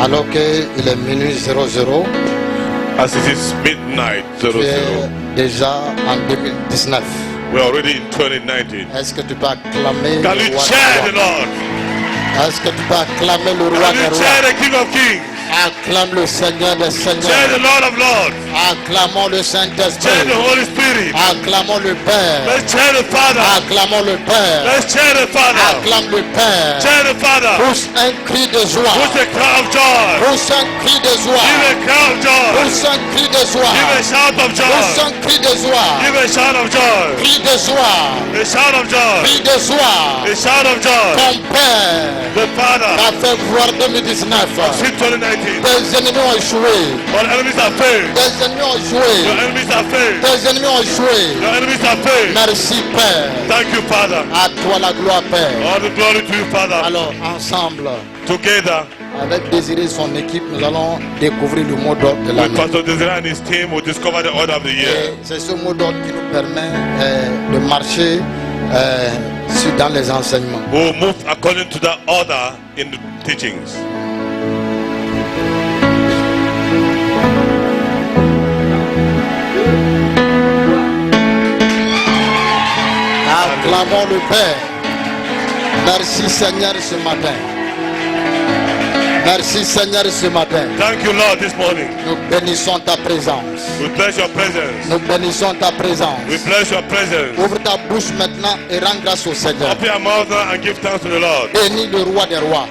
Alors qu'il est minuit 00. As it is midnight 00. Tu es déjà en 2019. We are already in 2019. Est-ce que tu peux acclamer Can le you roi cheer des the rois? Lord? Est-ce que tu peux acclamer le roi Can des you rois? cheer the King of Kings? Acclame le Seigneur des Cheer Seigneurs. the Lord of Lords. Acclamons le Cheer Saint-Esprit. the Holy Spirit. Acclamons le Père. Let's cheer the Father. Acclamons le Père. Let's cheer the Father. Acclame le Père. Cheer the Father. Pousse un cri de joie. With a cry of joy. Pousse un cri de joie. Give a cry of joy. Pousse un cri de joie. Give a shout of Pousse joy. un cri de joie. Give a shout of joy. Cri de joie. A shout of joy. Cri de joie. A shout of joy. Ton Père The Father. t'a fait voir 2019. Since 2019. Tes ennemis ont échoué. All enemies are failed. Tes ennemis ont Your échoué. enemies are failed. Tes ennemis ont échoué. Your enemies are failed. Merci Père. Thank you, Father. À toi la gloire Père. All the glory to you, Father. Alors ensemble, Together avec Désiré et son équipe, nous allons découvrir le mot d'ordre de with l'année. Pastor Desiree and his team, will discover the order of the year. Et c'est ce mot d'ordre qui nous permet de marcher dans les enseignements. We will move according to that order in the teachings. Acclamons le Père. Merci Seigneur ce matin. Merci Seigneur ce matin. Thank you, Lord, this morning. Nous bénissons ta présence. We bless your presence. Nous bénissons ta présence. We bless your presence. Ouvre ta bouche maintenant et rends grâce au Seigneur. Open your mouth now and give thanks to the Lord. Bénis le roi des rois.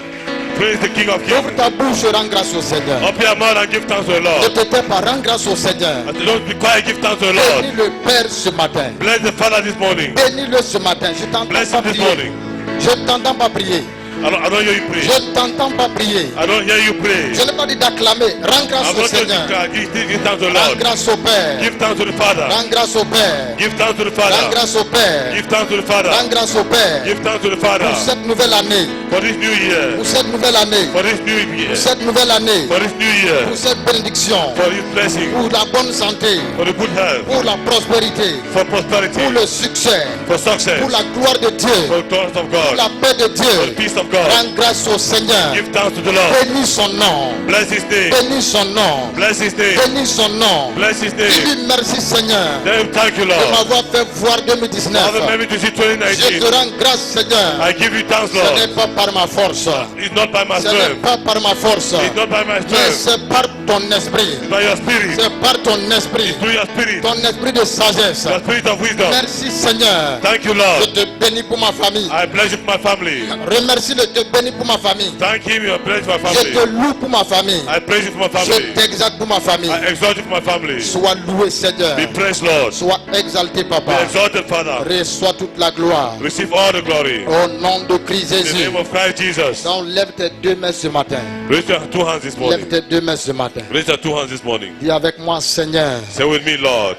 Praise the King of Ouvre Kings. ta bouche et rends grâce au Seigneur. Open your mouth and give thanks to the Ne Lord. te tais pas, rends grâce au Seigneur. As you don't be quiet, give thanks to the Lord. Bénis le Père ce matin. Bless the Father this morning. Bénis-le ce matin. Je t'entends Bless pas him this prier. morning. Je t'entends pas prier. I don't hear you pray. Je t'entends pas prier. I don't hear you pray. Je n'ai pas dit d'acclamer. Rends grâce I'm au not going Seigneur. to give thanks to the Rends Lord. grâce au Père. Give thanks to the Father. Rends grâce au Père. Give thanks to the Rends Father. grâce au Père. Give thanks to the Father. Rends grâce au Père. Give thanks to the Pour Father. cette nouvelle année. For this new year. Pour cette nouvelle année. For this new year. Pour cette nouvelle année. For this new year. Pour cette bénédiction. For this blessing. Pour la bonne santé. For the good health. Pour la prospérité. For prosperity. Pour le succès. For success. Pour la gloire de Dieu. For the thoughts of Pour God. la paix de For the Dieu. peace of God. Rends grâce au Seigneur. Give thanks to the Lord. Bénis son nom. Bless his name. Bénis son nom. Bless his name. Bénis son nom. Bless his name. Dis-lui merci Seigneur Tell him thank you, de Lord. m'avoir fait voir 2019. Father, maybe to see Je te 2019. rends grâce Seigneur. I give you thanks, Ce n'est Lord. pas par ma force. It's not by my Ce n'est strength. pas par ma force. It's not by my Mais strength. c'est par ton esprit. It's by your spirit. C'est par ton esprit. Through your spirit. Ton esprit de sagesse. The spirit of wisdom. Merci Seigneur. Thank you, Je Lord. te bénis pour ma famille. I bless you for my family. Remercie-le, je te bénis pour ma famille. Thank him, you bless my Je te family. loue pour ma famille. I praise you for my Je family. t'exalte pour ma famille. I exalt you for my family. Sois loué Seigneur. Be praised, Lord. Sois exalté Be Papa. exalted, Father. Reçois toute la gloire. Receive all the glory. Au nom de Christ In the Jésus. name of Christ Jesus. Donc lève tes deux mains ce matin. Raise your two hands this Lève morning. tes deux mains ce matin. Raise your two hands this morning. Dis avec moi Seigneur. Say with me, Lord.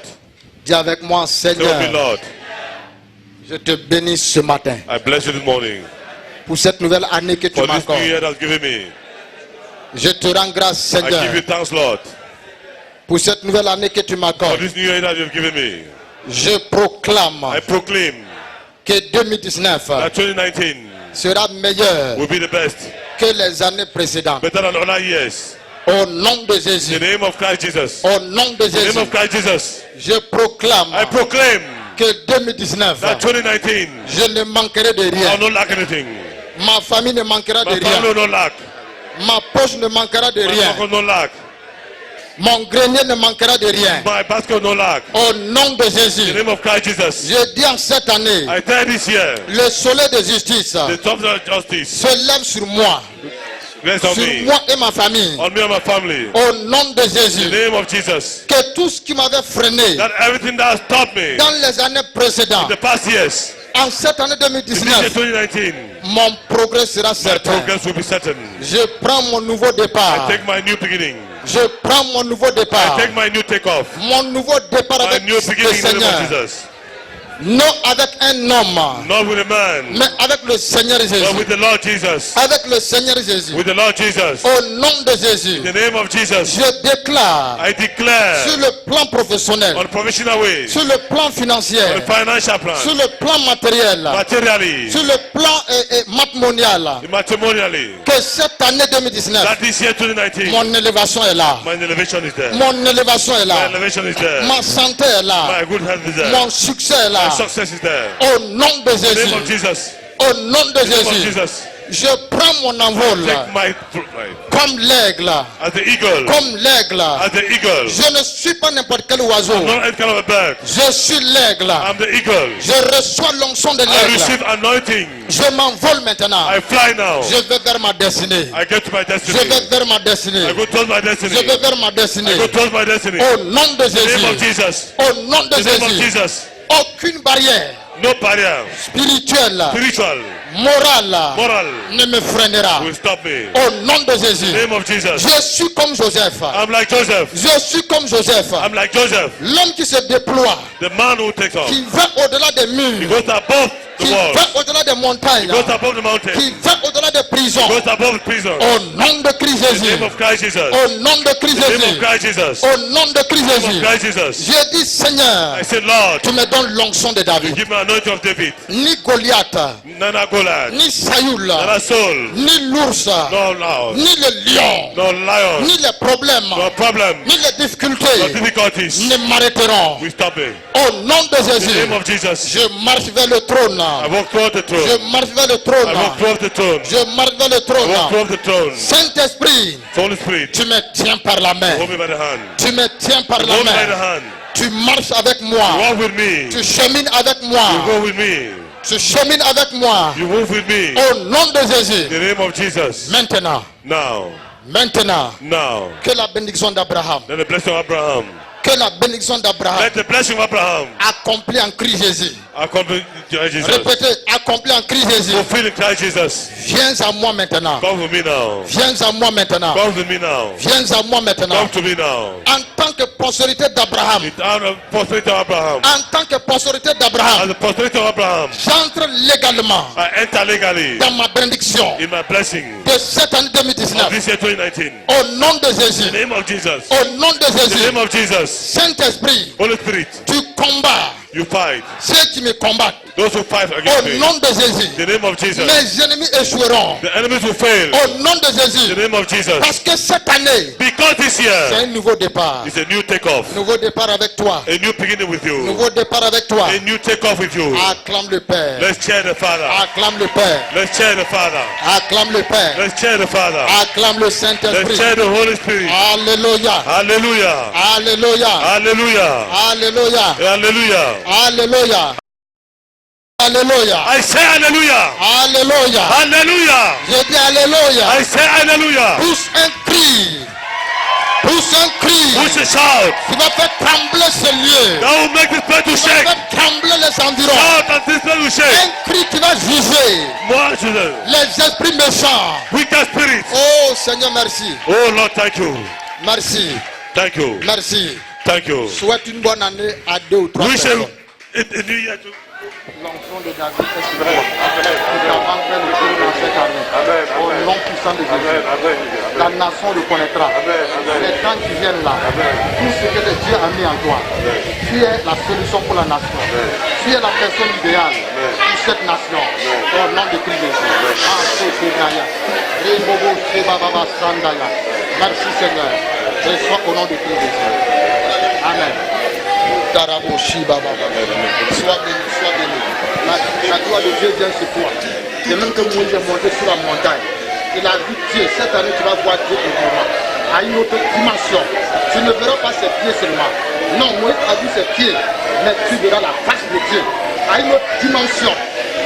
Dis avec moi Say with me, Seigneur. Lord. Je te bénis ce matin. I bless you this morning. Pour cette nouvelle année que tu For this m'accordes. new year that's given me. Je te rends grâce I give you Seigneur. thanks, Lord. Pour cette nouvelle année que tu For m'accordes. this new year that you've given me. Je proclame I proclaim que 2019 that 2019 sera meilleur will be the best. que les années précédentes. Better than other years. Au nom de In Jésus. the name of Christ Jesus. Au nom de In the name Jésus. of Christ Jesus. Je proclame I proclaim que 2019, that 2019 je ne manquerai de I will rien. not lack anything. Ma famille ne manquera de My family will rien. not lack. Ma poche ne manquera de My rien. pocket will not lack. Mon grenier ne manquera de rien. My basket will not lack. Au nom de In the Jésus. name of Christ Jesus. Je dis en cette année, I tell you this year, le soleil de justice the top of justice se lève sur moi, rests on sur me, moi et ma famille. on me and my family. Au nom de In the Jésus. name of Jesus. Que tout ce qui m'avait freiné That everything that has stopped me dans les années précédentes, the past years, en cette année in this year 2019, 2019, mon progrès sera my certain. progress will be certain. Je prends mon nouveau I départ. take my new beginning. Je prends mon nouveau I départ. take my new takeoff. Mon nouveau départ My avec new le beginning in the name Seigneur. of Jesus. Non avec un homme, not with a man, mais avec le Seigneur but Jésus. with the Lord Jesus. Avec le Seigneur Jésus. With the Lord Jesus. Au nom de Jésus, In the name of Jesus, je déclare I declare sur le plan professionnel, on a professional way, sur le plan financier, on a financial plan, sur le plan matériel, materially, sur le plan matrimonial, matrimonially, que cette année 2019, that this year 2019, mon élévation est là. my elevation is there. Mon élévation est My là. elevation is there. Ma santé est là. My good health is there. Mon succès est là. My success is there. Au nom de In the name of Jésus. Jesus. Au nom de In the name of Jésus. Jesus. Je prends mon envol Take my comme l'aigle. as the eagle. Comme l'aigle. As the eagle. Je ne suis pas n'importe quel oiseau. I'm not any kind of a bird. Je suis l'aigle. I'm the eagle. Je reçois l'onction de I l'aigle. receive anointing. Je m'envole maintenant. I fly now. Je vais vers ma destinée. I get to my Je destiny. vais vers ma destinée. I go towards my Je destiny. vais vers ma destinée. I go towards my destiny. Au nom de In the name of Jésus. Jesus. Au nom de In the name of Jésus. Jesus. Aucune barrière No barrier. spirituelle, Spiritual. morale Moral ne me freinera. will stop me. Au nom de In Jésus. the name of Jesus. Je suis comme Joseph. I'm like Joseph. Je suis comme Joseph. I'm like Joseph. L'homme qui se déploie, The man who takes off. qui va au-delà des He murs, goes above the qui walls. va au-delà des montagnes, He goes above the mountain. qui va au-delà des prisons. He goes above the prison. Au nom de Christ In the Jésus. name of Christ Jesus. Au nom de Christ In the name of Jésus. Christ Jesus. Au nom de Christ In the name Jésus. of Christ Jesus. J'ai dit, Seigneur, I said, Lord, tu me donnes l'onction de David. give me anointing of David. Ni Goliath, Nana Goliath. ni Saoul, Nana Saul. ni l'ours, No loud. ni le lion, No lion. ni les problèmes, No problem. ni les No difficultés difficulties. ne m'arrêteront. We stop it. Au nom de In the Jésus, name of Jesus. je marche vers le trône. I walk toward the Je throne. marche vers le I trône. walk toward the throne. Je marche vers le I walk trône. toward the throne. Saint-Esprit, Holy Spirit, tu me tiens par la main. hold me by the hand. Tu me tiens par la Hold me by the main. hand. Tu marches avec moi. Walk with me. Tu chemines avec You moi. go with me. Tu chemines avec moi. You move with me. Au nom de In Jésus. the name of Jesus. Maintenant, Now. maintenant, que la bénédiction d'Abraham, Then the blessing of Abraham. que la bénédiction d'Abraham Let the blessing of Abraham accomplie en Christ Jésus. accompany Jesus. Répétez, accompli en Christ Jésus. Fulfill in Christ Jesus. Viens à moi maintenant. Come with me now. Viens à moi maintenant. Come with me now. Viens à moi maintenant. Come to me now. En tant que postérité d'Abraham, It's out of posterity of Abraham. en tant que postérité As d'Abraham, the posterity of Abraham, j'entre légalement I enter legally dans ma bénédiction in my blessing de cette année of 2019. this year 2019. Au nom de In Jésus. the name of Jesus. Au nom de In the Jésus. name of Jesus. Saint-Esprit, Holy Spirit, tu combats you fight. ceux qui me combattent. Those who fight against Au me. nom de Jésus. In the name of Jesus. Mes ennemis échoueront. The enemies will fail. Au nom de In Jésus. the name of Jesus. Parce que cette année, Because this c'est year un nouveau départ. is a new takeoff. Nouveau départ avec toi. A new beginning with you. Nouveau départ avec toi. A new takeoff with you. Acclame le Père. Let's cheer the Father. Acclame le Père. Let's cheer the Father. Acclame le Père. Let's cheer the Father. Acclame le Let's Saint-Esprit. cheer the Holy Spirit. Alléluia. Hallelujah. Alléluia. Hallelujah. Alléluia. Hallelujah. Alléluia. Alléluia. I say hallelujah. Alléluia. Hallelujah. Je dis Alléluia. I say hallelujah. Pousse un cri. Pousse un cri. Push a shout. Qui va faire trembler ce lieu. That will make this place to Qui va shake. faire trembler les environs. Shout and this place will shake. Un cri qui va juger More children. les esprits méchants. Wicked spirits. Oh Seigneur, merci. Oh Lord, thank you. Merci. Thank you. Merci. Thank you. Souhaite une bonne année à 2 ou 3 We shall personnes. a new year to L'onction de David est sur toi. Tu t'avances vers le ciel dans cette année. Au nom puissant de Jésus. La nation le connaîtra. Les temps qui viennent là, tout ce que Dieu a mis en toi, tu es la solution pour la nation. Tu es la personne idéale pour cette nation. Au nom de Christ Jésus. Merci Seigneur. Reçois au nom de Christ Jésus. Amen. Sois béni, sois béni. La gloire de Dieu vient sur toi. C'est même que Moïse est monté sur la montagne. Il a vu Dieu. Cette année, tu vas voir Dieu autrement. À une autre dimension. Tu ne verras pas ses pieds seulement. Non, Moïse a vu ses pieds. Mais tu verras la face de Dieu. À une autre dimension.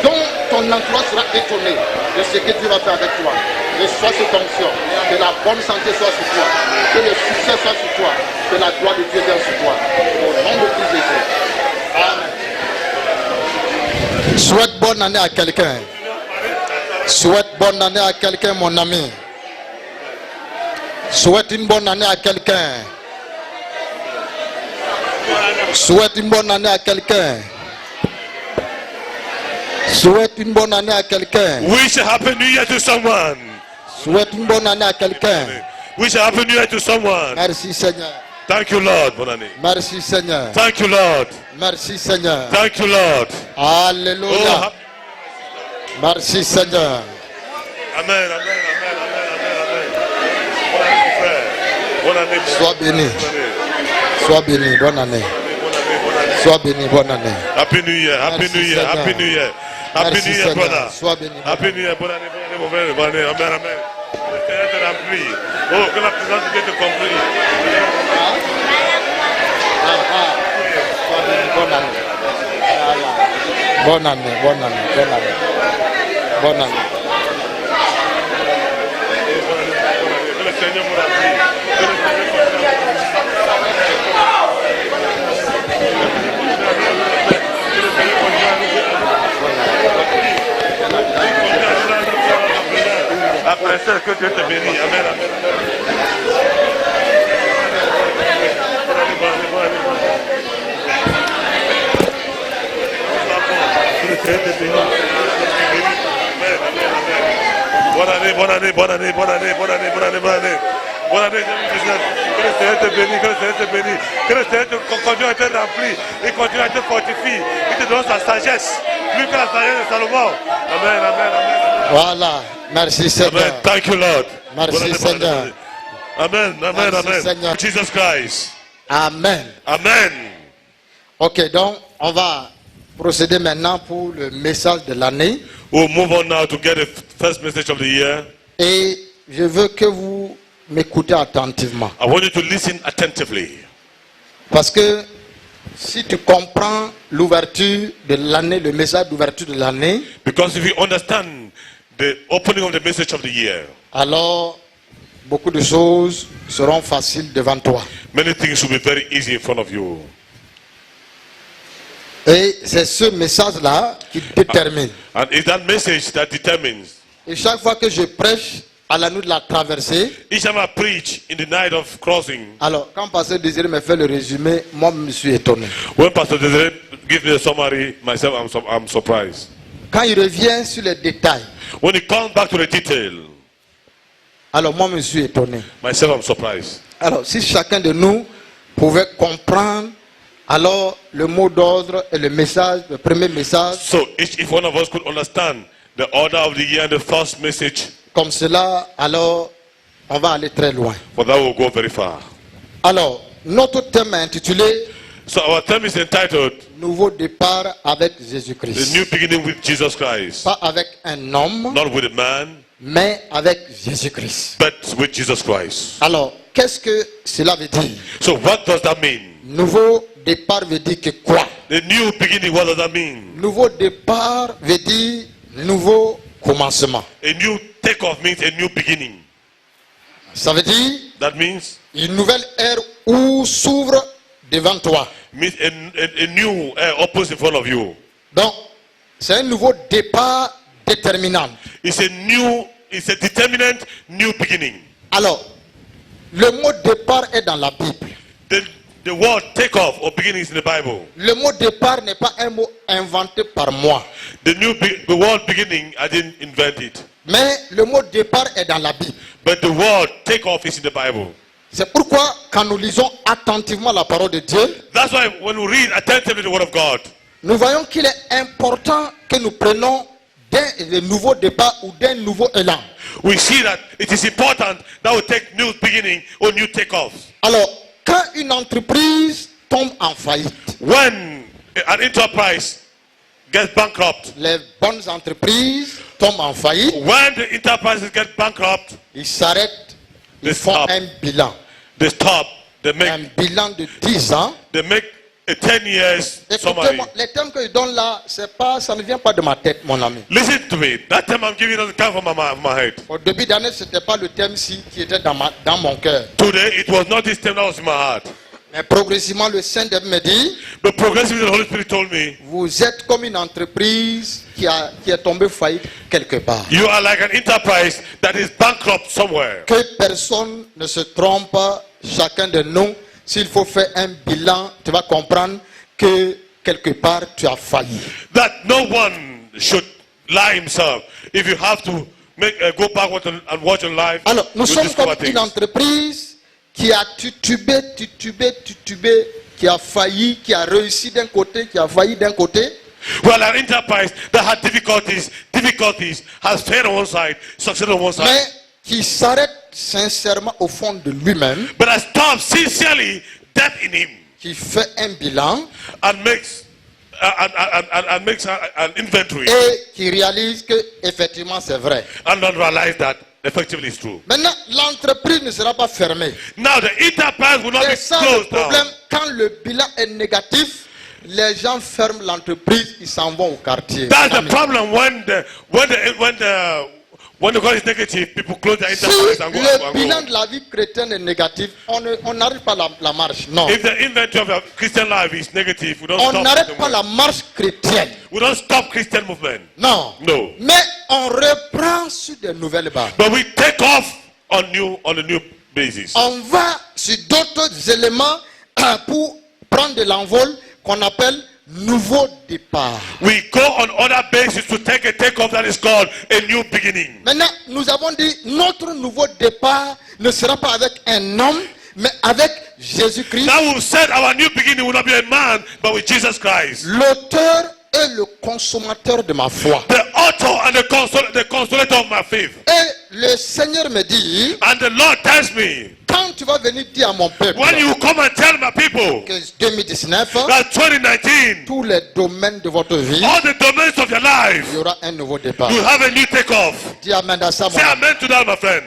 Donc ton entourage sera étonné de ce que Dieu va faire avec toi. Reçois cette onction. Que la bonne santé soit sur toi. Que le succès soit sur toi. Que la gloire de Dieu vienne sur toi. Au nom de Christ Jésus. Amen. Souhaite bonne année à quelqu'un. Souhaite bonne année à quelqu'un, mon ami. Souhaite une bonne année à quelqu'un. Souhaite une bonne année à quelqu'un. Souhaite une bonne année à quelqu'un. Wish a happy new year to someone. Souhaite une bonne année à quelqu'un. Wish a happy new year to someone. Merci Seigneur. Thank you, Lord. Bonne année. Merci Seigneur. Thank you, Lord. Merci Seigneur. Thank you, Lord. Alléluia. Merci Seigneur. Amen, amen, amen, amen, amen. Bonne année, mon frère. Bonne année. Sois béni. Sois béni. Bonne année. Sois béni. Bonne année. Happy New Year. Happy Merci, New Year. Seigneur. Happy New Year. Happy Merci, New Year, Seigneur. brother. Sois béni. Happy New Year. Bonne année, mon frère. Bonne année. Amen, amen. Le Seigneur te remplit. Oh, que la présence de Dieu te complète. Sois béni. Bonne année. Bonne année. Bonne année. Bonne année. Bonne année. Que le Seigneur vous remplisse. Que le Seigneur après ça, que Dieu te bénisse. Amen, amen, bonne année, bonne année, bonne année, bonne année, bonne année, bonne année, bonne année. Bonne année, que le Seigneur te bénisse, que le Seigneur te bénisse, que le Seigneur continue à te remplir, il continue à te fortifier, il te donne sa sagesse, plus que la sagesse de Salomon. Amen, amen, amen. Voilà. Merci Seigneur. Amen. Thank you, Lord. Merci Seigneur. Amen, amen, Merci, amen. Seigneur. Jesus Christ. Amen. Amen. Ok, donc on va procéder maintenant pour le message de l'année. We'll move on now to get the first message of the year. Et je veux que vous m'écoutez attentivement. I want you to listen attentively. Parce que si tu comprends l'ouverture de l'année, le message d'ouverture de l'année, Because if you understand the opening of the message of the year, alors beaucoup de choses seront faciles devant toi. many things will be very easy in front of you. Et c'est ce message-là qui détermine. And it's that message that determines. Et chaque fois que je prêche à la nuit de la traversée, Each time I preach in the night of crossing, alors quand Pasteur Désiré me fait le résumé, moi je me suis étonné. when Pastor Desiree gives me a summary, myself, I'm surprised. Quand il revient sur les détails, When he comes back to the detail, alors moi je me suis étonné. myself, I'm surprised. Alors si chacun de nous pouvait comprendre, alors le mot d'ordre et le message, le premier message, So if one of us could understand the order of the year and the first message, comme cela, alors on va aller très loin. for that will go very far. Alors, notre thème est intitulé So our term is entitled Nouveau départ avec The Jésus-Christ. New Beginning with Jesus Christ. Pas avec un homme, Not with a man, mais avec Jésus-Christ. but with Jesus Christ. Alors, qu'est-ce que cela veut dire? So what does that mean? Nouveau départ veut dire que quoi? The new beginning, what does that mean? Nouveau départ veut dire nouveau commencement. A new takeoff means a new beginning. Ça veut dire That means une nouvelle ère où s'ouvre devant toi. a new opens in front of you. Donc, c'est un nouveau départ déterminant. It's a determinant new beginning. Alors, le mot départ est dans la Bible. The word takeoff or beginning is in the Bible. Le mot départ n'est pas un mot inventé par moi. The word beginning, I didn't invent it. Mais le mot départ est dans la Bible. But the word takeoff is in the Bible. C'est pourquoi quand nous lisons attentivement la parole de Dieu, That's why when we read attentively the word of God, nous voyons qu'il est important que nous prenions d'un nouveau départ ou d'un nouveau élan. we see that it is important that we take new beginning or new takeoff. Alors, quand une entreprise tombe en faillite, When an enterprise gets bankrupt, les bonnes entreprises tombent en faillite, when the enterprises get bankrupt, ils s'arrêtent, ils They font stop. un bilan. they stop, Un bilan de 10 ans. they make a 10 years summary. Écoutez-moi, les thèmes que je donne là, ça ne vient pas de ma tête, mon ami. Listen to me. That time I'm giving doesn't come from my head. Au début d'année, ce n'était pas le thème-ci qui était dans mon cœur. Today, it was not this theme that was in my heart. Mais progressivement, le Saint-Esprit me dit, But progressively, the Holy Spirit told me, vous êtes comme une entreprise qui est tombée faillite quelque part. you are like an enterprise that is bankrupt somewhere. Que personne ne se trompe, chacun de nous, s'il faut faire un bilan, tu vas comprendre que quelque part tu as failli. That no one should lie himself. If you have to go backward and watch your life, Alors, nous you sommes discover comme une things. entreprise qui a titubé, qui a failli, qui a réussi d'un côté, qui a failli d'un côté. Well, an enterprise that had difficulties, has failed on one side, succeeded on one side, Mais qui s'arrête sincèrement au fond de lui-même, but has stopped sincerely death in him qui fait un bilan and makes an inventory et qui réalise que effectivement c'est vrai. and not realize that effectively it's true. Maintenant, l'entreprise ne sera pas fermée. Now the enterprise will not be C'est ça le closed problème. down. Quand le bilan est négatif, les gens ferment l'entreprise, ils s'en vont au quartier. That's the Amen. problem when the God is negative, people close their Si enterprise and go. le bilan de la vie chrétienne est négatif, on n'arrête pas la marche. Non. If the inventory of your Christian life is negative, we don't On stop. n'arrête pas la marche chrétienne. We don't stop Christian movement. Non. No. Mais on reprend sur de nouvelles bases. But we take off on a new basis. On va sur d'autres éléments pour prendre de l'envol qu'on appelle nouveau départ. We go on other bases to take off that is called a new beginning. Maintenant, nous avons dit notre nouveau départ ne sera pas avec un homme, mais avec Jésus-Christ, Now we said our new beginning will not be a man, but with Jesus Christ, l'auteur et le consommateur de ma foi. the author and the consolator of my faith. Et le Seigneur me dit, And the Lord tells me, quand tu vas venir dire à mon peuple when you come and tell my people que 2019, that 2019, tous les domaines de votre vie, all the domains of your life, il y aura un nouveau départ. you have a new takeoff. Dis amen à ça, mon Say ami. amen to that, my friend.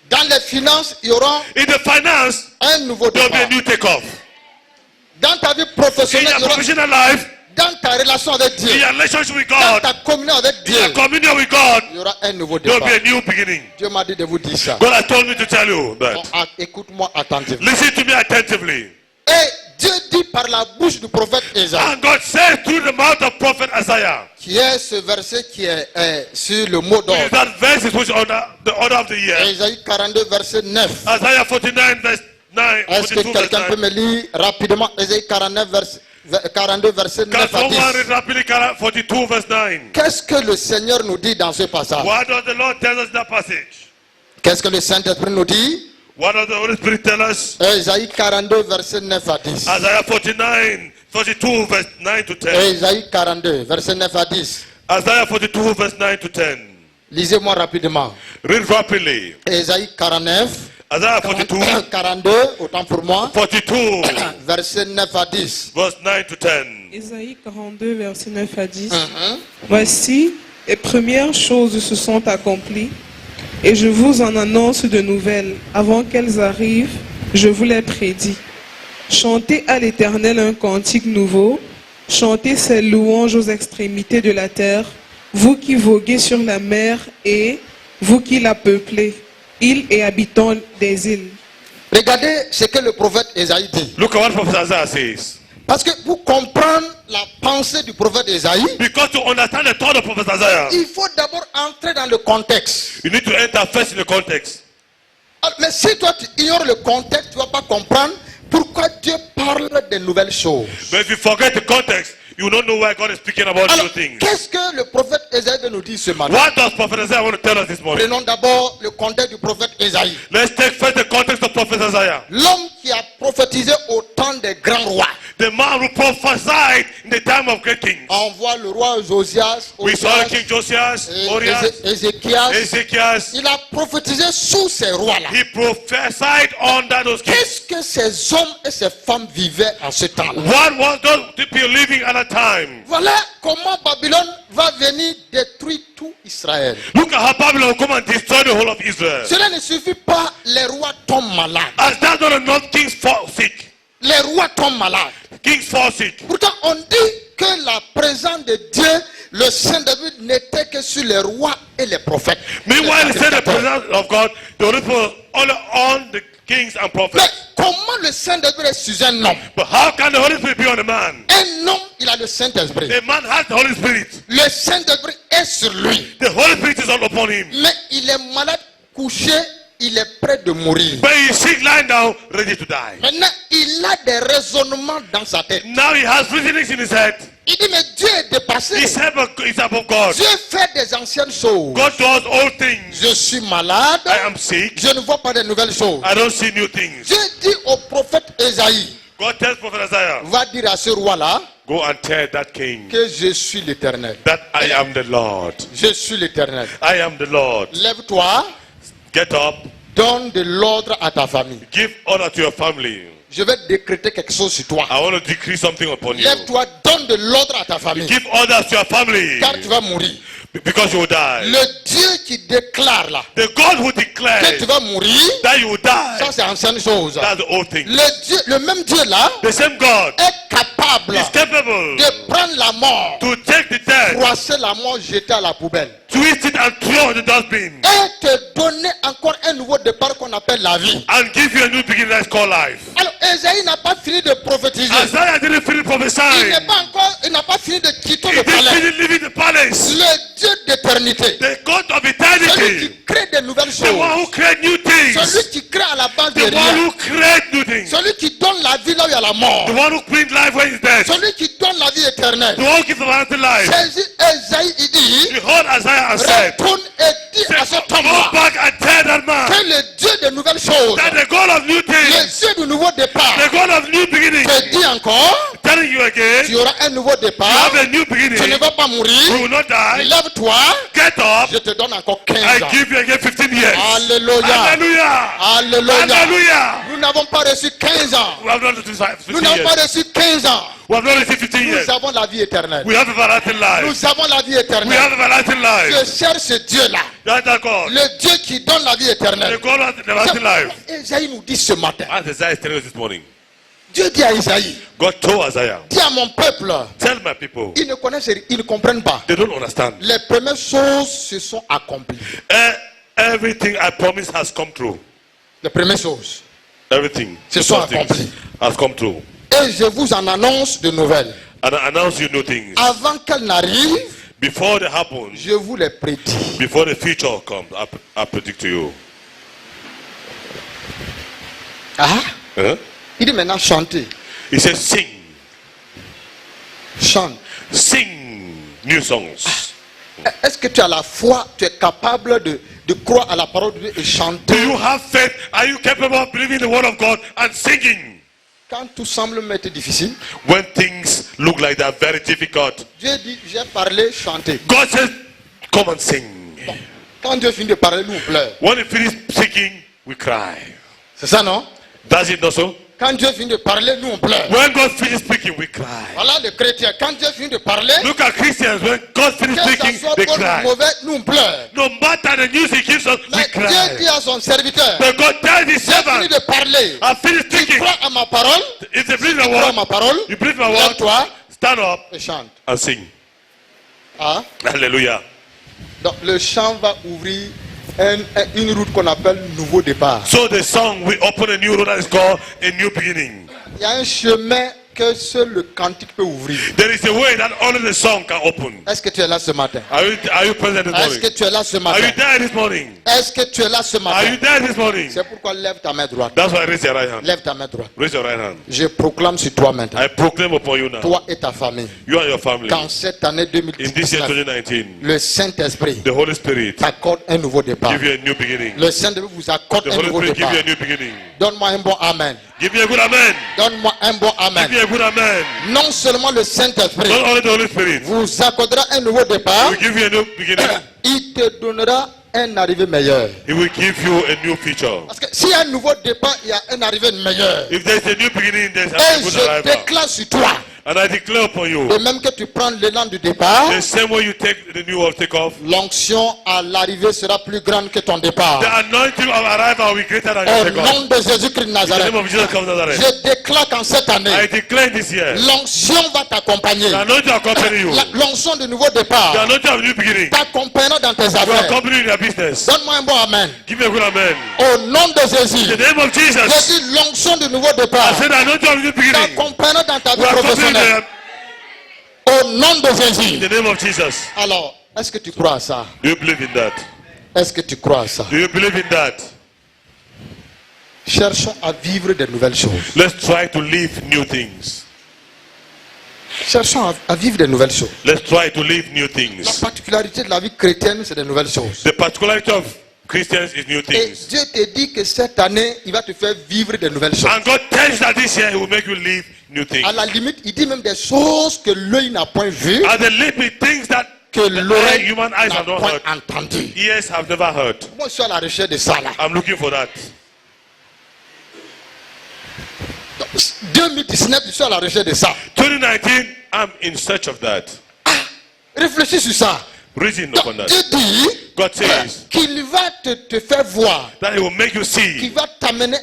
Dans les finances, il y aura In the finance, un nouveau there will be a départ. new takeoff. Dans ta vie In professionnelle, your il y aura, professional life, dans ta relation avec Dieu, in your relationship with dans God, ta communion avec in Dieu, your communion with God, il y aura un nouveau there will départ. be a new beginning. Dieu m'a dit de vous dire ça. God has told me to tell you that. Bon, écoute-moi attentivement. Listen to me attentively. Et Dieu dit par la bouche du prophète Ésaïe, And God says through the mouth of prophet Isaiah, qui est ce verset qui est sur le mot is d'ordre. that verse is which order, the order of the year. Ésaïe 42, verset 9. Isaiah 49 verse 9, Est-ce que 42 verse quelqu'un peut 9. me lire rapidement Ésaïe 42, verset 9 Can à someone 10. read rapidly 42 verse 9? Qu'est-ce que le Seigneur nous dit dans ce passage? What does the Lord tell us in that passage? Qu'est-ce que le Saint-Esprit nous dit? What does the Holy Spirit tell us? Ésaïe 42, verset 9 à 10. Isaiah 49, 42 verse 9 to 10. Ésaïe 42, verset 9 à 10. Isaiah 42 verse 9 to 10. Lisez-moi rapidement. Read rapidly. Ésaïe 49, Isaiah 42, 42, autant pour moi, 42 verset 9 à 10. verse 9 to 10. Ésaïe 42, verset 9 à 10. Voici, les premières choses se sont accomplies, et je vous en annonce de nouvelles. Avant qu'elles arrivent, je vous les prédis. Chantez à l'Éternel un cantique nouveau, chantez ses louanges aux extrémités de la terre, vous qui voguez sur la mer et vous qui la peuplez, îles et habitants des îles. Regardez ce que le prophète Ésaïe dit. Look at what Prophet Isaiah says. Parce que pour comprendre la pensée du prophète Ésaïe, Because to understand the thought of Prophet Isaiah, il faut d'abord entrer dans le contexte. you need to enter first in the context. Mais si toi tu ignores le contexte, tu ne vas pas comprendre pourquoi Dieu parle de nouvelles choses. But if you forget the context, you don't know why God is speaking about Alors, new things. qu'est-ce que le prophète Ésaïe veut nous dire ce matin? What does Prophet Isaiah want to tell us this morning? Prenons d'abord le contexte du prophète Ésaïe. Let's take first the context of Prophet Isaiah. L'homme qui a prophétisé au temps des grands rois. The man who prophesied in the time of great kings. On voit le roi Josias, We saw King Josias, Orias, Ézéchias. Ezekias. Il a prophétisé sous ces rois-là. He prophesied under those kings. Qu'est-ce que ces hommes et ces femmes vivaient en ce temps-là? What was those people living at a time? Voilà comment Babylone va venir détruire tout Israël. Look at how Babylon will come and destroy the whole of Israel. Cela ne suffit pas, les rois tombent malades. As that's not enough, kings fall sick. Les rois tombent malades. Kings fall sick. Pourtant, on dit que la présence de Dieu, le Saint David, n'était que sur les rois et les prophètes. Meanwhile, Les he said the sacrificateurs. presence of God, the Holy Spirit was only on the kings and Mais prophets. comment le Saint David est sur un homme? But how can the Holy Spirit be on a man? Un homme, il a le Saint-Esprit. A man has the Holy Spirit. Le Saint-Esprit est sur lui. The Holy Spirit is all upon him. Mais il est malade, couché, il est prêt de mourir. But he is sick, lying down, ready to die. Maintenant, il a des raisonnements dans sa tête. Now he has reasonings in his head. Il dit, mais Dieu est dépassé. He's above God. Dieu fait des anciennes choses. God does all things. Je suis malade. I am sick. Je ne vois pas de nouvelles choses. I don't see new things. Dieu dit au prophète Ésaïe, God tells Prophet Isaiah, va dire à ce roi-là go and tell that king que je suis l'Éternel. that I am the Lord. Je suis l'Éternel. I am the Lord. Lève-toi, Get up. donne de l'ordre à ta famille. Give order to your family. Je vais décréter quelque chose sur toi. I want to decree something upon you. Lève-toi, donne de l'ordre à ta famille. Give orders to your family. Car tu vas mourir. Because you will die. Le Dieu qui déclare là The God who que declares tu vas mourir, that you will die. ça c'est ancienne chose. That's the old thing. Le même Dieu là The same God est capable is capable de prendre la mort, to take the dead, froisser la mort, jeter à la poubelle twist it and throw in the dustbin, et te donner encore un nouveau départ qu'on appelle la vie. and give you a new beginning that's called life. Alors Ésaïe n'a pas fini de prophétiser. Isaiah didn't finish prophesying. Il n'a pas fini de quitter He le didn't palais. finish living the palace. Le Dieu d'éternité, The God of celui eternity, qui crée de nouvelles the one who choses, created new things, celui qui crée à la base de the one rien, who created new things, celui qui donne la vie là où il y a la mort, the one who brings life where he's dead, celui qui donne la vie éternelle. the one who gives everlasting life. Saisis Ésaïe, il dit, Behold, Isaiah has said, retourne et dis à cet go homme-là back and tell that man que le Dieu de nouvelles choses, that the God of new le things, Dieu du nouveau départ, the God of new beginning, te dit encore, telling you again, tu auras un nouveau you départ, have a new tu ne beginning, vas pas you mourir, will not die, lève-toi, get up, je te donne encore 15 I ans. give you again 15 years. Alléluia. Hallelujah. Alléluia. Hallelujah. Nous n'avons pas reçu 15 ans. We have not received Nous 15 n'avons pas years. reçu 15 ans. We have not received 15 years. Nous avons la vie éternelle. We have everlasting life. Nous avons la vie We have éternelle. everlasting Je life. cherche ce Dieu-là. That's God. Le Dieu qui donne la vie The éternelle. God of everlasting life. Isaïe nous dit ce matin. As Isaiah is telling us this morning, Dieu dit à Isaïe, God told Isaiah, dis à mon peuple, tell my people, ils ne connaissent rien, ils ne comprennent pas. they don't understand. Les premières choses se sont accomplies. Everything I promised has come true. Les premières choses. Everything. Se the sont first things accomplis. has come true. Et je vous en annonce de nouvelles. And I announce you new things. Avant qu'elles n'arrivent, Before they happen, je vous les prédis. before the future comes, I predict to you. Ah, Huh? il dit maintenant chantez. He says, sing. Chante. Sing new songs. Est-ce que tu as la foi, tu es capable de croire à la parole de Dieu et chanter Do you have faith? Are you capable of believing the word of God and singing? quand tout semble m'être difficile? When things look like they're very difficult, Dieu dit, j'ai parlé, chantez. God says, come and sing. Quand Dieu finit de parler, nous on pleure. When he finishes singing, we cry. C'est ça, non? Does it not so? Quand Dieu finit de parler, nous on pleure. When God finishes speaking, we cry. Voilà les chrétiens. Quand Dieu finit de parler, Look at Christians. When God finishes que ça speaking, soit they bon ou cry. mauvais, nous on pleure. No matter the news he gives us, we Mais Dieu cry. dit à son serviteur, But God tells his j'ai fini servant, de parler. I finished Tu speaking. crois à ma parole? If they believe my Tu crois à word, ma parole? you believe my word, Lève-toi stand up et chante. and sing. Ah? Hallelujah. Donc le chant va ouvrir une route qu'on appelle nouveau départ. So the song will open a new road that is called a new beginning. Il y a un chemin que seul le cantique peut ouvrir. There is a way that only the song can open. Est-ce que tu es là ce matin? Are you present this Est-ce que morning? tu es là ce Are matin? you there this morning? Est-ce que tu es là ce Are you matin? there this morning? C'est pourquoi lève ta main droite. That's why raise your right hand. Lève ta main droite. Raise your right hand. Je proclame sur toi maintenant. I proclaim upon you now, Toi et ta famille. you and your family, Qu'en cette année in this year 2019, 2019, le Saint-Esprit the Holy Spirit t'accorde un nouveau départ. give you a new beginning. Le Saint-Esprit vous accorde The un Holy nouveau Spirit give départ. you a new beginning. Donne-moi un bon amen. Give me a good amen. Donne-moi un bon Give amen. me a good amen. Non seulement le Saint-Esprit Not only the Holy Spirit vous accordera un nouveau départ, will give you a new beginning, il te donnera un arrivé meilleur. He will give you a new future. Parce que s'il y a un nouveau départ, il y a un arrivé meilleur. If there's a new beginning, there's a Et good je arrival. déclare sur toi, And I declare upon you, de même que tu prends l'élan du départ, the same way you take the new take off, l'onction à l'arrivée sera plus grande que ton départ. the anointing of arrival will be greater than Au your take off. nom de Jésus-Christ de In the Nazareth, name of Jesus Christ of Nazareth, je déclare qu'en cette I année, declare this year, l'onction va t'accompagner. the anointing will accompany you. L'onction du nouveau The départ anointing of new beginning t'accompagnera dans tes will affaires. accompany you in your business. Donne-moi un bon amen. Give me a good amen. Au nom de Jésus, In the name of je Jesus, dis l'onction du nouveau I départ said the anointing of new beginning t'accompagnera dans ta vie will accompany you professionnelle. Au nom de in Jésus. the name of Jesus. Alors, est-ce que tu crois à ça? Do you believe in that? Est-ce que tu crois à ça? Do you believe in that? Cherchons à vivre de nouvelles choses. Let's try to live new things. Cherchons à vivre de nouvelles choses. Let's try to live new La things. particularité de la vie chrétienne, c'est de nouvelles choses. The particularity of Christians is new Et things. Dieu te dit que cette année, il va te faire vivre de nouvelles choses. And God tells you that this year He will make you live new things. À la limite, il dit même des choses que l'œil n'a point vues, At the limit, things that que the l'oreille human eyes n'a have not point heard, entendues. ears have never heard. Moi, je suis à la recherche de ça là. I'm looking for that. 2019, je suis à la recherche de ça. 2019, I'm in search of that. Réfléchis sur ça. Reason Donc, upon that. Dieu dit God says qu'il va te faire voir, that He will make you qu'il see. va t'amener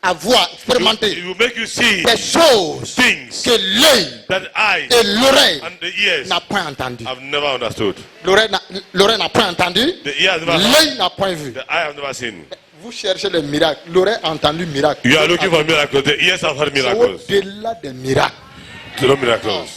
à voir, He expérimenter will make you see des choses things que l'œil that eyes et l'oreille and the ears n'a point entendu. have never understood. L'oreille n'a point entendu, The ear has never heard. l'œil n'a point vu. The eye have never seen. Vous cherchez le miracle, l'oreille a entendu miracle. You are looking for miracles. The ears have heard C'est miracles. au-delà des miracles. To know miracles.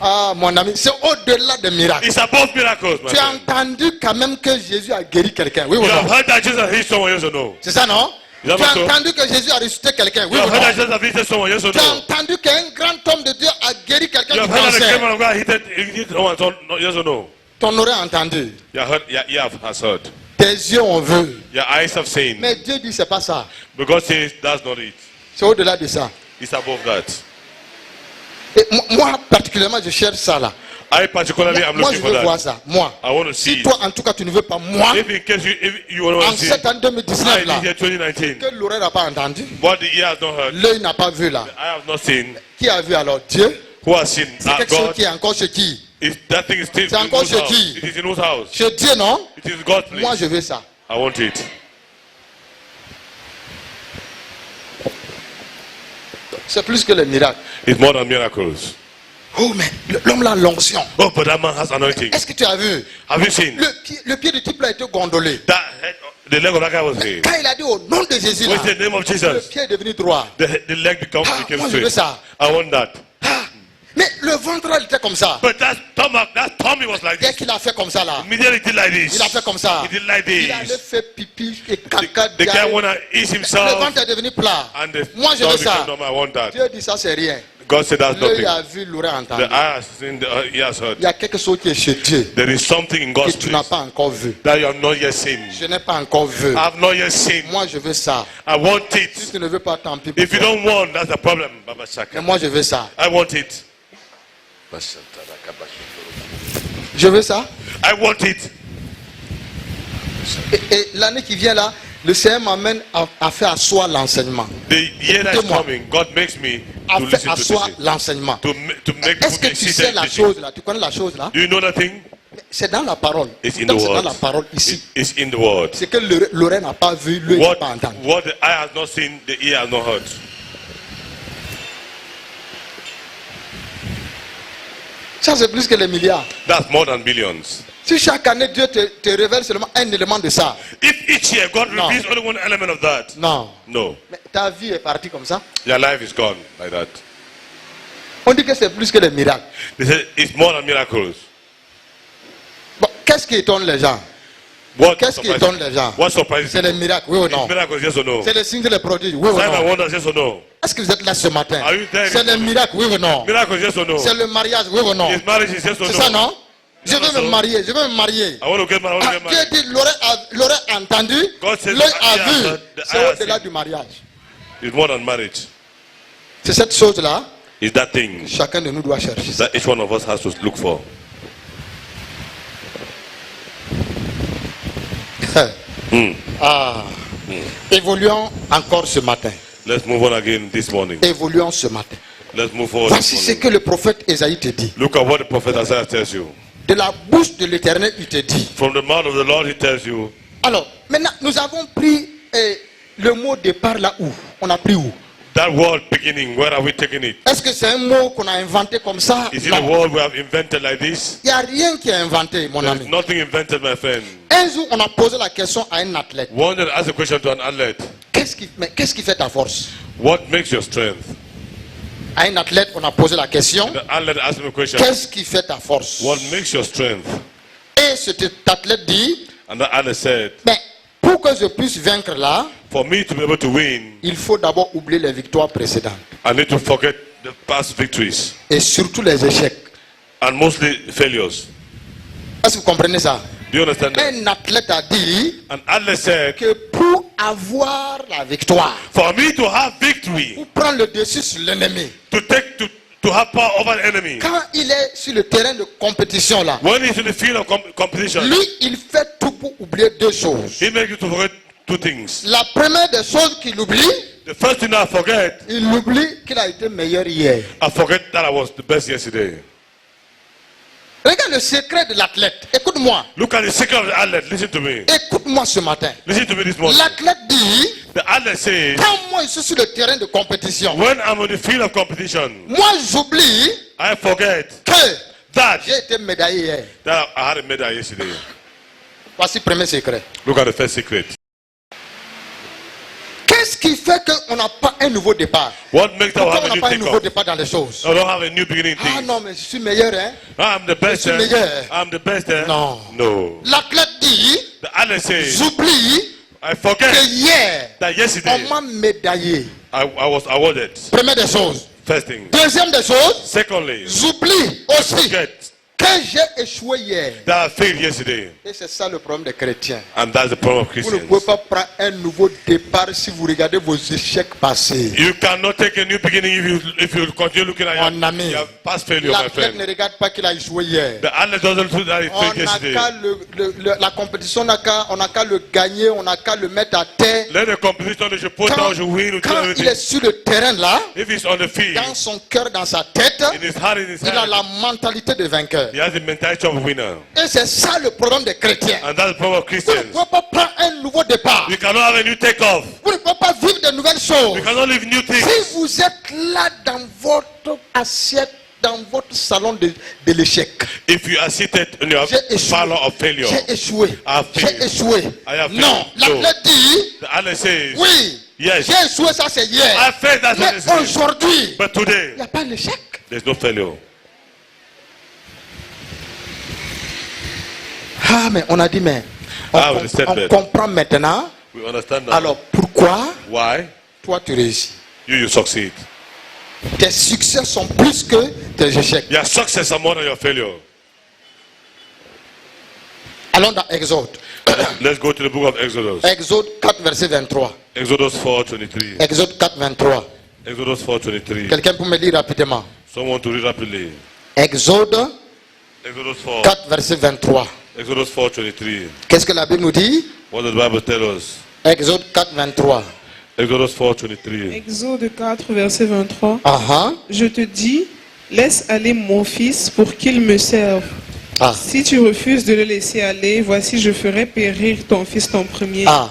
Ah, mon ami, c'est au-delà des miracles. It's above miracles, my Tu as friend. entendu quand même que Jésus a guéri quelqu'un, oui ou You have non? heard that Jesus healed someone, yes or no? C'est ça, non? You Tu have as also- entendu que Jésus a ressuscité quelqu'un, oui You ou have heard that non? Jesus visited someone, yes or Tu as no? entendu qu'un grand homme de Dieu a guéri quelqu'un You du have heard that the cancer. great man of God healed someone, yes or no? Ton oreille a entendu. You have heard, your ear has heard. Tes yeux ont vu. Your eyes have seen. Mais Dieu dit c'est pas ça. But God says that's not it. C'est au-delà de ça. It's above that. Et moi, particulièrement, je cherche ça là. I particularly am Moi, je looking for veux voir that. ça. Moi. I want to see Si it. toi, en tout cas, tu ne veux pas moi, If in case if you want en to see cette it, année 2019 I là, this year 2019, que l'oreille n'a pas entendu, what the ear has not heard, l'œil n'a pas vu là. I have not seen. Qui a vu alors? Dieu. Who has seen? C'est quelque chose God. qui est encore chez qui? If that thing is still C'est in encore whose chez house? qui? It is in whose house? Chez Dieu, non? It is God's Moi, place. je veux ça. I want it. C'est plus que les miracles. It's more than miracles. Oh, mais l'homme là, l'onction. Oh, but that man has anointing. Est-ce que tu as vu? Have you seen? Le pied du type là a été gondolé. That head, the leg of that guy was healed. Quand il a dit au nom de Jésus là, What's the name of le Jesus? pied est devenu droit. The leg became moi, je veux straight. ça. I want that. Ah, mais le ventre là, il était comme ça. But that tummy was like Dès this. qu'il a fait comme ça là, Immediately he did like this. il a fait comme ça. He did like Il allait this. faire pipi et caca. The guy diarrhée. wanna eat Le himself, ventre est devenu plat. and the Moi, je veux stomach ça. became normal. I want that. Dieu dit ça, c'est rien. God said that's L'œil nothing. a vu, l'oreille a entendu. The eye has seen, the ear has heard. Il y a quelque chose qui est chez Dieu There is something in que God's tu n'as place pas encore vu. that you have not yet seen. Je n'ai pas encore vu. I have not yet seen. Moi, je veux ça. I want Si it. tu ne veux pas, tant pis. pour If you toi. don't want, that's the problem, Baba Mais Shaka. moi, je veux ça. I want it. Je veux ça. I want it. Et l'année qui vient là, le Seigneur m'amène à faire asseoir l'enseignement. The year that is Écoutez-moi. coming, God makes me À to faire listen to asseoir teaching. l'enseignement. To make Est-ce que people tu sit sais and la teaching. chose là? Tu connais la chose là? Do you know that thing? C'est dans la parole. It's in Pourtant, the c'est dans word. la parole ici. It's in the word. C'est que l'oreille n'a pas vu, l'œil n'a pas entendu. What the eye has not seen, the ear has not heard. Ça, c'est plus que les milliards. That's more than billions. Si chaque année Dieu te révèle seulement un élément de ça, If each year God No. reveals only one element of that, non. no, Mais ta vie est partie comme ça. your life is gone like that. On dit que c'est plus que les miracles. They say it's more than miracles. Bon, qu'est-ce qui étonne les gens? What Qu'est-ce qui surprises- étonne les gens? What surprises C'est les you? miracles, oui ou It's non? miracles, yes or no? C'est les signes et les prodiges, oui ou Sign and non? wonders, yes or no? Est-ce que vous êtes là ce matin? Are you there? C'est les miracles, oui ou non? Miracles, yes or no? C'est le mariage, oui ou non? His marriage is yes or C'est no? ça, non? Je veux so. me marier, je veux me marier. I want to get married. I Ah, want to Dieu get married. dit, l'oreille a entendu, God says l'œil the a eye has vu. heard, the C'est eye has au-delà seen. du mariage. It's more than marriage. C'est cette chose-là, It's that thing chacun de nous doit chercher. that each one of us has to look for. Ah. Évoluons encore ce matin. Let's move on again this morning. Évoluons ce matin. Let's move forward Voici this ce morning. que le prophète Ésaïe te dit. Look at what the prophet Isaiah tells you. De la bouche de l'Éternel, il te dit. From the mouth of the Lord, he tells you. Alors, maintenant, nous avons pris le mot départ là où? On a pris où? That word beginning, where are we taking it? Est-ce que c'est un mot qu'on a inventé comme ça? Is it a Non. word we have invented like this? Il n'y a rien qui est inventé, mon There's ami. nothing invented, my friend. Un jour, on a posé la question à un athlète. One that asks a question to an athlete. Qu'est-ce qui fait ta force? What makes your strength? À un athlète, on a posé la question. The athlete asks him a question. Qu'est-ce qui fait ta force? What makes your strength? Et cet athlète dit, And the athlete said, mais pour que je puisse vaincre là, for me to be able to win, il faut d'abord oublier les victoires précédentes. I need to forget the past victories, et surtout les échecs. and mostly failures. Est-ce que vous comprenez ça? Do you understand that? Un athlète a dit And Allah said, que pour avoir la victoire, for me to have victory, pour prendre le dessus sur l'ennemi, to have power over the enemy, quand il est sur le terrain de compétition là, when he's in the field of competition, lui il fait tout pour oublier deux choses. he makes you to forget two things. La première des choses qu'il oublie, The first thing I forget, il oublie qu'il a été meilleur hier. I forget that I was the best yesterday. Regarde le secret de l'athlète. Écoute-moi. Look at the secret of the athlete. Listen to me. Écoute-moi ce matin. Listen to me this morning. L'athlète dit, The athlete says, quand moi je suis sur le terrain de compétition, when I'm on the field of competition, moi j'oublie I forget que that j'ai été médaillé hier. I had a medal yesterday. Voici le premier secret. Look at the first secret. Qu'est-ce qui fait qu'on n'a pas un nouveau départ? What makes us Pourquoi have on a n'a new pas un nouveau takeoff? départ dans les choses? I don't have a new beginning Ah thing. non, mais je suis meilleur, hein? I'm the best. Je suis meilleur. I'm the best. Non. No. L'athlète dit, The athlete says, j'oublie I forget que hier, that yesterday on m'a médaillé. I was awarded. Première des choses. First thing. Deuxième des choses, Secondly, j'oublie aussi forget que j'ai échoué hier. that I failed yesterday. Et c'est ça le problème des chrétiens. And that's the problem of Vous ne Christians. pouvez pas prendre un nouveau départ si vous regardez vos échecs passés. You cannot take a new beginning if you continue looking at Mon ami, your past failure, my l'athlète ne friend. regarde pas qu'il a échoué hier. The athlete doesn't do that he On failed n'a yesterday. qu'à la compétition, on n'a qu'à le gagner, on n'a qu'à le mettre à terre. Let the competition that you put down, you win, you do Quand il everything. est sur le terrain là, If he's on the field, dans son cœur, dans sa tête, in his heart, in his il a hand, la mentalité de vainqueur. he has the mentality of a winner. Et c'est ça le problème des chrétiens. And that's the problem of Vous ne Christians. pouvez pas prendre un nouveau départ. You cannot have a new takeoff. Vous ne pouvez pas vivre de nouvelles choses. You cannot live new things. Si vous êtes là dans votre assiette, dans votre salon de l'échec, If you are seated in your j'ai échoué, parlor of failure, j'ai échoué, I have failed. j'ai échoué. I have failed. Non, l'athlète dit, the athlete says, oui, yes, j'ai échoué, ça c'est hier. I failed, that's what Mais it is. aujourd'hui, But today, il n'y a pas d'échec. there's no failure. Ah, mais on a dit, mais on comprend maintenant. We understand now. Alors pourquoi Why? toi tu réussis? You succeed. Tes succès sont plus que tes échecs. Your success are more than your failure. Allons dans Exode. Let's go to the book of Exodus. Exode 4, verset 23. Exodus 4:23. Exode 4, 23. Exodus 4:23. Quelqu'un peut me lire rapidement. Someone to read rapidly. Exode Exodus 4. 4, verset 23. Exodus 4:23. Qu'est-ce que la Bible nous dit? What does the Bible tell us? Exode 4, 23. Exodus 4:23. Exode 4, verset 23. Ah, Je te dis, laisse aller mon fils pour qu'il me serve. ah, Si tu refuses de le laisser aller, voici je ferai périr ton fils ton premier. ah.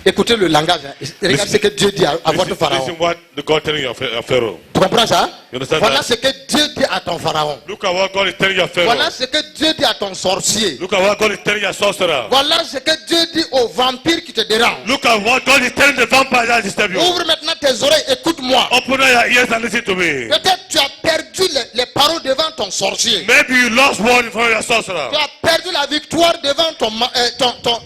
Écoutez le langage. Hein. Regarde ce que Dieu dit à votre pharaon. Listen what the God telling your Pharaoh. Tu comprends ça? You understand Voilà that? ce que Dieu dit à ton pharaon. Look at what God is telling your Pharaoh. Voilà ce que Dieu dit à ton sorcier. Look at what God is telling your sorcerer. Voilà ce que Dieu dit aux vampires qui te dérangent. Look at what God is telling the vampire that disturb you. Ouvre maintenant tes oreilles, écoute-moi. Open your ears and listen to me. Peut-être tu as perdu les paroles devant ton sorcier. Maybe you lost one in front of your sorcerer. Tu as perdu la victoire devant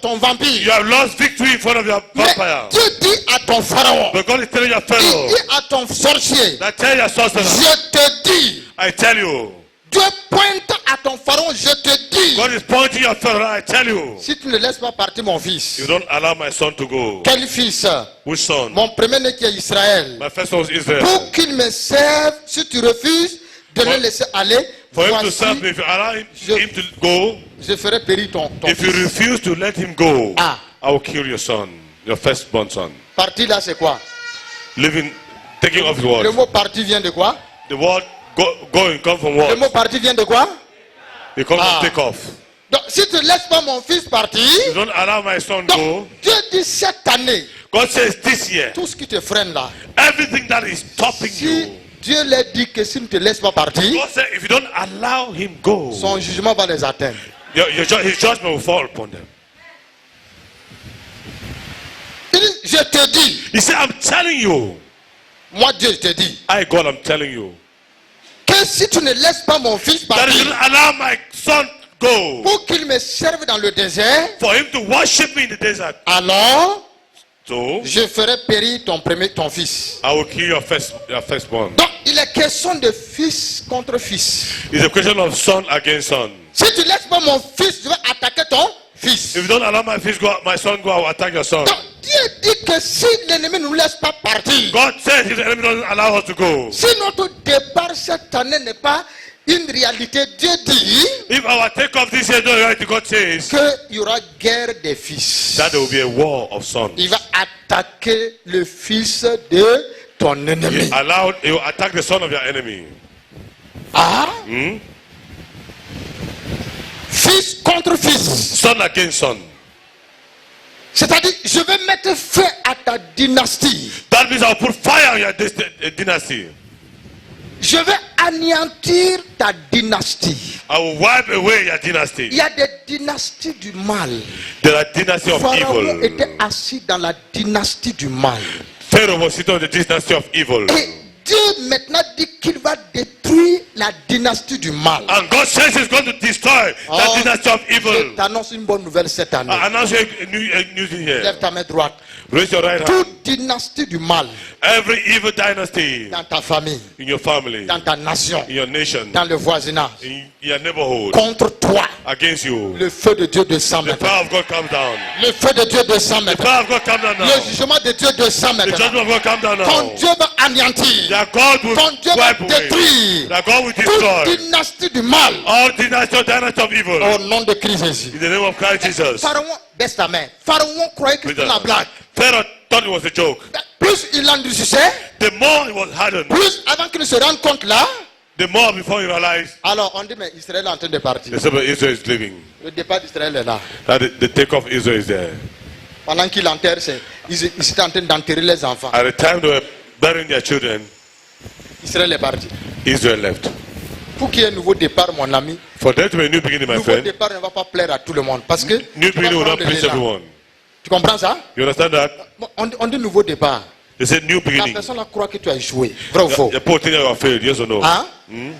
ton vampire. You have lost victory in front of your Mais vampire. Dieu dit à ton pharaon, But God is telling your il Pharaoh dit à ton sorcier, that tell your sorcerer, je te dis, I tell you. Dieu pointe à ton pharaon, je te dis, God is pointing your Pharaoh, I tell you. si tu ne laisses pas partir mon fils. You don't allow my son to go. Quel fils? Which son? Mon premier-né qui est Israël. My first son was Israel. Pour qu'il me serve, si tu refuses de le laisser aller, For him to voici, serve me, if you allow him to go, je ferai périr ton if you fils. refuse to let him go, Ah. I will kill your son, your firstborn son. Parti là, c'est quoi? Living, taking off his Le word. mot parti vient de quoi? The word going come from Le what? mot parti vient de quoi? It comes Ah. from take off. Donc, si tu ne laisses pas mon fils partir, You don't allow my son donc, go. Dieu dit cette année, God says this year, tout ce qui te freine là, everything that is stopping si you, Dieu leur dit que s'il ne te laisse pas partir, God said if you don't allow him go, son jugement va les atteindre. his judgment will fall upon them. Il dit, je te dis, He said, I'm telling you, moi Dieu je te dis, I God, I'm telling you, que si tu ne laisses pas mon fils that if you partir, don't allow my son go, pour qu'il me serve dans le désert, for him to worship me in the desert, alors So je ferai périr ton fils. I will kill your firstborn. Donc, il est question de fils contre fils. It's a question of son against son. Si tu laisses pas mon fils, je vais attaquer ton fils. If you don't allow my son go, I will attack your son. Donc, Dieu dit que si l'ennemi ne nous laisse pas partir, God says if the enemy doesn't allow us to go, si notre départ cette année n'est pas une réalité, Dieu dit if our take-off this year is not right, God says qu'il y aura guerre des fils. that there will be a war of sons. Il va attaquer le fils de ton ennemi. He will attack the son of your enemy. Ah, Hmm? fils contre fils. Son against son. C'est-à-dire, je vais mettre feu à ta dynastie. That means I'll put fire on your dynasty. Je vais anéantir ta dynastie. I will wipe away your dynasty. Il y a des dynasties du mal. There are dynasty of Pharaon evil. était assis dans la dynastie du mal. Pharaoh was sitting on the dynasty of evil. Et Dieu maintenant dit qu'il va détruire la dynastie du mal. And God says he's going to destroy that dynasty of Je evil. t'annonce une bonne nouvelle cette année. I announce a new thing here. Lève ta main droite. Raise your right hand. Toute dynastie du mal Every evil dynasty dans ta famille, in your family, dans ta nation, in your nation, dans le voisinage, in your neighborhood, contre toi, against you, le feu de Dieu descend the maintenant. power of God comes down. Le feu de Dieu descend The maintenant. power of God comes down Le now. jugement de Dieu descend The maintenant. judgment of God comes down Ton now. Dieu va anéantir. That God will Ton Dieu va wipe away. détruire That God will toute destroy dynastie du mal all dynasty of evil. au nom de Christ Jésus. In the name of Christ Jesus. Pharaon, baisse ta main. Pharaon croyait que c'était la blague. Pharaoh thought it was a joke. Plus il endurcissait, The more he was hardened, plus avant qu'il ne se rende compte là. the more before he realized Alors on dit mais Israël est en train de partir. the son of Israel is leaving. Le départ d'Israël est là. That the take-off Israel is there. Pendant qu'il enterre, ils étaient en train d'enterrer les enfants. At the time they were burying their children, Israël est parti. Israel left. Pour qu'il y ait un nouveau départ, mon ami, For there to be a new beginning, my nouveau friend, départ ne va pas plaire à tout le monde. Parce que new tu vas beginning will not prendre please l'élan. everyone. Tu comprends ça? You understand that? On dit nouveau départ. They said new La beginning. personne là croit que tu as échoué. Vrai ou faux? Your poor think that you are failed, yes or no? Hein?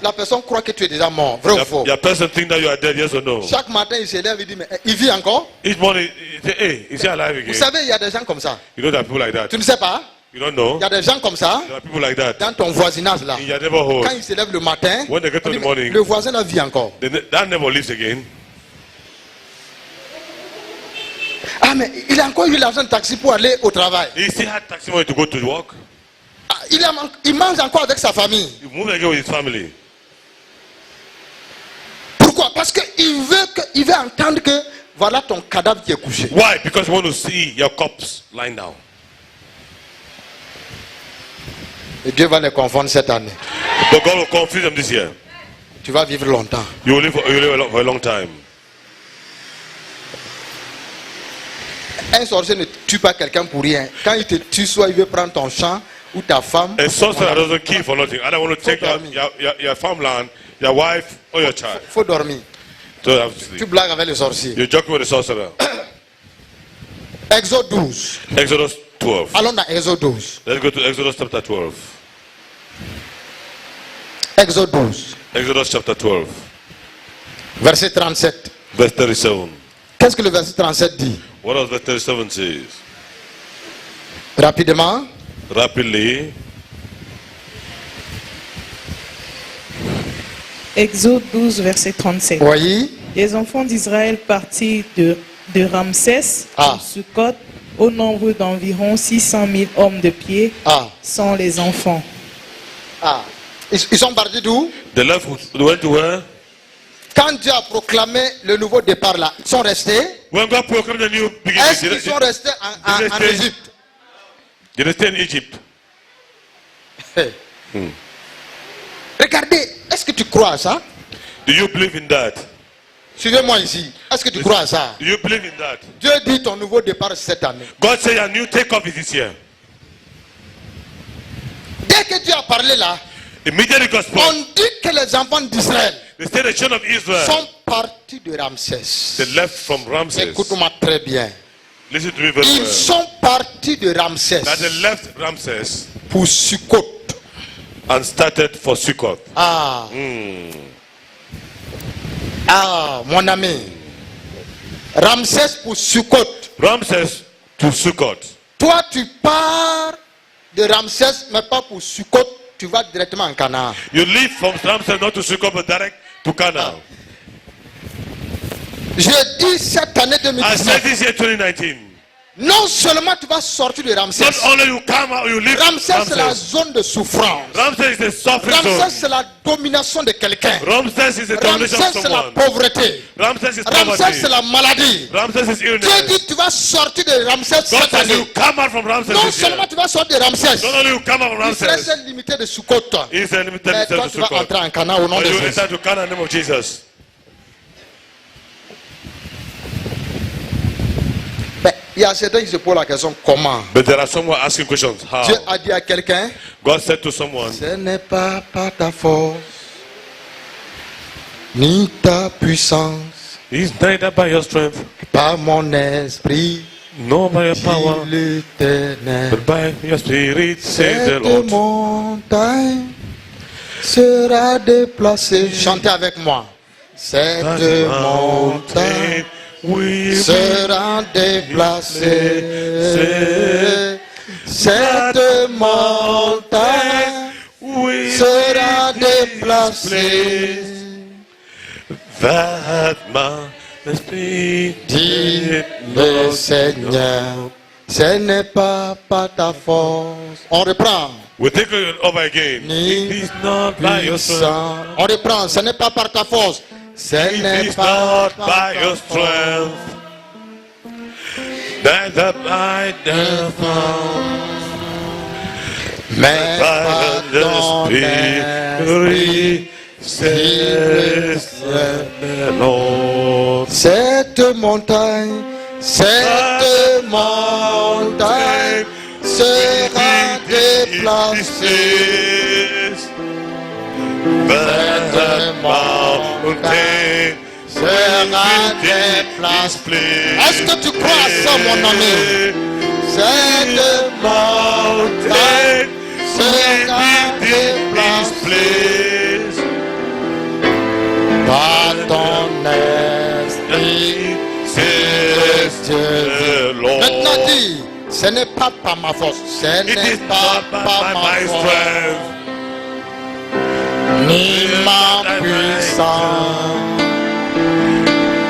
La personne croit que tu es déjà mort. Vrai ou faux? Your person think that you are dead, yes or no? Chaque matin, il se lève et dit, mais il vit encore? Each morning, he say, hey, is he alive Vous again? savez, il y a des gens comme ça. You know there are people like that. Tu ne sais pas? You don't know? Il y a des gens comme ça There are people like that dans ton voisinage là. in your neighborhood. Quand il se lève le matin, When they get on to dit, the mais morning, le voisin là vit encore. that never lives again. Ah, mais il a encore eu l'argent de taxi pour aller au travail. He still had taxi money to go to work. Ah, il mange encore avec sa famille. He moved again with his family. Pourquoi? Parce qu'il veut entendre que voilà ton cadavre qui est couché. Why? Because you want to see your corpse lying down. Et Dieu va les confondre cette année. But God will confuse them this year. Tu vas vivre longtemps. You will live for a long time. Un sorcier ne tue pas quelqu'un pour rien. Quand il te tue, soit il veut prendre ton champ ou ta femme. A sorcerer doesn't kill for nothing. I don't want to take your farmland, your wife, or your child. Faut dormir. So you have to Tu sleep. blagues avec le sorcier. You're joking with the sorcerer. Exode 12. Exodus 12. Allons dans Exode 12. Let's go to Exodus chapter 12. Exode 12. Exodus chapter 12. Verset 37. Verse 37. Qu'est-ce que le verset 37 dit? What does verse 37 says? Rapidement. Rapidly. Exode 12, verset 37. Oui. Les enfants d'Israël partirent de Ramsès Ah. à Sukkot au nombre d'environ 600 000 hommes de pied, Ah. sans les enfants. Ah. Ils sont partis d'où? The left went to where? Quand Dieu a proclamé le nouveau départ là, ils sont restés. When God proclaimed the new Est-ce beginning, qu'ils sont restés en Égypte? did they stay in Egypt? Hey. Regardez, est-ce que tu crois à ça? Do you believe in that? Suivez-moi ici. Est-ce que tu crois à ça? Do you believe in that? Dieu dit ton nouveau départ cette année. God said a new takeoff is this year. Dès que Dieu a parlé là, Immediately God spoke. on dit que les enfants d'Israël They said the children of Israel, sont partis de Ramsès. they left from Ramses. Écoute-moi très bien. Listen to me very Ils well. sont partis de Ramsès That they left Ramses pour Sukkot. and started for Sukkot. Ah. Ah, mon ami. Ramsès pour Sukkot. Ramses to Sukkot. Toi, tu pars de Ramsès, mais pas pour Sukkot, tu vas directement en Canaan. You leave from Ramses not to Sukkot, but direct to Canaan. Je dis cette année I said 2019, this year 2019. non seulement tu vas sortir de Ramsès. Not only you come out, you leave Ramsès, c'est la Ramses. zone de souffrance. Ramses is the suffering Ramsès, zone. c'est la domination de quelqu'un. Ramses is the domination Ramsès, of c'est la someone. pauvreté. Ramses is Ramsès, poverty. c'est la maladie. Ramses is Dieu illness. dit, tu vas sortir de Ramsès God cette says you année. come out from Ramses Non this year. seulement tu vas sortir de Ramsès. Not only you come out from Israël, Ramses. c'est limité de Sukkot. He is a limited Mais toi, to tu vas Sukkot. entrer en Canaan au nom But de you Jésus. enter to Canaan in the name of Jesus. Mais il y a certains qui se posent la question, comment? But there are someone asking questions. How? Dieu a dit à quelqu'un, God said to someone, ce n'est pas par ta force, ni ta puissance, He's neither by your strength, par mon esprit, nor by your dit power, l'Éternel. but by your spirit, says the Cette Lord. montagne sera déplacée. Chantez avec moi. Cette montagne will sera déplacée. Cette montagne sera déplacée. That majesty, Dit le Seigneur, ce n'est pas par ta force. On reprend. we take it over again. Ni It is not by your strength. puissant. On reprend. Ce n'est pas par ta force. Ce It n'est is pas not by your strength. Neither by the power, mais by par the ton esprit. Spirit, says the Lord. Cette montagne sera déplacée. That mountain Sera déplacée. Est-ce que tu crois à ça, mon ami? Cette mountain sera déplacée par ton esprit. says the Lord. Maintenant dis, ce n'est pas par ma force, ce It n'est is pas not by par my ma force, strength, ni ma puissance,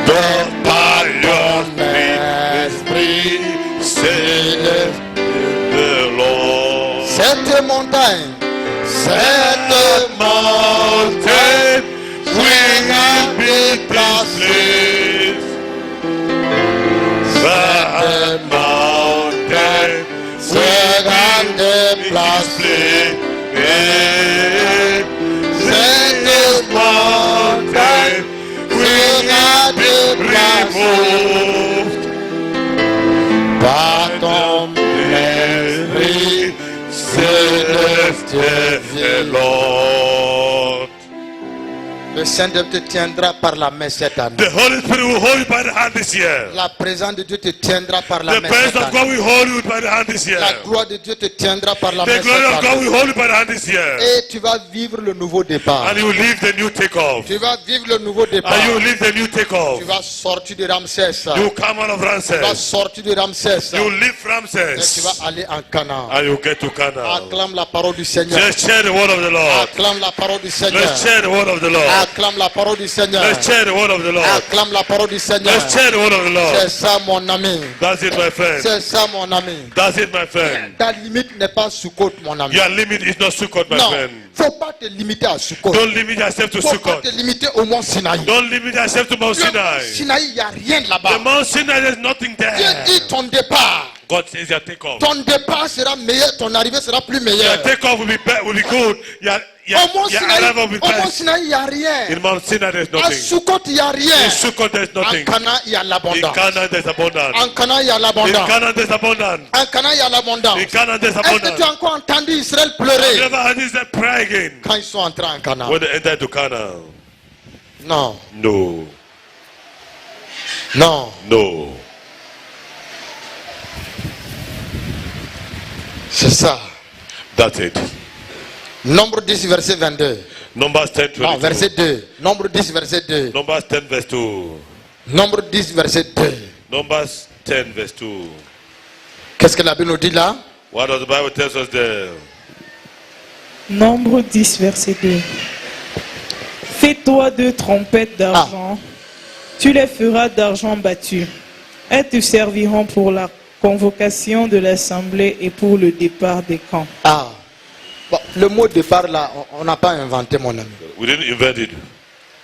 but by your esprit. says the Lord. Cette montagne Mountain will be déplacée. that mountain Sera déplacée. Cette mountain Sera déplacée par ton esprit. says the Lord. Le Saint-Dieu te tiendra par la main cette année. The Holy Spirit will hold you by the hand this year. La présence de Dieu te tiendra par la The main presence cette of God année. will hold you by the hand this year. La gloire de Dieu te tiendra par la main The cette glory of God année. will hold you by the hand this year. Et tu vas vivre le nouveau départ. And you will leave the new takeoff. Tu vas vivre le nouveau départ. And you will leave the new takeoff. Tu vas sortir de Ramsès. You will come out of Tu vas Ramses. sortir de Ramsès. You will leave Et tu Ramses. vas aller en Canaan. And you will get to Canaan. Acclame la parole du Seigneur. Let's share the word of the Lord. Acclame la parole du Seigneur. Let's share the word of the Lord. Acclame la parole du Seigneur. Let's share the word of the Lord. Acclame la parole du Seigneur. Let's share the word of the C'est Lord. ça mon ami. That's it, my friend. C'est ça mon ami. That's it, my friend. Ta limite n'est pas Sukkot mon ami. Your limit is not Sukkot, my Non, friend. faut pas te limiter à Sukkot. Don't limit yourself to Faut pas Sukkot. te limiter au mont Sinaï. Don't limit yourself to Mount Le mont Sinai. Sinaï, il n'y a rien The là-bas. Mount Sinai, there's nothing Dieu there. dit ton départ. God says your takeoff. Ton départ sera meilleur, ton arrivée sera plus Your meilleure. takeoff will be good. Your Au mont arrival will be best. Sinaï, il n'y a rien. In Mount Sinai, there's À nothing. Sukkot, il n'y a rien. In Sukkot, there's En nothing. Canaan, il y a In l'abondance. Canaan, there's abundance. En Canaan, il y a In l'abondance. Canaan, there's abundance. En Canaan, il y a l'abondance. In Canaan, there's Est-ce que abundance. tu as encore entendu Israël You pleurer never had this prayer again quand ils sont entrés en Canaan? when they entered to Canaan. Non, No, non. no. C'est ça. That's it. Nombre 10, verset 22. Numbers 10, Non, 22. verset 2. Nombre 10, verset 2. Numbers 10, verse 2. Nombre 10, verset 2. Numbers 10, verse 2. Qu'est-ce que la Bible nous dit là? What does the Bible tell us there? Nombre 10, verset 2. Fais-toi 2 trompettes d'argent. Tu les feras d'argent battu. Elles te serviront pour la convocation de l'assemblée et pour le départ des camps. Ah. Bon, le mot départ là, on n'a pas inventé, mon ami. We didn't invent it.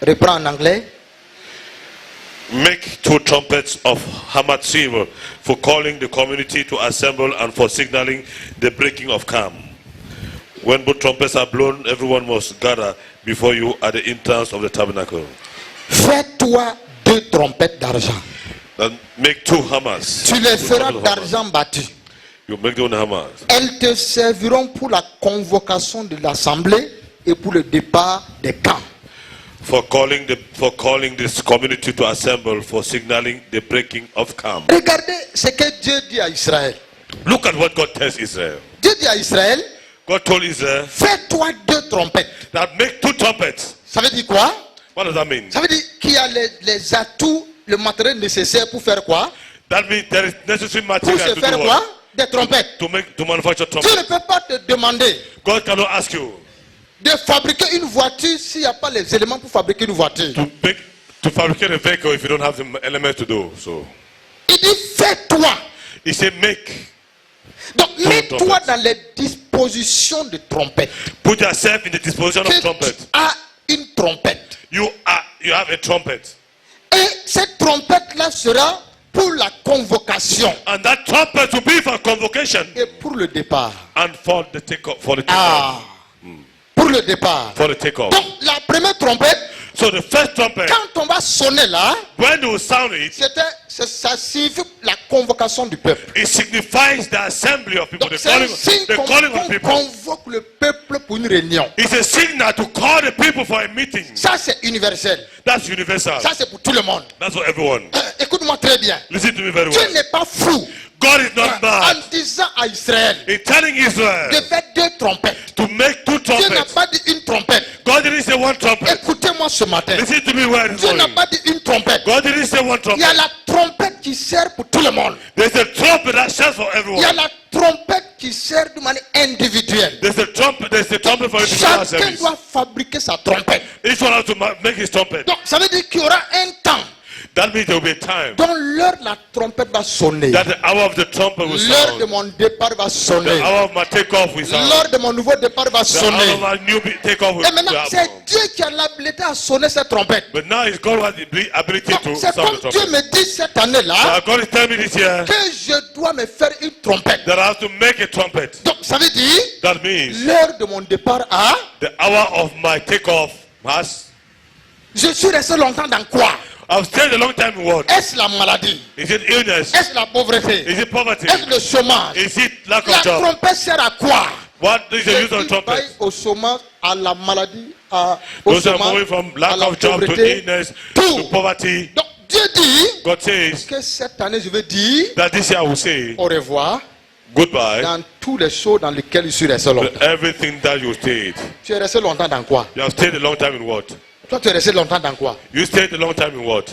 Reprends en anglais. Make 2 trumpets of Hamatzim for calling the community to assemble and for signaling the breaking of camp. When both trumpets are blown, everyone must gather before you at the entrance of the tabernacle. Fais-toi 2 trompettes d'argent. Then make 2 hammers. Tu les feras d'argent battu. You make the hammers. Elles te serviront pour la convocation de l'assemblée et pour le départ des camps. For calling this community to assemble, for signaling the breaking of camp. Regardez ce que Dieu dit à Israël. Look at what God tells Israel. Dieu dit à Israël, God told Israel fais-toi 2 trompettes. that make 2 trumpets. Ça veut dire quoi? What does that mean? Ça veut dire qu'il y a les atouts, le matériel nécessaire pour faire quoi? That means there is necessary Pour material se to faire do quoi? what? Des trompettes. To manufacture Dieu trumpets. ne peut pas te demander God cannot ask you de fabriquer une voiture s'il n'y a pas les éléments pour fabriquer une voiture. to fabricate a vehicle if you don't have the elements to do so. Il dit fais-toi. He said make. Donc mets-toi trompettes. dans les dispositions de trompette. Put yourself in the disposition of Que trumpet. tu as une trompette. You have a trumpet. Et cette trompette-là sera pour la convocation And that trumpet will be for convocation et pour le départ. and for the takeoff. Ah, pour le départ. For the takeoff. Donc la première trompette, So the first trumpet, quand on va sonner là, when you sound it, ça signifie la convocation du peuple. it signifies the assembly of people, Donc the c'est un signe calling of qu'on people. convoque le peuple pour une réunion. It's a signal to call the people for a meeting. Ça c'est universel. That's universal. Ça c'est pour tout le monde. That's for everyone. Écoute-moi très bien. Listen to me very Dieu well. n'est pas fou God is not en mad disant à Israël in telling de Israel faire 2 trompettes. to make 2 Dieu n'a trumpets. pas dit une trompette. God didn't say 1 trumpet. Écoutez-moi ce matin. Listen to me well this Dieu n'a morning. pas dit une trompette. God didn't say 1 Il y a trumpet. la trompette qui sert pour tout le monde. There's a trumpet that shouts for Il y a everyone. la trompette qui sert de manière individuelle. There's a trumpet for individual Chacun service. doit fabriquer sa trompette. Each one has to make his trumpet. Donc ça veut dire qu'il y aura un temps That means there will be a time dont l'heure la trompette va sonner. that the hour of the trumpet will L'heure de sound. mon départ va The sonner. hour of my takeoff will sound. L'heure de mon nouveau départ va The hour sonner. of my new takeoff will Et maintenant, c'est happen. Dieu qui a l'habilité à sonner cette trompette. But now it's God who has the ability Donc, to c'est sound the comme Dieu trumpet. me dit cette année-là So God is telling me this year que je dois me faire une trompette. that I have to make a trumpet. Donc ça veut dire That means l'heure de mon départ a. the hour of my takeoff has. Je suis resté longtemps dans quoi? I've stayed a long time in what? Est-ce la maladie? Is it illness? Est-ce la pauvreté? Is it poverty? Est-ce le chômage? Is it lack La of job? trompette sert à quoi? What is the use of Il vaille trumpet? au chômage, à la maladie, au Those are chômage, moving from à lack la of job to pauvreté. illness Tout. to poverty. Donc Dieu dit God says que cette année je vais dire that this year I will say au revoir goodbye dans toutes les choses dans lesquelles je suis resté longtemps. to everything that you stayed. Tu es resté longtemps dans quoi? You have stayed a long time in what? Toi tu es resté longtemps dans quoi? You stayed a long time in what?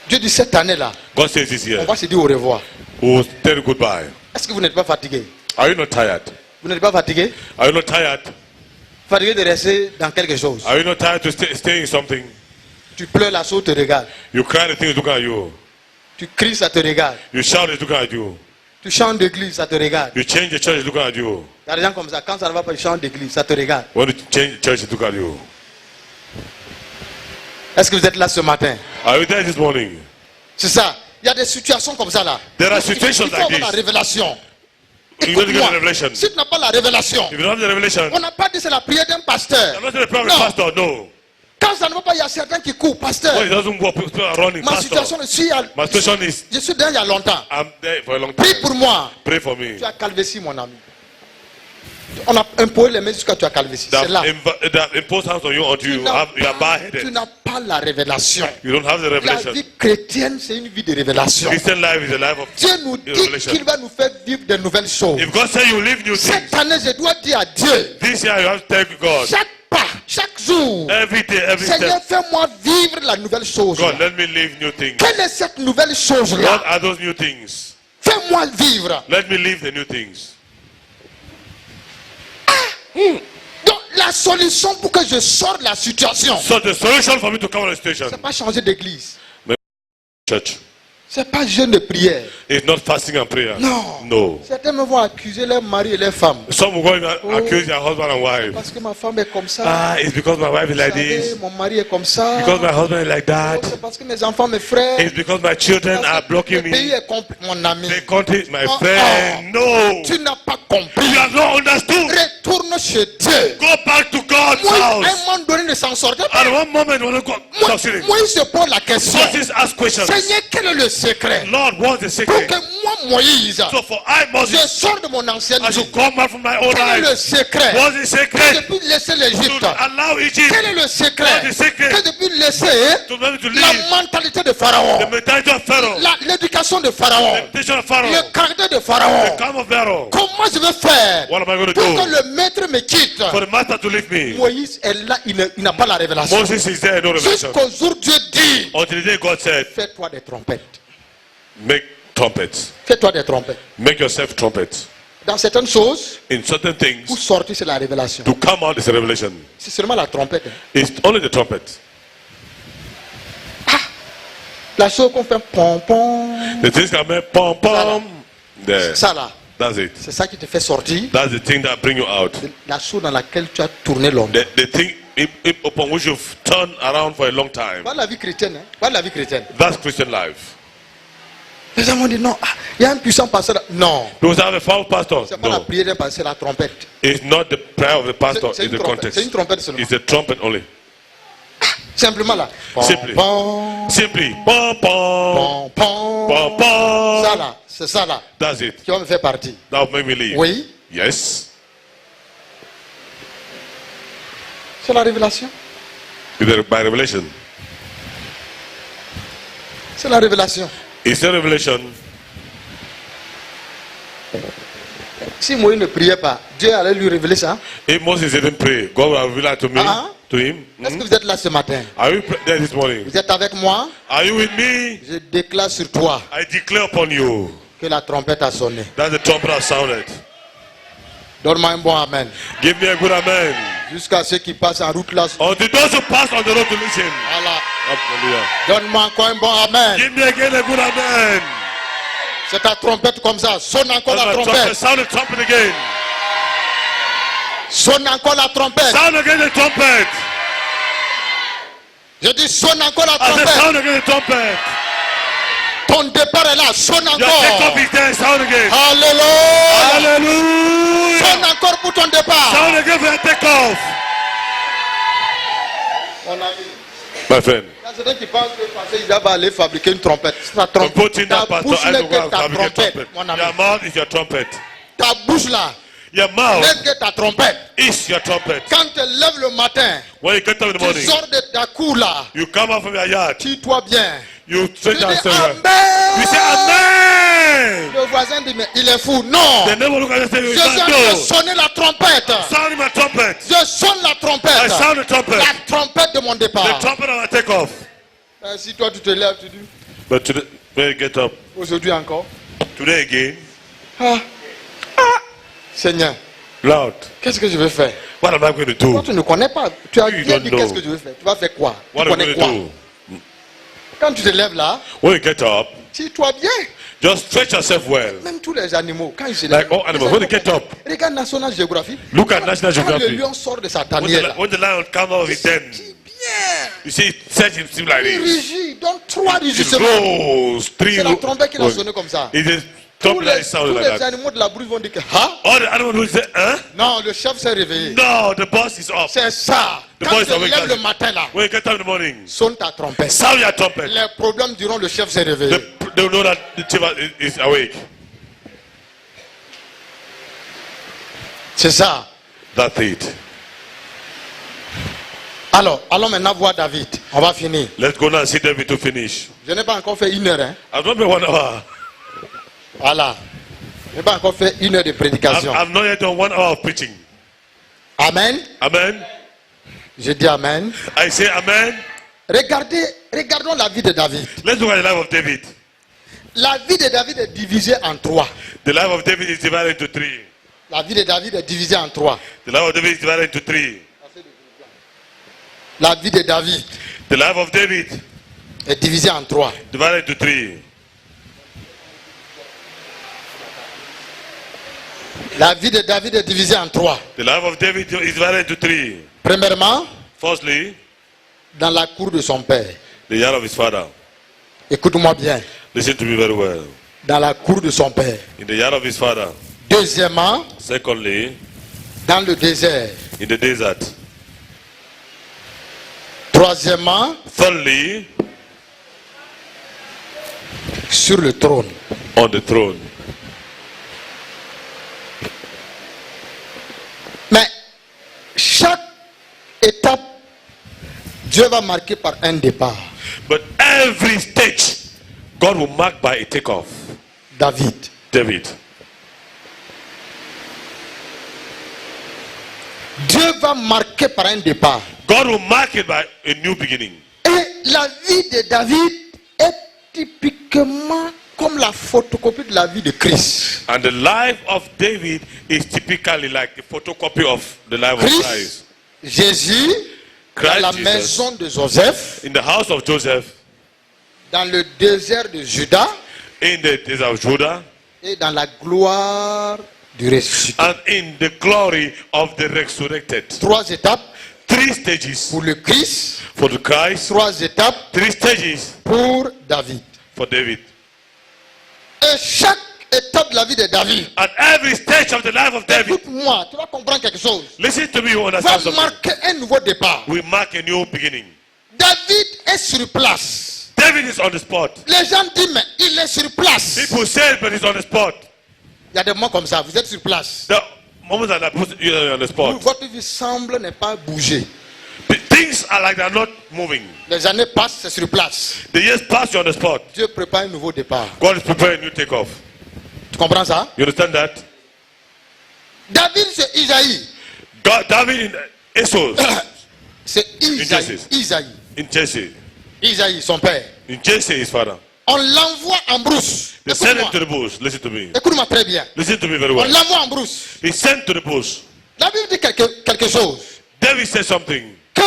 Dieu dit cette année-là, God says this on year. va se dire au revoir. We will tell you goodbye. Est-ce que vous n'êtes pas fatigué? Are you not tired? Vous n'êtes pas fatigué? Are you not tired? Fatigué de rester dans quelque chose. Are you not tired to stay in something? Tu pleures, la chose te regarde. You cry, the thing is looking at you. Tu cries, ça te regarde. You shout, it's looking at you. Tu chantes d'église, ça te regarde. You change the church, it's looking at you. Il y a des gens comme ça, quand ça ne va pas, ils chantent d'église, ça te regarde. When you change the church, it's looking at you. Est-ce que vous êtes là ce matin? Are you there this morning? C'est ça. Il y a des situations comme ça là. There are Il faut situations avoir like la this. révélation. You don't get Écoute-moi, the revelation. si tu n'as pas la révélation, If you don't have the revelation, on n'a pas dit c'est la prière d'un pasteur. I'm not saying the prayer of Non. a pastor, no. Quand ça ne va pas, il y a certains qui courent, pasteur. When it doesn't work, people are running, Ma pastor. situation, My situation is, je suis dedans il y a longtemps. I'm there for a long Prie time. pour moi. Pray for me. Tu as calvétie, mon ami. On a imposé les mains jusqu'à tu as calvétie. C'est là. That impose hands on you until you are bald-headed. Tu n'as pas la révélation. You don't have the La revelation. vie chrétienne, c'est une vie de révélation. Christian life is a life of Dieu nous dit revelation. qu'il va nous faire vivre de nouvelles choses. If God says you live new things, Cette année, je dois dire à Dieu, this year you have to tell God, chaque pas, chaque jour, every day, every Seigneur, step, fais-moi vivre la nouvelle chose. God, let me live new things. Quelle est cette nouvelle What chose-là? are those new things? Fais-moi vivre. Let me live the new things. Donc la solution pour que je sorte de la situation, So the solution for me to come out of the situation, c'est pas changer d'église. church, C'est pas jeûne de prière. is not fasting and prayer. Non. No. Certains me vont accuser leurs maris et leurs femmes. Some will go and accuse their husband and wife. Parce que ma femme est comme ça. Ah, it's because my wife is Vous like savez, this. mon mari est comme ça. Because my husband is like that. C'est parce que mes enfants, mes frères. It's because my children are Parce que blocking le pays me. est compris, mon ami. The country, my Oh, friend. No. Tu n'as pas compris. You have not understood. Retourne chez Dieu. Go back to God's Moi, à un house. moment donné, ne s'en sortait pas. At one moment, when I go succeeding, Moi, il se pose la question. Moses asked questions. Seigneur, quel est le secret? Lord, what's the Pour secret? que moi, Moïse, So for I, je Moses, sors de mon ancienne I vie. should come out from my own Quel est le life. secret? What's the Que secret? depuis laisser To l'Égypte. allow Egypt Quel est le secret? What's the secret? Que depuis laisser to be able to la live mentalité de the Pharaon, mentality of Pharaoh, l'éducation de Pharaon, the temptation of Pharaoh, le caractère de the Pharaon. calm of Pharaoh. Comment je vais faire What am I going to pour que do le maître me quitte? for the master to leave me? Moïse est là, il n'a pas la révélation. Moses is there, no revelation. Jusqu'au jour Dieu dit, Until the day God said, fais-toi des trompettes. make trumpets. Fais-toi des trompettes. Make yourself trumpets. Dans certaines choses, In certain pour things, sortir, c'est la révélation. to come out is a revelation. C'est seulement la trompette. It's only the trumpet. La chose qu'on fait pom-pom, The things that make pom pom. There. ça là, That's it. c'est ça qui te fait sortir. That's the thing that bring you out. La chose dans laquelle tu as tourné longtemps. The thing upon which you've turned around for a long time. Voilà la vie chrétienne. Hein? Voilà la vie chrétienne. That's Christian life. Les gens m'ont dit non, il y a un puissant pasteur. là. Non, Do we have a foul pastor? c'est pas la No. prière d'un pasteur, c'est la trompette. It's not the prayer of the pastor, C'est it's une the trompette. C'est une context. trompette seulement. It's the trumpet only. Simplement là. Simply. Pom, Simply. Pom pom. pom, pom. Pom pom. Ça là, c'est ça là That's it. qui va me faire partie. That will make me leave. Oui, Yes. c'est la révélation. By revelation. C'est la révélation. It's a revelation. Si Moïse ne priait pas, Dieu allait lui révéler ça. If Moses didn't pray, God will reveal that to me, Ah. to him. Est-ce que vous êtes là ce matin? Are you there this morning? Vous êtes avec moi? Are you with me? Je déclare sur toi I declare upon you que la trompette a sonné. that the trumpet has sounded. Donne-moi un bon amen. Give me a good amen. Jusqu'à ceux qui passent en route là. Until those who pass on the road to listen. Voilà. Hallelujah. Donne-moi encore un bon amen. Give me again a good amen. C'est ta trompette comme ça. Sonne encore la That's my trumpet. trompette. Sound the trumpet again. Sonne encore la trompette. Sound again the trumpet. Je dis sonne encore la I said trompette. sound again the trumpet. Ton départ est là. Sonne Your encore. takeoff is there. Sound again. Alléluia. Hallelujah. Sonne encore pour ton départ. Sound again for your takeoff. Mon ami. My friend. Il y a certains qui pensent que parce qu'ils va aller fabriquer une trompette. C'est ta Don't trompette. put in Ta that pastor. bouche I n'est don't go que and ta fabricate trompette. trumpet. Mon ami. Your mouth is your trumpet. Ta bouche là Your mouth n'est que ta trompette. is your trumpet. Quand tu te lèves le matin, When you get up in the tu morning, sors de ta cour là. you come out from your yard. Tire-toi bien. You Tu stretch dis out somewhere. Amen. You say Amen. Le voisin dit mais il est fou. Non. The neighbor look at you and say, Je you viens can't de do. sonner la trompette. Sound my trumpet. Je sonne la I trompette. sound the trumpet. La trompette de mon The départ. trumpet of my takeoff. Si toi tu te lèves, tu dis But today, when you get up, aujourd'hui encore. today again, Seigneur, Lord, qu'est-ce que je vais faire? what am I going to Toi do? tu ne connais pas. Tu as You bien don't dit know. qu'est-ce que je vais faire. Tu vas faire quoi? What Tu am I connais going quoi? to do? Quand tu te lèves là, When you get up, tire-toi bien. just stretch yourself well. Même tous les animaux, quand ils se Like lèvent. all animals, when they get up, Regarde National Geographic. look at National Quand le Geographic. lion sort de sa When tanière, là, when the lion comes out of his den, dit bien. you see it sets himself like Il this. rugit, il donne 3 It rugissements. goes, three. C'est la trompette qui a sonné comme ça. It is Tous trumpet that is sounding les like that. animaux de la brousse vont dire que, ah, All the animals will say, huh? non, le chef s'est réveillé. No, the boss is up. C'est ça. The Quand boys tu te are waking lèves up. le matin là, When you get up in the morning, sonne ta trompette. sound your trumpet. Les problèmes diront le chef s'est réveillé. They will know that the chief is awake. C'est ça. That's it. Alors, allons maintenant voir David. On va finir. Let's go now and see David to finish. Je n'ai pas encore fait 1 heure. Hein. I've not been 1 hour. Voilà. Je n'ai pas encore fait 1 heure de prédication. I've not yet done 1 hour of preaching. Amen. Amen. Je dis Amen. I say amen. Regardons la vie de David. Let's look at the life of David. La vie de David est divisée en trois. The life of David is divided into three. La vie de David est divisée en trois. The life of David is divided into three. La vie de David The life of David est divisée en trois. divided into three. La vie de David est divisée en trois. The life of David is divided into three. Premièrement, Firstly, dans la cour de son père. the yard of his father. Écoute-moi bien. Listen to me very well. Dans la cour de son père. In the yard of his father. Deuxièmement, Secondly, dans le désert. in the desert. Troisièmement, Thirdly, sur le trône. on the throne. Mais chaque étape, Dieu va marquer par un départ. But every stage, God will mark by a takeoff. David. David. Dieu va marquer par un départ. God will mark it by a new beginning. Et la vie de David est typiquement comme la photocopie de la vie de Christ. And the life of David is typically like the photocopy of the life of Christ, Christ. Jésus, Christ dans la Jesus. maison de Joseph, In the house of Joseph, dans le désert de Juda in the desert of Judah, et dans la gloire du ressuscité. and in the glory of the resurrected. Trois étapes Three stages pour le Christ, for the Christ, trois étapes three stages pour David. for David. Et chaque étape de la vie de David, And every stage of the life of David, écoute-moi, tu vas comprendre quelque chose, listen to me, you va understand something. marquer un nouveau départ. We mark a new beginning. David est sur place. David is on the spot. Les gens disent, mais il est sur place. People say, but he's on the spot. Il y a des moments comme ça, vous êtes sur place. The moments that you're on the spot, Votre vie semble ne pas bouger. things are like they're not moving. Les années passent, c'est sur place. The years pass, you're on the spot. Dieu prépare un nouveau départ. God is preparing a new takeoff. Tu comprends ça? You understand that? David, c'est Isaïe. David in Esau, C'est Isaïe. Genesis. Isaïe. in Jesse, Isaïe, son père. in Jesse, his father. On l'envoie en brousse. They sent him Écoute-moi. to the bush. Listen to me. Écoute-moi très bien. Listen to me very On well. l'envoie en brousse. He sent to the bush. La Bible dit quelque chose. David said something. Que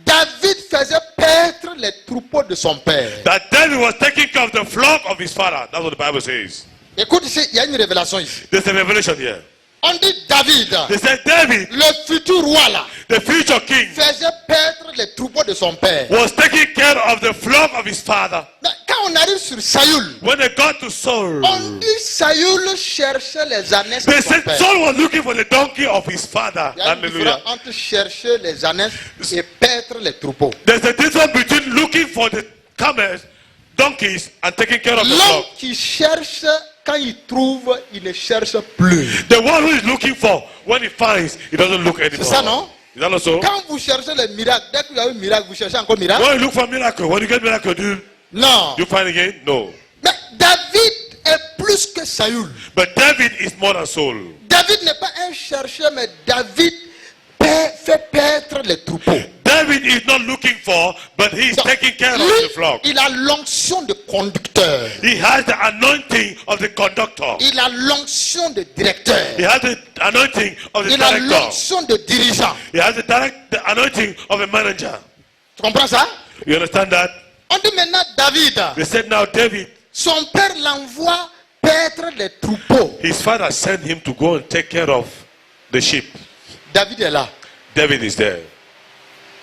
David faisait paître les troupeaux de son père. That David was taking care of the flock of his father. That's what the Bible says. Écoute ici, il y a une révélation ici. There's a revelation here. On dit David, They said David, le futur roi là, the future king, faisait paître les troupeaux de son père. was taking care of the flock of his father. Mais quand on arrive sur Saül, When they got to Saul, on dit Saül cherchait les ânesses de they son said père. Saul was looking for the donkey of his father. Il y a une Hallelujah. différence entre chercher les ânesses et paître les troupeaux. There's a difference between looking for the camels, donkeys, and taking care of the L'homme flock. qui cherche, quand il trouve, il ne cherche plus. The one who is looking for, when he finds, he doesn't look anymore. C'est ça, non? Is that not so? Quand vous cherchez les miracles, dès que vous avez un miracle, vous cherchez encore miracle? When you look for miracle, when you get miracle, do Non. you find again? No. Mais David est plus que Saül. But David is more than Saul. David n'est pas un chercheur, mais David fait paître les troupeaux. David is not looking for, but he is Donc, taking care of lui, the flock. il a l'onction de conducteur. He has the anointing of the conductor. Il a l'onction de directeur. He has the anointing of the Il a director. l'onction de dirigeant. He has the anointing of a manager. Tu comprends ça? You understand that? On dit maintenant David. They said now David, Son père l'envoie paître les troupeaux. his father sent him to go and take care of the sheep. David est là. David is there.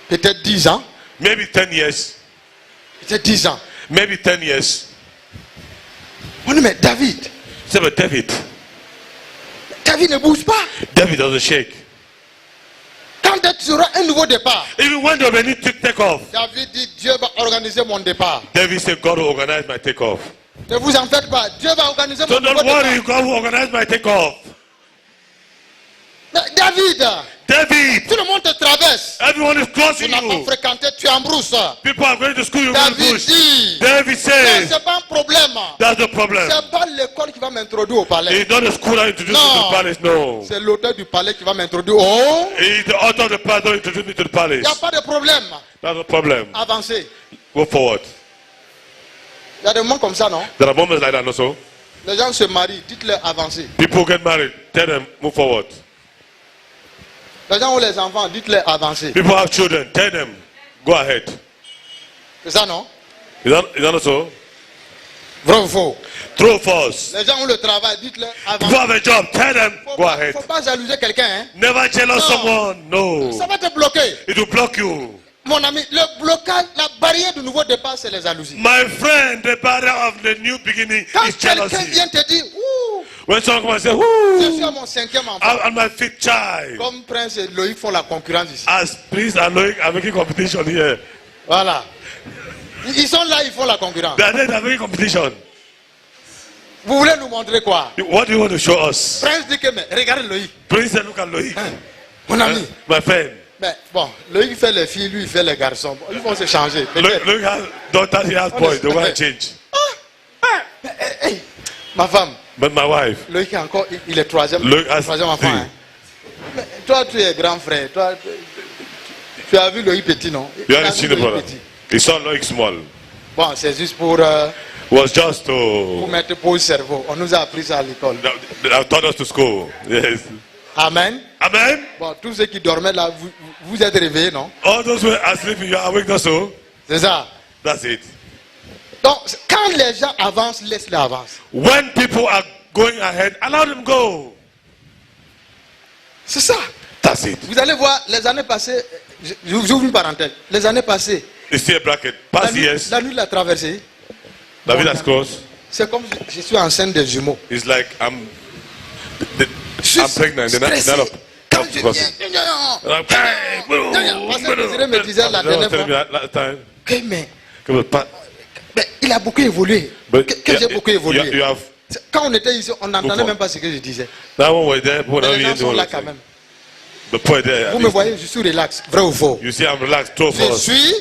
Peut-être 10 ans. Maybe 10 years. Peut-être 10 ans. Maybe 10 years. On dit mais David. Say, but David Ne bouge pas. David doesn't shake. Quand tu auras un nouveau départ. Even when they need to take off, David dit Dieu va organiser mon départ. David said, God will organize my takeoff. Ne vous en faites pas. Dieu va organiser So mon nouveau don't worry, départ. God will organize my takeoff. Mais David, David, tout le monde te traverse. everyone is Tu crossing n'as pas you. fréquenté, tu es en brousse. People are going to school, you're going to David bush. dit, David mais says, c'est pas un problème. that's the problem. C'est pas l'école qui va m'introduire au palais. It's not the school that introduced me to No. the palace, no. C'est l'auteur du palais qui va m'introduire. Oh, It's the author of the palace that introduced me to the il n'y a palace. pas de problème. That's the problem. Avancez. Go forward. Il y a des moments comme ça, non? There are moments like that also. Les gens se marient, dites-leur avancer. People get married. Tell them, move forward. Les gens ont les enfants, dites-leur avancer. People have children. Tell them, go ahead. C'est ça, non? Is that also? Vrai ou faux? True or false? Les gens ont le travail, dites-leur People avancer. have a job. Tell them, go ahead. Faut pas jalouser quelqu'un, hein? Never jealous No. someone. No. Ça va te bloquer. It will block you. Mon ami, le blocage, la barrière du nouveau départ, c'est les jalousies. My friend, the barrier of the new beginning Quand is quelqu'un jealousy. vient te dire, ouh, When someone comes and says, je suis à whoo, mon 5e enfant. I'm my fifth child. Comme Prince et Loïc font la concurrence ici. As Prince and Loic are making competition here. Voilà. Ils sont là, ils font la concurrence. They are making competition. Vous voulez nous montrer quoi? What do you want to show us? Prince dit que, mais regardez Loïc. Prince said, look at Loic. Mon ami. My friend. Mais bon, Loïc fait les filles, lui il fait les garçons. Bon, ils vont se changer. Peut-être. Look at daughters, he has boys. They want to change. Hey, ma femme, But my wife, Loïc est encore, il est troisième has enfant. three. Hein. Mais toi, tu es grand frère. Toi, tu as vu Loïc petit, non? You Tu as haven't vu seen the Loïc brother. petit. He saw Loic small. Bon, c'est juste pour Was just pour to mettre pause cerveau. On nous a appris ça à l'école. they taught us to school. Yes. Amen. Amen. Bon, tous ceux qui dormaient là, vous êtes réveillés, non? All those who are asleep, you are awake also. C'est ça. That's it. Donc, quand les gens avancent, laisse-les avancer. When people are going ahead, allow them go. C'est ça. That's it. Vous allez voir, les années passées, j'ouvre une parenthèse. Les années passées, You see a bracket. Past years, la nuit de la traversée, David has crossed. c'est comme si je suis enceinte des jumeaux. It's like I'm Je I'm suis pregnant. They're stressé. not Quand je crossing. viens, Pastor Désiré me disait la dernière fois last time. que mais il a beaucoup évolué. But Que j'ai beaucoup évolué. you have Quand on était ici, on n'entendait Beaucoup. même pas ce que je disais. that one was there. But Mais les gens sont là quand même. The point there. Vous me voyez, je suis relax. Vrai ou faux? You see, I'm relaxed. True or Je false? suis.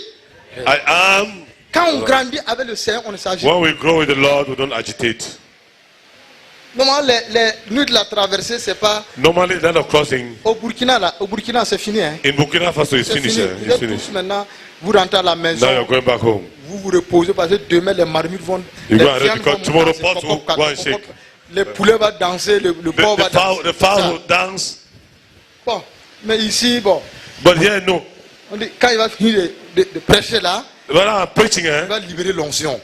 I am. Quand on grandit avec le Seigneur, on ne s'agit pas. When we grow with the Lord, we don't agitate. Normalement, les nuits de la traversée, c'est pas. Normally, the end of crossing Au Burkina, là, au Burkina, c'est fini. Hein? in Burkina Faso is C'est finished. fini. Vous It's êtes finished. tous maintenant, vous rentrez à la maison, Now you're going back home. vous vous reposez parce que demain, les marmites vont. You les go ahead viandes because vont tomorrow danser, pots will pop, pop, go and pop, shake. pop. Les poulets vont danser, le porc va danser. The fowl will dance. Bon, mais ici, bon, But here, no. on dit, quand il va finir de prêcher là, When I'm preaching, il va libérer l'onction.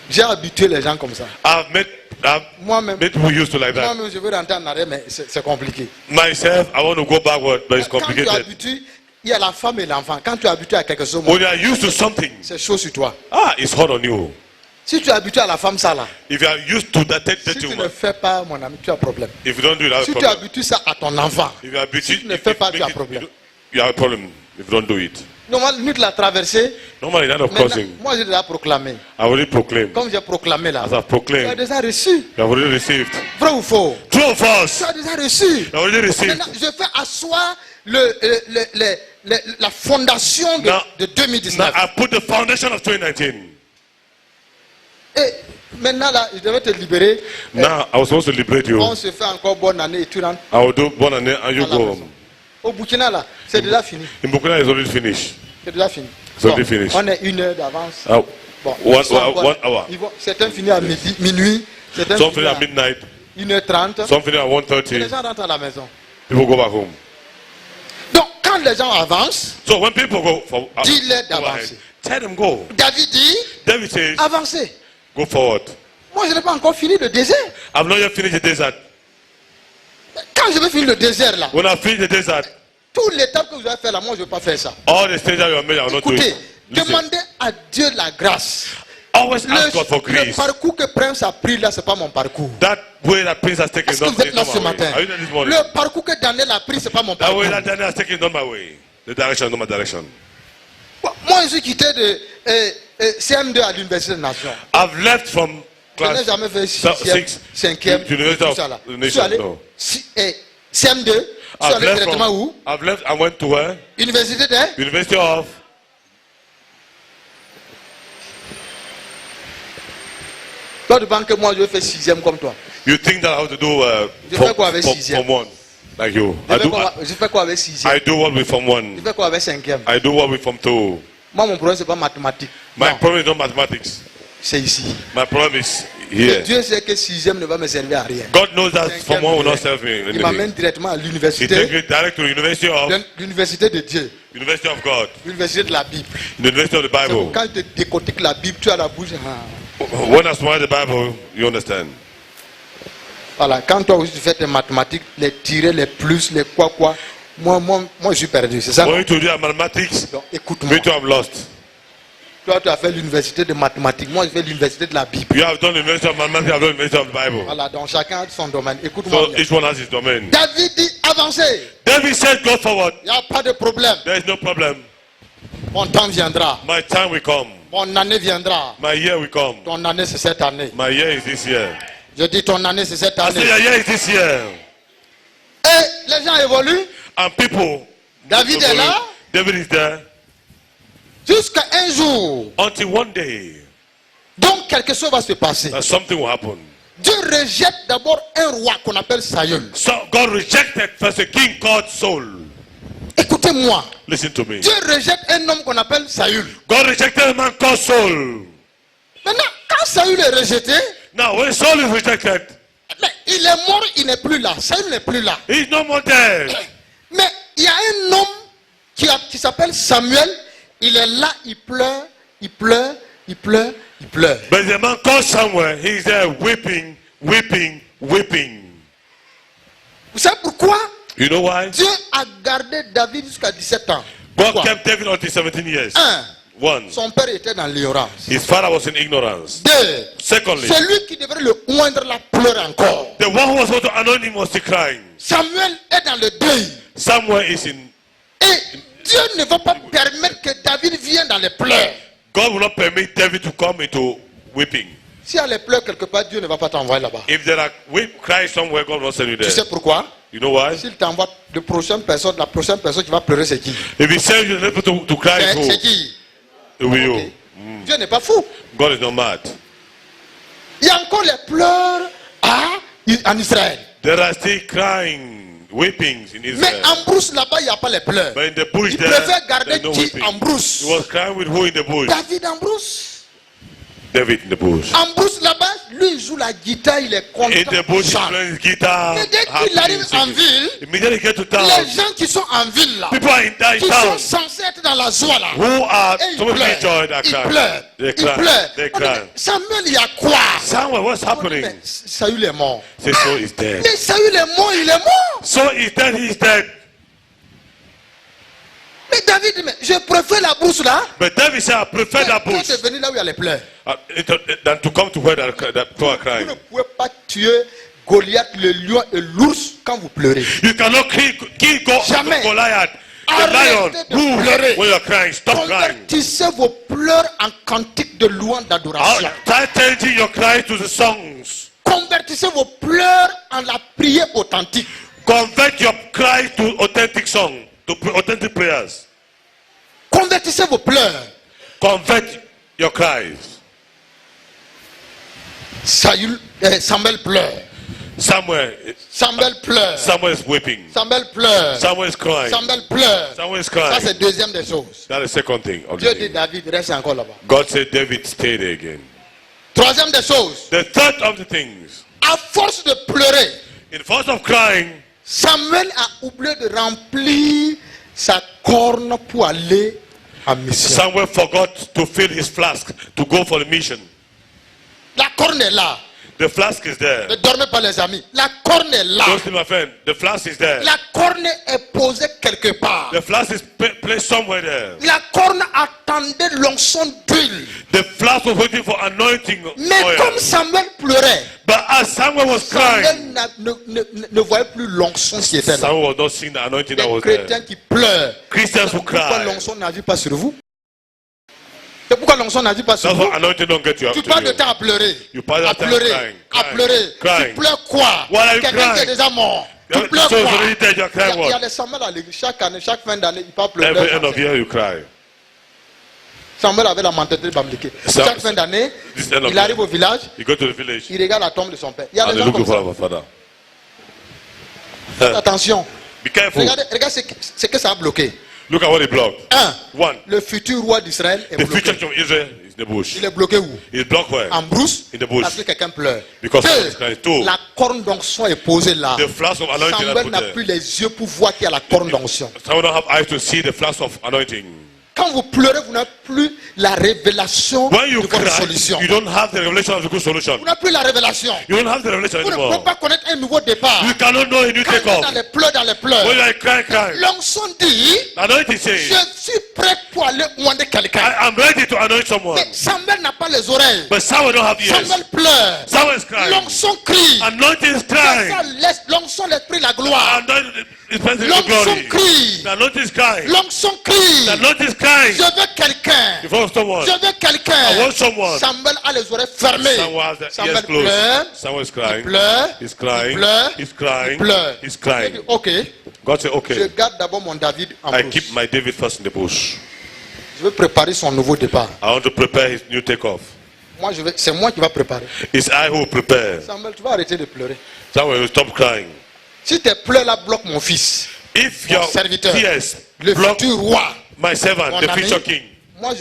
J'ai habitué les gens comme ça. I've Moi-même, made people used to like that. moi-même, je veux rentrer en arrière, mais c'est compliqué. Myself, I want to go backward, but it's Quand tu complicated. habitues, il y a la femme et l'enfant. Quand tu es habitué à quelque chose, When you are used to something, c'est chaud sur toi. it's hard on you. Si tu es habitué à la femme, ça là. If you are used to that Si tu ne woman, fais pas, mon ami, tu as problème. if you don't do it, you have a Si tu problem. habitues ça à ton enfant, If you are si tu ne fais pas, tu as problème. you have a problem if you don't do it. Normalement, nuit de la traversée, Normally, that of maintenant, crossing, moi j'ai déjà proclamé. I already proclaimed. Comme j'ai proclamé là, As I've tu as proclaimed, déjà reçu. you have already received. Vrai ou faux? True or Tu false? as déjà reçu. You have already received. Maintenant, je fais asseoir la fondation de Now, 2019. I put the foundation of 2019. Et maintenant là, je devais te libérer. Now, I was supposed to liberate you. On se fait encore bonne année et tu rentres I will do one and you à la go maison. home. Au Burkina là, c'est déjà fini. In Burkina, it's already finished. C'est déjà fini. C'est déjà fini. On est 1 heure d'avance. Bon, One ils sont encore- hour. Certains finissent à minuit, certains Some finish finissent at midnight. 1h30. Some finish at Et 1:30. les gens rentrent à la maison. People go back home. Donc, quand les gens avancent, So when people go for dis-leur go ahead, d'avancer. tell them go. David dit, David says, avancez. go forward. Moi, je n'ai pas encore fini le désert. I've not yet finished the desert. Quand je vais finir le désert là, When I finish the desert, toute l'étape que vous avez fait là, moi, je ne vais pas faire ça. all the stages you have made, I will not do Écoutez, it. Listen. demandez à Dieu la grâce. Always ask God for Le grace. parcours que Prince a pris là, ce n'est pas mon parcours. That way that Prince has taken Est-ce que is vous êtes là not ce my way. matin? Are you there this morning? Le parcours que Daniel a pris, ce n'est pas mon That way parcours. that Daniel has taken is not my way. The direction is not my direction. Moi, je suis quitté de CM2 à l'Université des Nations. I've left from Je n'ai class jamais fait 6e, 5e, to University tout of ça là. the Je suis allé Nation. No. CM2, je suis allé directement où? I've left and went to where? Université de University of. Toi, tu penses que moi, je vais faire 6e comme toi. You think that I have to do Je fais quoi avec sixième? Form 1 like you? Je fais quoi avec 6e? I do what with Form 1. Je fais quoi avec 5e? I do what with Form 2. Moi, mon problème, ce n'est pas mathématique. My Non. problem is not mathematics. c'est ici. My problem is Et here. Dieu sait que 6e ne va me servir à rien. God knows that from one will not serve me. Il m'amène Anything. directement à He takes l'université, me direct to the l'université de Dieu, University of God, l'université de la Bible. the University of the C'est pour Bible. quand tu décortiques la Bible, tu as la bouche. When I smile the Bible, you understand. Voilà, quand toi aussi tu fais tes mathématiques, les tirés, les plus, les quoi, moi je suis perdu, c'est ça? When you do mathematics, Donc écoute-moi. me too, I'm lost. Toi tu as fait l'université de mathématiques, moi je fais l'université de la Bible. You have done the University of Mathematics, I have done the University of the Bible. Voilà, donc chacun a son domaine. Écoute-moi So bien. each one has his domain. David dit avancez, David said, go forward. il n'y a pas de problème. There is no problem. Mon temps viendra, My time will come. mon année viendra. My year will come. Ton année c'est cette année. My year is this year. Je dis ton année c'est cette I say année. your year is this year. Et les gens évoluent. And people, David est là David is there jusqu'à un jour. until one day Donc quelque chose va se passer. that something will happen. Dieu rejette d'abord un roi qu'on appelle Saül. So God rejected first a king called Saul. Écoutez-moi. Listen to me. Dieu rejette un homme qu'on appelle Saül. God rejected a man called Saul. Maintenant, quand Saül est rejeté, Now when Saul is rejected, mais il est mort, il n'est plus là. Saül n'est plus là. he's no more there. Mais il y a un homme qui s'appelle Samuel. Il est là, il pleure, il pleure, il pleure, il pleure. But the man called somewhere, he's there weeping, weeping, weeping. Vous savez pourquoi? You know why? Dieu a gardé David jusqu'à 17 ans. God Pourquoi? kept David until 17 years. Un, One, son père était dans l'ignorance. his father was in ignorance. Deux, Secondly, celui qui devrait le oindre la pleure encore. the one who was supposed to anoint him was still crying. Samuel est dans le deuil. Somewhere is in. Et Dieu ne va pas permettre que David vienne dans les pleurs. God will not permit David to come into weeping. S'il y a les pleurs quelque part, Dieu ne va pas t'envoyer là-bas. If there are weep cries somewhere, God will not send you Tu sais there. pourquoi? You know why? S'il t'envoie la prochaine personne qui va pleurer, c'est qui? If he sends you to cry, C'est who? qui? It will Ok. you. Dieu n'est pas fou. God is not mad. Il y a encore les pleurs en Israël. There are still crying, weepings in Mais Israel. en brousse là-bas, il n'y a pas les pleurs. But in the bush Il there, préfère garder there's no qui weeping. en brousse? He was crying with who in the bush? David en brousse. David in the bush. En brousse là-bas, lui il joue la guitare, il est content. In the bush, he's chante. playing his guitar. Mais dès happy, qu'il arrive en singing. ville, Immediately get to town. les gens qui sont en ville là, People are in qui town sont censés être dans la joie là, who are et ils supposed to be joy pleurent, that ils cry. pleurent, They ils cry. pleurent. They On dit, cry. mais Samuel, il y a quoi? Samuel, what's On dit, happening? mais Saül est mort. Say Saul is dead. Mais Saül est mort, il est mort. Saul is dead, he is dead. Mais David dit, mais je préfère la bourse là But David said, I prefer that que bush de venir là où il y a les pleurs. than to come to where that people are Vous crying. ne pouvez pas tuer Goliath, le lion et l'ours quand vous pleurez. You cannot kill Jamais. Goliath, the Arrêtez de lion, pleurer. when you're crying. Stop crying. Convertissez vos pleurs en cantiques de louange d'adoration. Start changing your cries to the songs. Convertissez vos pleurs en la prière authentique. Convert your cries to authentic song, to authentic prayers. Convertissez vos pleurs. Convert your cries. Samuel pleure. Samuel pleure. Samuel is weeping. Samuel pleure. Samuel is crying. Samuel pleure. Samuel is Ça crying. c'est deuxième des choses. That's the second thing. of the Dieu dit thing. David reste encore là-bas. God said David stayed there again. Troisième des choses. The third of the things, À force de pleurer, in force of crying, Samuel a oublié de remplir sa corne pour aller en mission. Samuel forgot to fill his flask to go for the mission. La corne est là. The flask is there. Ne dormez pas les amis. La corne est là. Don't see my friend. The flask is there. La corne est posée quelque part. The flask is placed somewhere there. La corne attendait l'onction d'huile. The flask was waiting for anointing Mais oil. comme Samuel pleurait, But as Samuel was crying, Samuel ne voyait plus l'onction qui était là. Samuel was not seeing the anointing that Les was chrétiens there. qui pleurent. Christians who Pourquoi cry. l'onction n'agit pas sur vous? Et pourquoi l'onction n'agit pas sur That's vous? what anointing don't get you up Tu to passes de you. temps à pleurer. You pass the À time pleurer. crying, À crying, pleurer. crying. Tu pleures quoi? Why are you Quelqu'un qui crying? est déjà mort. Tu So pleures it's quoi? already dead, you're crying Il y a what? les Samuel à l'église. Chaque année, chaque fin d'année, il part pleurer. Every end of year you cry. Samuel avait la mentalité de Bamliké. Sam- Chaque fin d'année, This end of il arrive year, au village, you go to the village il regarde la tombe de son père. Il y a and des you gens look comme for ça. our father. Faites attention. Be careful. Regarde ce que ça a bloqué. Look at what he blocked. Un, One, le futur roi d'Israël est the bloqué. future of Israel is in the bush. Il est bloqué où? He's blocked where? En brousse, In the bush. parce que quelqu'un pleure. Because Deux, someone is crying. Two, la corne d'onction est posée là. the flask of anointing is Samuel put n'a there. plus les yeux pour voir qu'il y a la corne d'onction. Someone don't have eyes to see the flask of anointing. Quand vous pleurez, vous n'avez plus la révélation When you de votre cry, solution. you don't have the revelation of the good solution. Vous n'avez plus la révélation. You don't have the revelation Vous ne pouvez anymore. pas connaître un nouveau départ. You cannot know a new Quand il est takeoff. dans les pleurs, When you are crying. l'onction dit, Anointing says, je suis prêt pour aller oigner quelqu'un. I am ready to anoint someone. Mais Samuel n'a pas les oreilles. But someone don't have ears. Samuel pleure. Someone is crying. L'onction crie. Anointing is Ça crying. laisse l'onction l'esprit la gloire. Anointing is present in the L'onction glory. crie. The anointing is crying. L'onction crie. The anointing is crying. Je veux quelqu'un. You follow someone. Je veux I quelqu'un. want someone. Samuel a les oreilles fermées. Someone has the ears Samuel closed. pleure. Someone is Il crying. pleure. He's Il crying. pleure. He's Il crying. pleure. He's Il crying. dit, ok, God said, je okay, garde d'abord mon David en I brousse. keep my David first in the bush. Je veux préparer son nouveau départ. I want to prepare his new takeoff. C'est moi qui va préparer. It's I who will prepare. Samuel, tu vas arrêter de pleurer. Someone will stop crying. Si tes pleurs là bloquent mon fils, If mon your serviteur, tears le block futur roi, my servant, mon the ami, future king, moi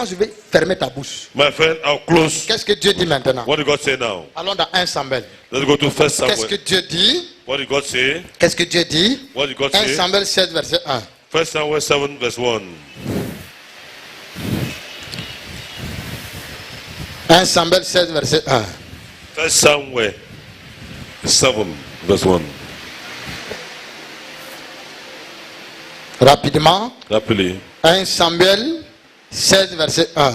je vais fermer ta bouche. my friend, I'll close. Qu'est-ce que Dieu dit maintenant? What did God say now? Allons dans 1 Samuel. Let's go to First Qu'est-ce que Samuel. Dieu dit? What did God say? Qu'est-ce que Dieu dit? What did God 1 say? Samuel 16, verset 1. First Samuel 7 verse 1. 1 Samuel 16, verset 1. First Samuel 7 verse 1. Rapidement. Rapidly. 1 Samuel 16, verset 1.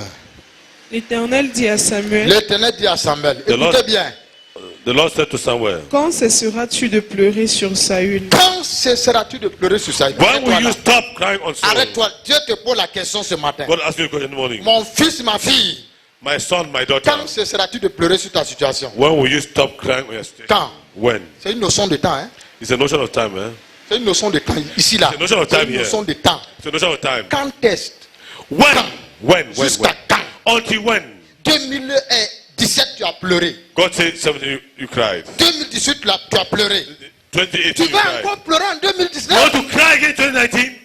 L'Éternel dit à Samuel, L'Éternel dit à Samuel, The Lord- écoutez bien, The Lord said to Samuel, quand cesseras-tu de pleurer sur Saül? quand cesseras-tu de pleurer sur ça? when will you stop crying on Saul? Arrête-toi, Dieu te pose la question ce matin. God asked you a question in the morning. Mon fils, ma fille, My son, my daughter, quand cesseras-tu de pleurer sur ta situation? when will you stop crying on your situation? Quand? When? C'est une notion de temps, hein? It's a notion of time, eh? C'est une notion de temps, ici là. C'est une notion of C'est time une here. notion de temps. It's a notion of time. Quand est-ce? When? Jusqu'à quand? Until when? 2017, tu as pleuré. God said 17, you cried. 2018, là, tu as pleuré. 2018, Tu you vas cried. encore pleurer en You 2019? want to cry again in 2019?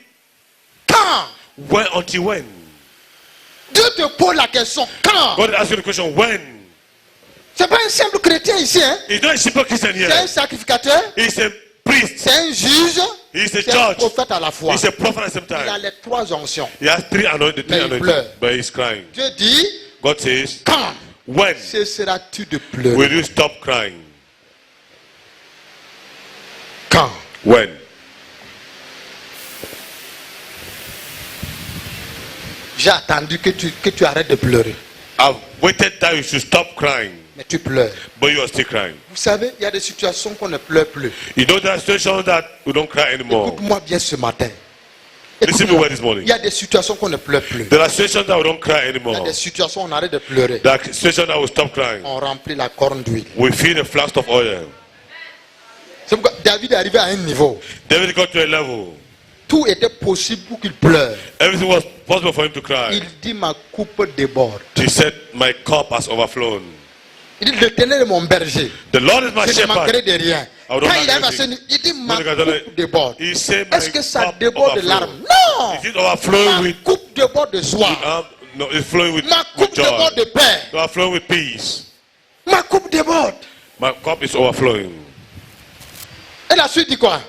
Quand? When? Until when? Dieu te pose la question. Quand? God asked you the question, when? C'est pas un simple chrétien ici, hein? He's not a simple Christian C'est un here. sacrificateur, He's a priest. c'est un juge, He's a c'est un judge. prophète à la fois. He's a prophet at the same Il a time. les trois onctions. He has three anointing, Mais il anointing, pleure. but he's crying. Dieu dit, God says, quand when cesseras-tu de pleurer? will you stop crying? Quand? When? J'ai attendu que tu arrêtes de pleurer. I've waited that you should stop crying, Mais tu pleures. but you are still crying. Vous savez, il y a des situations qu'on ne pleure plus. You know there are situations that we don't cry anymore. Écoute-moi bien ce matin. Listen to me well this morning. Il y a des situations qu'on ne pleure plus. There are situations that we don't cry Il y a anymore. des situations où on arrête de pleurer. There are situations that we stop crying. On remplit la corne d'huile. We feel a flask of oil. C'est pourquoi David est arrivé à un niveau. David got to a level. Tout était possible pour qu'il pleure. Everything was possible for him to cry. Il dit, ma coupe déborde. He said, my cup has overflown. Il dit, l'Éternel est mon berger. The Lord is my Je ne manquerai shepherd. de rien. I will Quand not il lack arrive à anything. ce niveau, il dit, ma When the coupe déborde. He said, my Est-ce que ça cup déborde de overflow. larmes? Non! Is it overflowing Ma with, coupe déborde de joie. no, it's flowing with, Ma coupe joy. déborde de paix. It's overflowing with peace. Ma coupe déborde. My cup is overflowing. Et la suite dit quoi?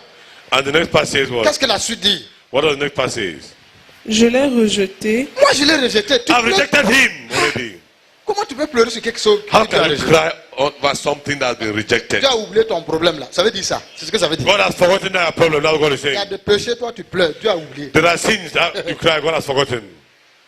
And the next part says what? Qu'est-ce que la suite dit? What does the next part says? Je l'ai rejeté. Moi, je l'ai rejeté. Tu I've pleures- rejected him already. Comment tu peux pleurer sur quelque chose How que tu as can you rejeté? cry over something that's been rejected? Tu as oublié ton problème là. Ça veut dire ça. C'est ce que ça veut dire. God has forgotten that problem. That's what he's Il y a saying. des péchés, toi tu pleures. Dieu a oublié. There are sins that you cry. God has forgotten.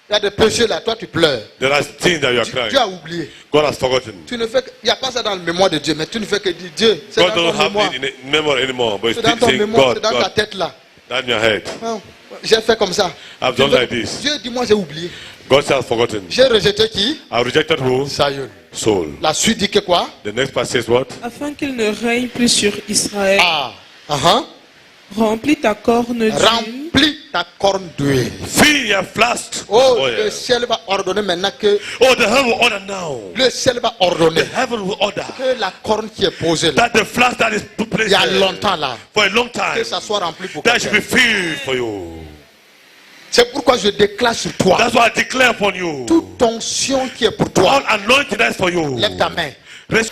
Il y a des péchés là, toi tu pleures. There are sins that you are Dieu crying. a oublié. God has forgotten. Tu ne fais que, il n'y a pas ça dans le mémoire de Dieu, mais tu ne fais que dire Dieu, c'est God dans ton doesn't have mémoire. it in memory anymore, but C'est it's dans still ton saying, mémoire, c'est God, dans ta God, tête là. that's in your head. Non, j'ai fait comme ça. I've done like this. Dieu dit, moi j'ai oublié. God has forgotten. J'ai rejeté qui? I've rejected who? Saül. Soul. La suite dit que quoi? The next part says what? Afin qu'il ne règne plus sur Israël. Remplis ta corne d'huile. Remplis ta corne d'huile. Fill your flask. Oh, Oh, le yeah. ciel va ordonner maintenant que Oh, the heaven will order now. le ciel va ordonner The heaven will order que la corne qui est posée là, that the flask that is put il placed y a there longtemps là, for a long time, que ça soit rempli pour that should be quelqu'un. filled for you. C'est pourquoi je déclare sur toi That's why I declare upon you. toute onction qui est pour toi. All anointing that is for you. Lève ta main. Raise-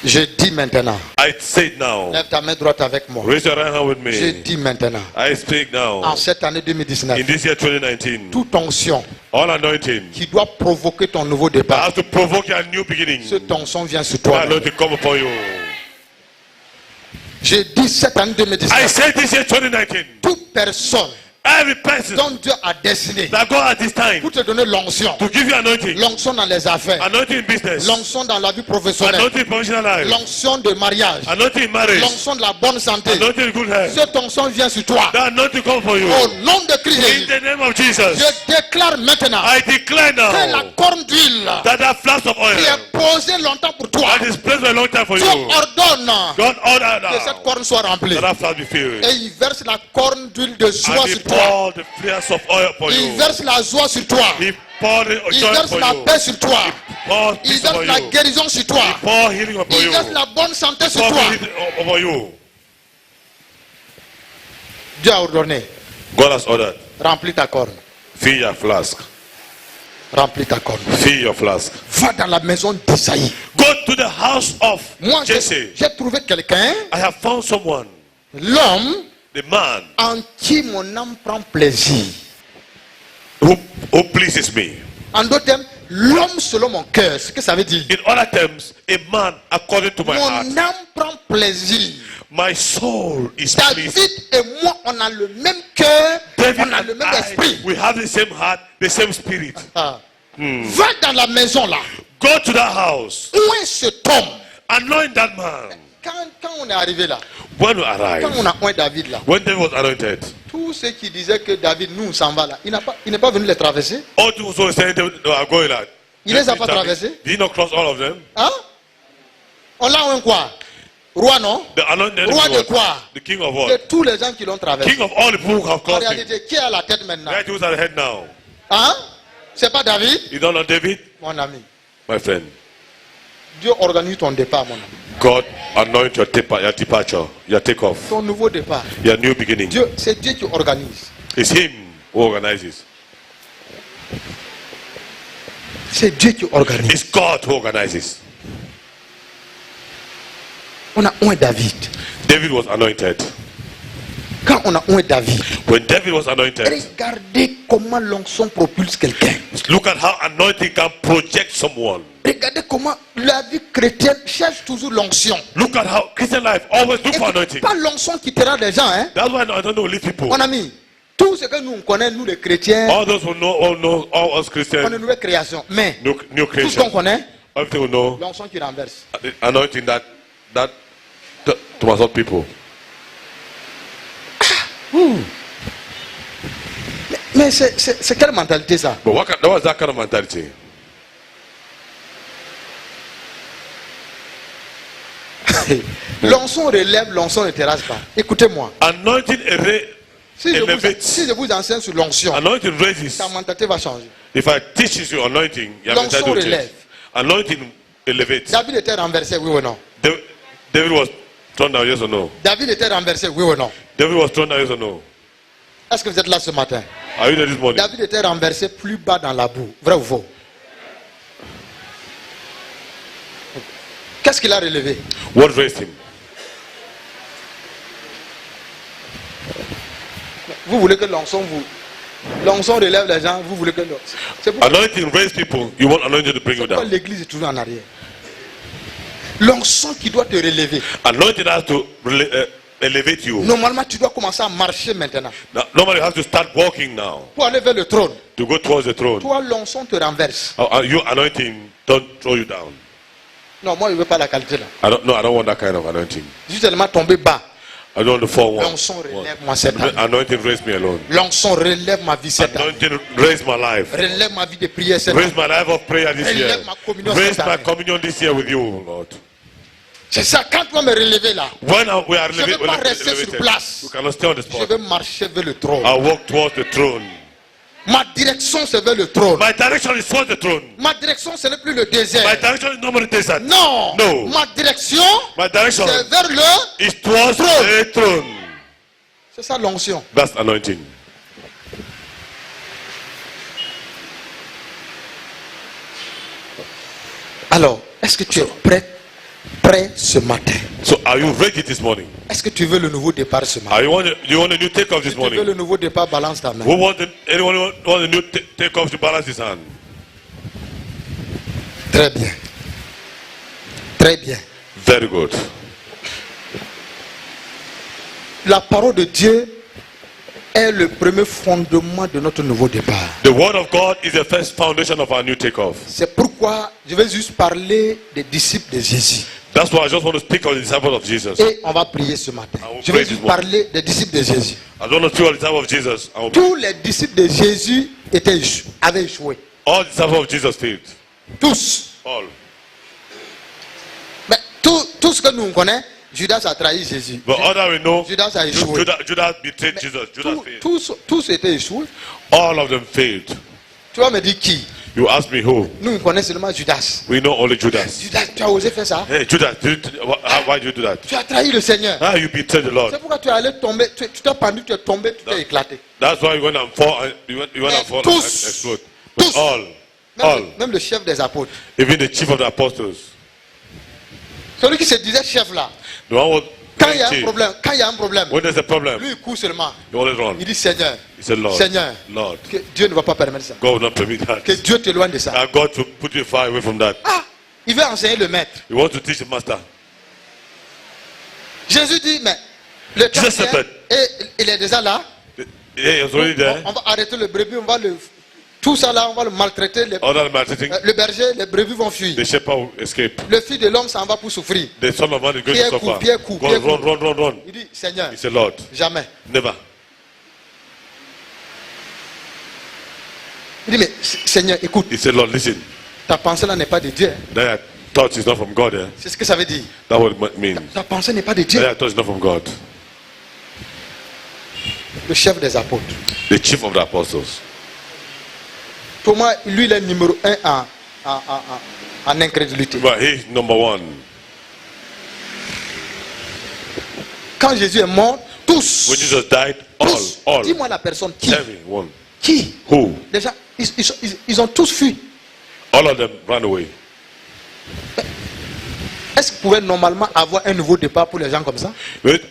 Je dis maintenant. I say it now. Lève ta main droite avec moi. Raise your right hand with Je me. dis maintenant. I speak now. En cette année In 2019, this year 2019, toute onction all anointing qui doit provoquer ton nouveau that départ, has to provoke your new beginning. cette onction vient sur That toi. anointing come upon you. Je dis cette année I 2019, say this year 2019, toute personne every person dont Dieu a destiné that God at this time pour te donner l'onction, to give you anointing, l'onction dans les affaires, anointing in business, l'onction dans la vie professionnelle, anointing in professional life, l'onction de mariage, anointing in marriage, l'onction de la bonne santé, anointing in good health. cette onction vient sur toi. That anointing come for you. Au nom de Christ In Jésus, the name of Jesus, je déclare maintenant I declare que la now corne d'huile that flask of qui oil est posée longtemps pour toi, that is placed for a long time for Dieu you, ordonne God order que cette now corne soit remplie. that flask be filled. Et il verse la corne d'huile de joie And he sur toi. pour the flask of oil for Il you. verse la joie sur toi. He pour the Il joy verse for la you. paix sur toi. Pour Il peace verse for la you. guérison sur toi. Pour healing upon Il you. verse la bonne santé sur Pour toi. healing over you. Dieu a ordonné. God has ordered. Remplis ta corne. Fill your flask. Remplis ta corne. Fill your flask. Va dans la maison d'Isaïe. Go to the house of Moi, Jesse. j'ai trouvé quelqu'un, I have found someone, l'homme the man en qui mon âme prend plaisir. who pleases me. En d'autres termes, l'homme selon mon cœur. Ce que ça veut dire. In other terms, a man according to my heart. Mon âme prend plaisir. My soul is pleased. David et moi, on a le même cœur, David on a le and même I, esprit. we have the same heart, the same spirit. Ah. Va dans la maison là. Go to that house. Où est cet homme? Anoint that man. Quand on est arrivé là, When we quand arrive, on a oint David là, when David was anointed, tous ceux qui disaient que David nous on s'en va là, il n'est pas venu les traverser. all those who were saying they are going like, Il les a pas traversés. did he not cross all of them? Hein? On l'a oint quoi? Roi non? The anointed Roi de was quoi? the king of De what? tous les gens qui l'ont traversé. King of all the people who have En crossed him. réalité, qui est à la tête maintenant? Right, who's at the head now? Hein? C'est pas David? You don't know David? Mon ami. My friend, Dieu organise ton départ, mon ami. God anoint your departure, your takeoff, Ton nouveau départ. your new beginning. C'est Dieu qui organise. It's him who organizes. C'est Dieu qui organise. It's God who organizes. On a oint David. David was anointed. Quand on a oint David, When David was anointed, regardez comment l'onction propulse quelqu'un. look at how anointing can project someone. Regardez comment la vie chrétienne cherche toujours l'onction. Look at how Christian life always look Et for c'est anointing. pas l'onction qui te rend des gens, hein. That's why I don't know lead people. Mon ami, tout ce que nous on connaît, nous les chrétiens, All those who know, all us on est Christians, une nouvelle création. Mais new tout ce qu'on creation. connaît, Everything we know, l'onction qui renverse. the anointing that to myself people. Mais c'est quelle mentalité ça? But what's that kind of mentality? L'onction relève, l'onction ne terrasse pas. Écoutez-moi. Anointing Si je elevates. vous enseigne sur l'onction, Anointing raises. ta mentalité va changer. If I teach you anointing, your L'onction mentality will change. relève. Anointing elevates. David était renversé, oui ou non? David was thrown down, yes or no? David était renversé, oui ou non? David was thrown down, yes or no? Est-ce que vous êtes là ce matin? Are you there this morning? David était renversé plus bas dans la boue. Vrai ou faux? Qu'est-ce qu'il a relevé? What raised him? Vous voulez que l'onction relève les gens, vous voulez que c'est pourquoi Anointing raise people. You want anointing to bring you down. l'église est toujours en arrière. L'onction qui doit te relever. Anointing has to elevate you. Normalement, tu dois commencer à marcher maintenant. Now, normally you have to start walking now Pour aller vers le trône. to go towards the throne. Toi, l'onction te renverse. You anointing don't throw you down. Non, moi, je ne veux pas la qualité là. I don't want that kind of anointing. Je suis tellement tombé bas. I don't want the fall one. L'onction relève moi cette année. Anointing raise me alone. L'onction relève ma vie cette année. Anointing raise my life. Relève ma vie de prière cette année. Raise my life of prayer this year. Relève ma communion Raise cette my année. communion this year with you, Lord. C'est ça, quand tu vas me relever là, When we are je ne vais pas rester sur elevated, place. we cannot stay on the Je spot. vais marcher vers le trône. I walk towards the throne. Ma direction, c'est vers le trône. My direction is towards the throne. Ma direction, ce n'est plus le My désert. direction is not more the desert. Non. No. Ma direction, My direction c'est vers le... is towards the throne. C'est ça l'onction. That's anointing. Est-ce que tu es prêt ce matin? So are you ready this morning? Est-ce que tu veux le nouveau départ ce matin? You want a new takeoff this Si tu veux le morning? nouveau départ, balance ta main. Anyone want a new takeoff to balance his hand? Très bien. Très bien. Very good. La parole de Dieu est le premier fondement de notre nouveau départ. The word of God is the first foundation of our new takeoff. C'est pourquoi je vais juste parler des disciples de Jésus. That's why I just want to speak of the disciples of Jesus. Et on va prier ce matin. I will Je pray vais this juste morning. parler des disciples de Jésus. I don't want to speak of the disciples of Jesus. Tous les disciples de Jésus avaient échoué. All the disciples of Jesus failed. Tous. All. Mais tout ce que nous connaissons, Judas a trahi Jésus. But all that we know, Judas a échoué. Judas betrayed Jesus. Judas failed. Tous étaient échoués. All of them failed. Tu vas me dire qui? You ask me who? Nous connaissons seulement Judas. We know only Judas. Judas, tu as osé faire ça? Hey, Judas, why did you do that? Tu as trahi le Seigneur. Ah, you betrayed the Lord. C'est pourquoi tu es allé tomber, tu t'es pendu, tu es tombé, tu t'es éclaté. That's why you went and fall and you went and fall and Tous. explode. But Tous. all, Même le chef des apôtres. even the chief of the apostles, Celui qui se disait chef là. the one was Quand il y a un chief. problème, When there's a problem, lui il court seulement. you always run. Il dit Seigneur, He said, Lord, Seigneur, Lord, que Dieu ne va pas permettre ça. God will not permit Que that. Dieu t'éloigne de ça. And God to put you far away from that. Ah, il veut enseigner le maître. You want to teach the master. Jésus dit, mais le temps Jesus vient said et il est déjà là. Yeah, he was already there. On va arrêter le brebis, on va le... Tout ça là, on va le maltraiter. All that maltreating, Le berger, les brebis vont fuir. the shepherd will escape. Le fils de l'homme s'en va pour souffrir. The son of man is going Pierre to court, suffer. Pierre court, Go Pierre run, court. run, run, run. Il dit, Seigneur, He said, Lord, jamais. never. Il dit, mais Seigneur, écoute, He said, Lord, listen. ta pensée là n'est pas de Dieu. Hein. That thought is not from God. Eh? C'est ce que ça veut dire. That's what it means. Ta pensée n'est pas de Dieu. That thought is not from God. Le chef des apôtres. The chief of the apostles. Pour moi, lui, il est numéro 1 en incrédulité. But he's number one. Quand Jésus est mort, tous. When Jesus died, tous. all. Dis-moi la personne qui. Tell me one. Qui? Who? Déjà, ils ont tous fui. All of them ran away. Est-ce que vous pouvez normalement avoir un nouveau départ pour les gens comme ça? Wait,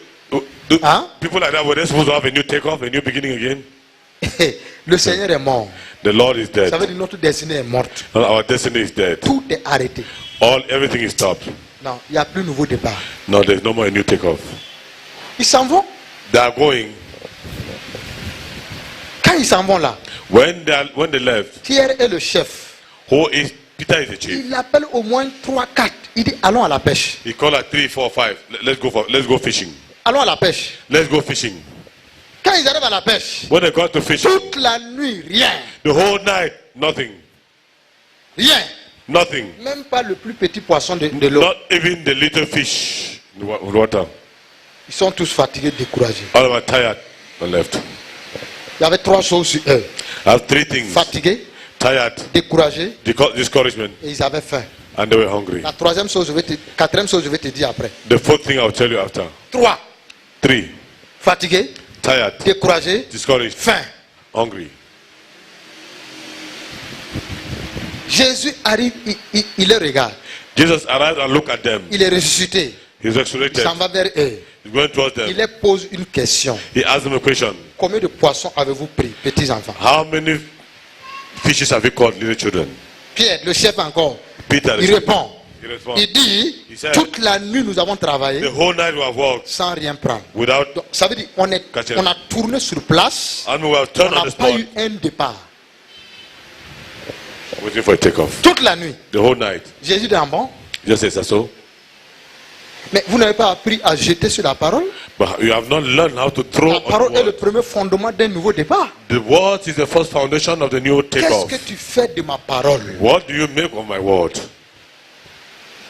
Huh? people like that, were they supposed to have a new takeoff, a new beginning again? Le Seigneur est mort. The Lord is dead. Ça veut dire notre destinée est morte. Our destiny is dead. Tout est arrêté. Everything is stopped. Non, il n'y a plus de nouveau départ. No, there's no more a new takeoff. Ils s'en vont. They are going. Quand ils s'en vont là, When they left, Pierre est le chef. Peter is the chief. Il appelle au moins 3, 4. Il dit, allons à la pêche. He called like 3, 4, 5. Let's go fishing. Allons à la pêche. Let's go fishing. Quand ils arrivent à la pêche, When they got to fishing, toute la nuit, rien. the whole night, nothing. Rien. Nothing. Même pas le plus petit poisson de l'eau. Not even the little fish in the water. Ils sont tous fatigués, découragés. All of them tired and left. Il y avait 3 choses sur eux. I have 3 things. Fatigués, Tired, découragés discouragement, et ils avaient faim. and they were hungry. La troisième chose, quatrième chose, je vais te dire après. The 4th thing I'll tell you after. 3. 3, Fatigués, tired, découragés, discouraged, faim. hungry. Jésus arrive, il les regarde. Jesus arrived and looked at them. Il est ressuscité. He's Il resurrected. s'en va vers eux. He's going towards Il them. leur pose une question. He asked them a question. Combien de poissons avez-vous pris, petits enfants? How many fishes have you caught, little children? Pierre, le chef encore, Peter il répond. He responds. Il dit, He said, toute la nuit nous avons travaillé The whole night we have walked sans rien prendre. without, Donc, ça veut dire on a tourné sur place, and we have on turned on n'a the pas spot, eu un départ. waiting for a takeoff. Toute la nuit. The whole night. Jésus dit, ah bon? Just says that so. Mais vous n'avez pas appris à jeter sur la parole? But you have not learned how to throw La on the parole est le word. premier fondement d'un nouveau départ. The word is the first foundation of the new Qu'est-ce takeoff. que tu fais de ma parole? What do you make of my word?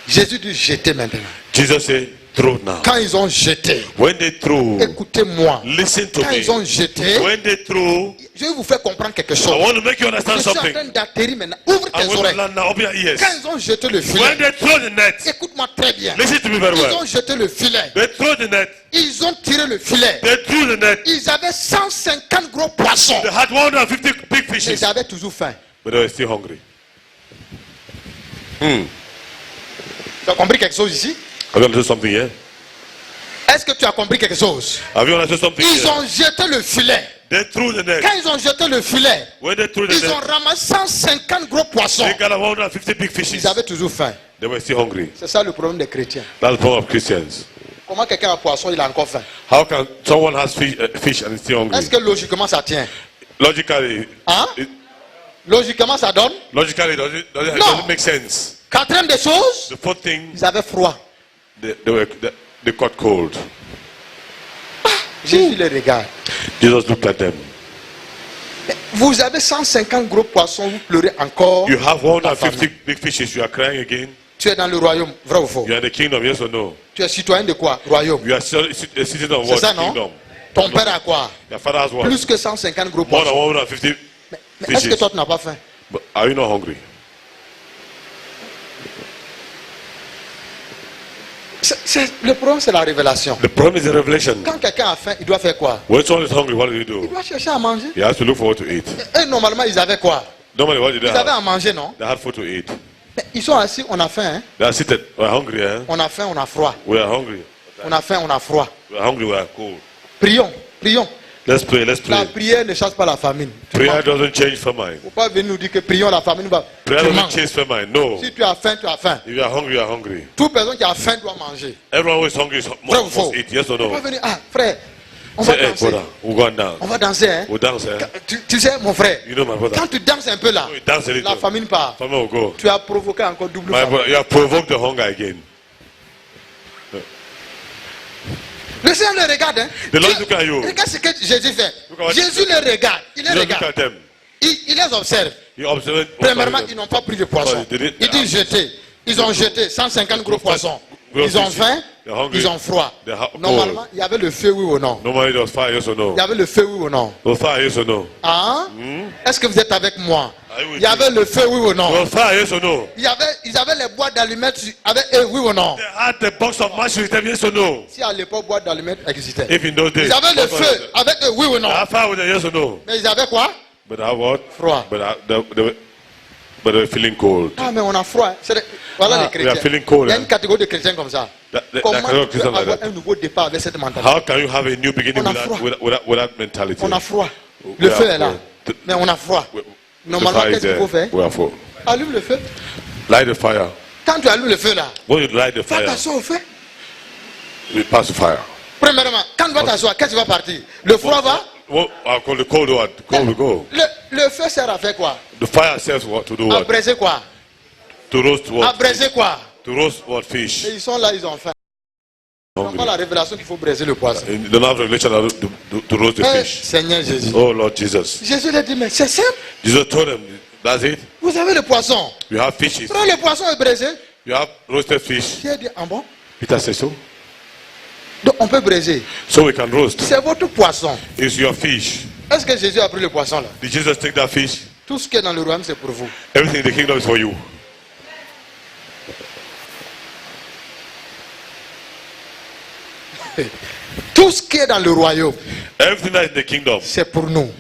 Jésus dit jeter maintenant. Jesus said, throw now. Quand ils ont jeté, When they threw, écoutez-moi. listen to Quand me. ils ont jeté, When they threw, je vais vous faire comprendre quelque I chose. want to make you Je understand suis en something. train d'atterrir maintenant. Ouvre I tes want to oreilles. learn now. Open your ears. Quand ils ont jeté le When filet, they throw the net, écoute-moi très bien. listen to me very Ils well. ont jeté le filet. They throw the net. Ils ont tiré le filet. They threw the net. Ils avaient 150 gros poissons. They had 150 big Mais fishes, ils avaient toujours faim. but they were still hungry. Tu as compris quelque chose ici? Have you understood something here? Est-ce que tu as compris quelque chose? Have you understood something Ils here? ont jeté le filet. They threw the net. Quand ils ont jeté le filet, When they threw the ils ont net, ramassé 150 gros poissons. they got 150 big fishes. Ils avaient toujours faim. They were still hungry. C'est ça le problème des chrétiens. That's the problem of Christians. Comment quelqu'un a poisson, il a encore faim? How can someone has fish and is still hungry? Est-ce que logiquement ça tient? Logically, Hein? Logiquement ça donne? logically, it doesn't make sense. Quatrième des choses, The fourth thing, ils avaient froid. they caught cold. Jésus les regarde. Jesus looked at them. Vous avez 150 gros poissons, vous pleurez encore. You have 150 big fishes, you are crying again. Tu es dans le royaume, vrai ou faux? You are in the kingdom, yes or no? Tu es citoyen de quoi? Royaume. You are a citizen of C'est what? ça, non? Kingdom. Ton père a quoi? Your father has what? Plus que 150 gros More than poissons. 150 Mais est-ce que fishes. toi tu n'as pas faim? But are you not hungry? Le problème c'est la révélation. The problem is the revelation. Quand quelqu'un a faim, il doit faire quoi? When someone is hungry, what do you Il do? doit chercher à manger. He has to look for what to eat. Et normalement ils avaient quoi? Normally, what did they Ils avaient à have? manger, non? They had food to eat. Mais ils sont assis, on a faim, hein? They are seated. We are hungry, eh? On a faim, on a froid. We are hungry. On a faim, on a froid. We are hungry, we are cold. Prions, prions. Let's pray, let's La pray. prière ne chasse pas la famine. Tu Prayer manges. doesn't change famine. Faut pas venir nous dire que prions la famine va. Prayer Tu doesn't manges. change famine. No. Si tu as faim, tu as faim. If you are hungry, you are hungry. Toute personne qui a faim doit manger. Everyone who is hungry Vrai ou faux? must eat. Yes or Faut pas no? venir, ah frère, on va Say, hey, danser. brother, we're going down. On va danser, hein? We'll dance, eh? Tu sais, mon frère, You know, my brother. quand tu danses un peu là, You dance a la little. famine part. Famine will go. Tu as provoqué encore double My famine. brother, you have provoked the hunger again. Le Seigneur le regarde, hein? The Lord look at you. Regarde ce que Jésus fait. Look at what Jésus les regarde, il les You don't look regarde. at them. Il les observe. You observe. Premièrement, ils n'ont pas pris de poisson. They did- Il dit jeter. Ils ont jeté 150 gros poissons. Ils ont faim, They're hungry. ils ont froid. They're Normalement, il y avait le feu, oui ou non? Normally there was fire, yes or no? Il y avait le feu, oui ou non? There was fire, yes or no? Hein? Est-ce que vous êtes avec moi? Are you with Il y avait le feu, oui ou There non? was fire, yes or no? Ils avaient les boîtes d'allumettes avec eux, oui ou non? They had the box of matches with them, yes or no? Si à l'époque, boîte d'allumettes existait. If in those days. Ils avaient le feu avec eux, oui ou non? They had fire with them, yes or no? Mais ils avaient quoi? But they had what? Froid. But they were feeling cold. Ah, mais on a froid. Voilà les we are chrétiens. feeling cold, Il y a hein? une catégorie de chrétiens comme ça. Comment category of tu peux Christians like avoir that. un nouveau départ avec cette mentalité? How can you have a new beginning On a froid. with that mentality? On a froid. We Le are feu est là. full. Mais on a froid. The Normalement, fire is qu'est-ce qu'il faut there. faire? We are full. Allume le feu. Light the fire. Quand tu allumes le feu là, When you light the fais fire, attention au feu. you pass the fire. Premièrement, quand tu vas t'asseoir, qu'est-ce qui va partir? Le froid va? What I call the cold one. Cold will go. Le feu sert à faire quoi? The fire serves what to do À what? braiser quoi? To roast À what? braiser quoi? To roast what fish? Et ils sont là, ils ont faim. Ils n'ont pas la révélation qu'il faut braiser le poisson. In the love revelation to roast the Eh, fish. Seigneur Jésus. Oh Lord Jesus. Jésus lui a dit, mais c'est simple. Jesus told them, that's it. Vous avez le poisson. You have fishes. Quand le poisson est braisé, You have roasted fish. Pierre dit, ah bon? Peter says so. Donc on peut braiser. So we can roast. C'est votre poisson. It's your fish. Est-ce que Jésus a pris le poisson là? Did Jesus take that fish? Tout ce qui est dans le royaume, c'est pour vous. Everything in the kingdom is for you. Tout ce qui est dans le royaume, Everything that is in the kingdom c'est pour nous.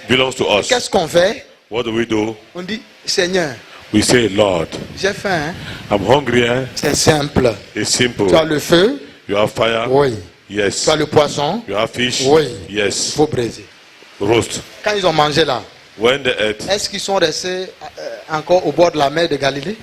belongs to us. Qu'est-ce qu'on fait? What do we do? On dit, Seigneur, We say, Lord, j'ai faim. Hein? I'm hungry. Eh? C'est simple. It's simple. Tu as le feu? You have fire? Oui. Yes. Tu as le poisson? You have fish? Oui. Il Yes. faut braiser. Roast. Quand ils ont mangé là, When they ate, est-ce qu'ils sont restés encore au bord de la mer de Galilée?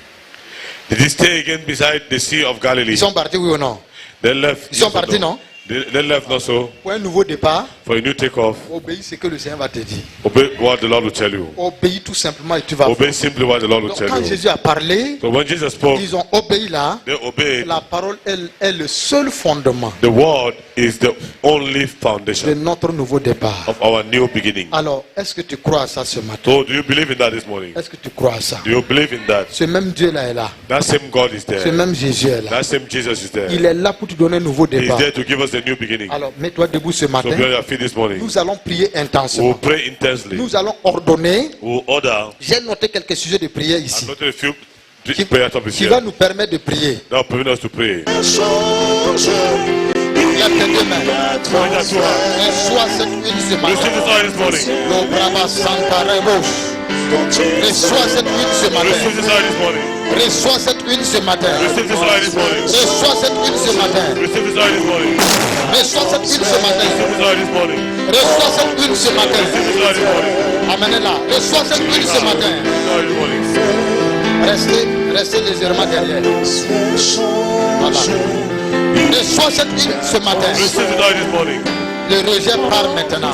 did they stay again beside the Sea of Galilee? Ils sont partis, oui ou non? They left. Ils sont yes or partis, no? non? They left not so. Pour un nouveau départ, For a new takeoff, obéis ce que le Seigneur va te dire. obey what the Lord will tell you. Obéis tout simplement et tu vas. Obey simply what the Lord will Donc tell quand you. Jésus a parlé, So when Jesus spoke, ils ont obéi là. they obeyed. La parole est le seul fondement The word is the only de foundation notre nouveau départ. of our new beginning. Alors, est-ce que tu crois à ça ce matin? So do you believe in that this morning? Est-ce que tu crois à ça? Do you believe in that? Ce même Dieu là est là. That same God is Ce there. même Jésus est là. That same Jesus is there. Il est là pour te donner un nouveau He is départ. there to give us a new beginning. Alors, mets-toi debout ce So matin. be on your feet this morning. Nous allons prier We'll intensément. pray intensely. Nous allons ordonner. We'll order. J'ai noté quelques sujets de prière I'm ici not a few qui, prayer topics qui va here. nous permettre de prier. That will permit us to pray. Lève tes deux mains. Point that to her. Reçois cette huile ce Receive matin. this oil this morning. Lo brava santa rebos. Reçois cette huile ce matin. Receive this oil this morning. Reçois cette huile ce matin. Receive this oil this morning. Reçois cette huile ce matin. Receive this oil this morning. Reçois cette huile ce matin. Receive this oil this morning. Reçois cette huile ce matin. Receive this oil this morning. Amenez-la. Reçois cette huile ce matin. This oil this morning. Restez légèrement derrière. Voilà. Reçois cette huile ce matin. Receive this oil this morning. Le rejet part maintenant.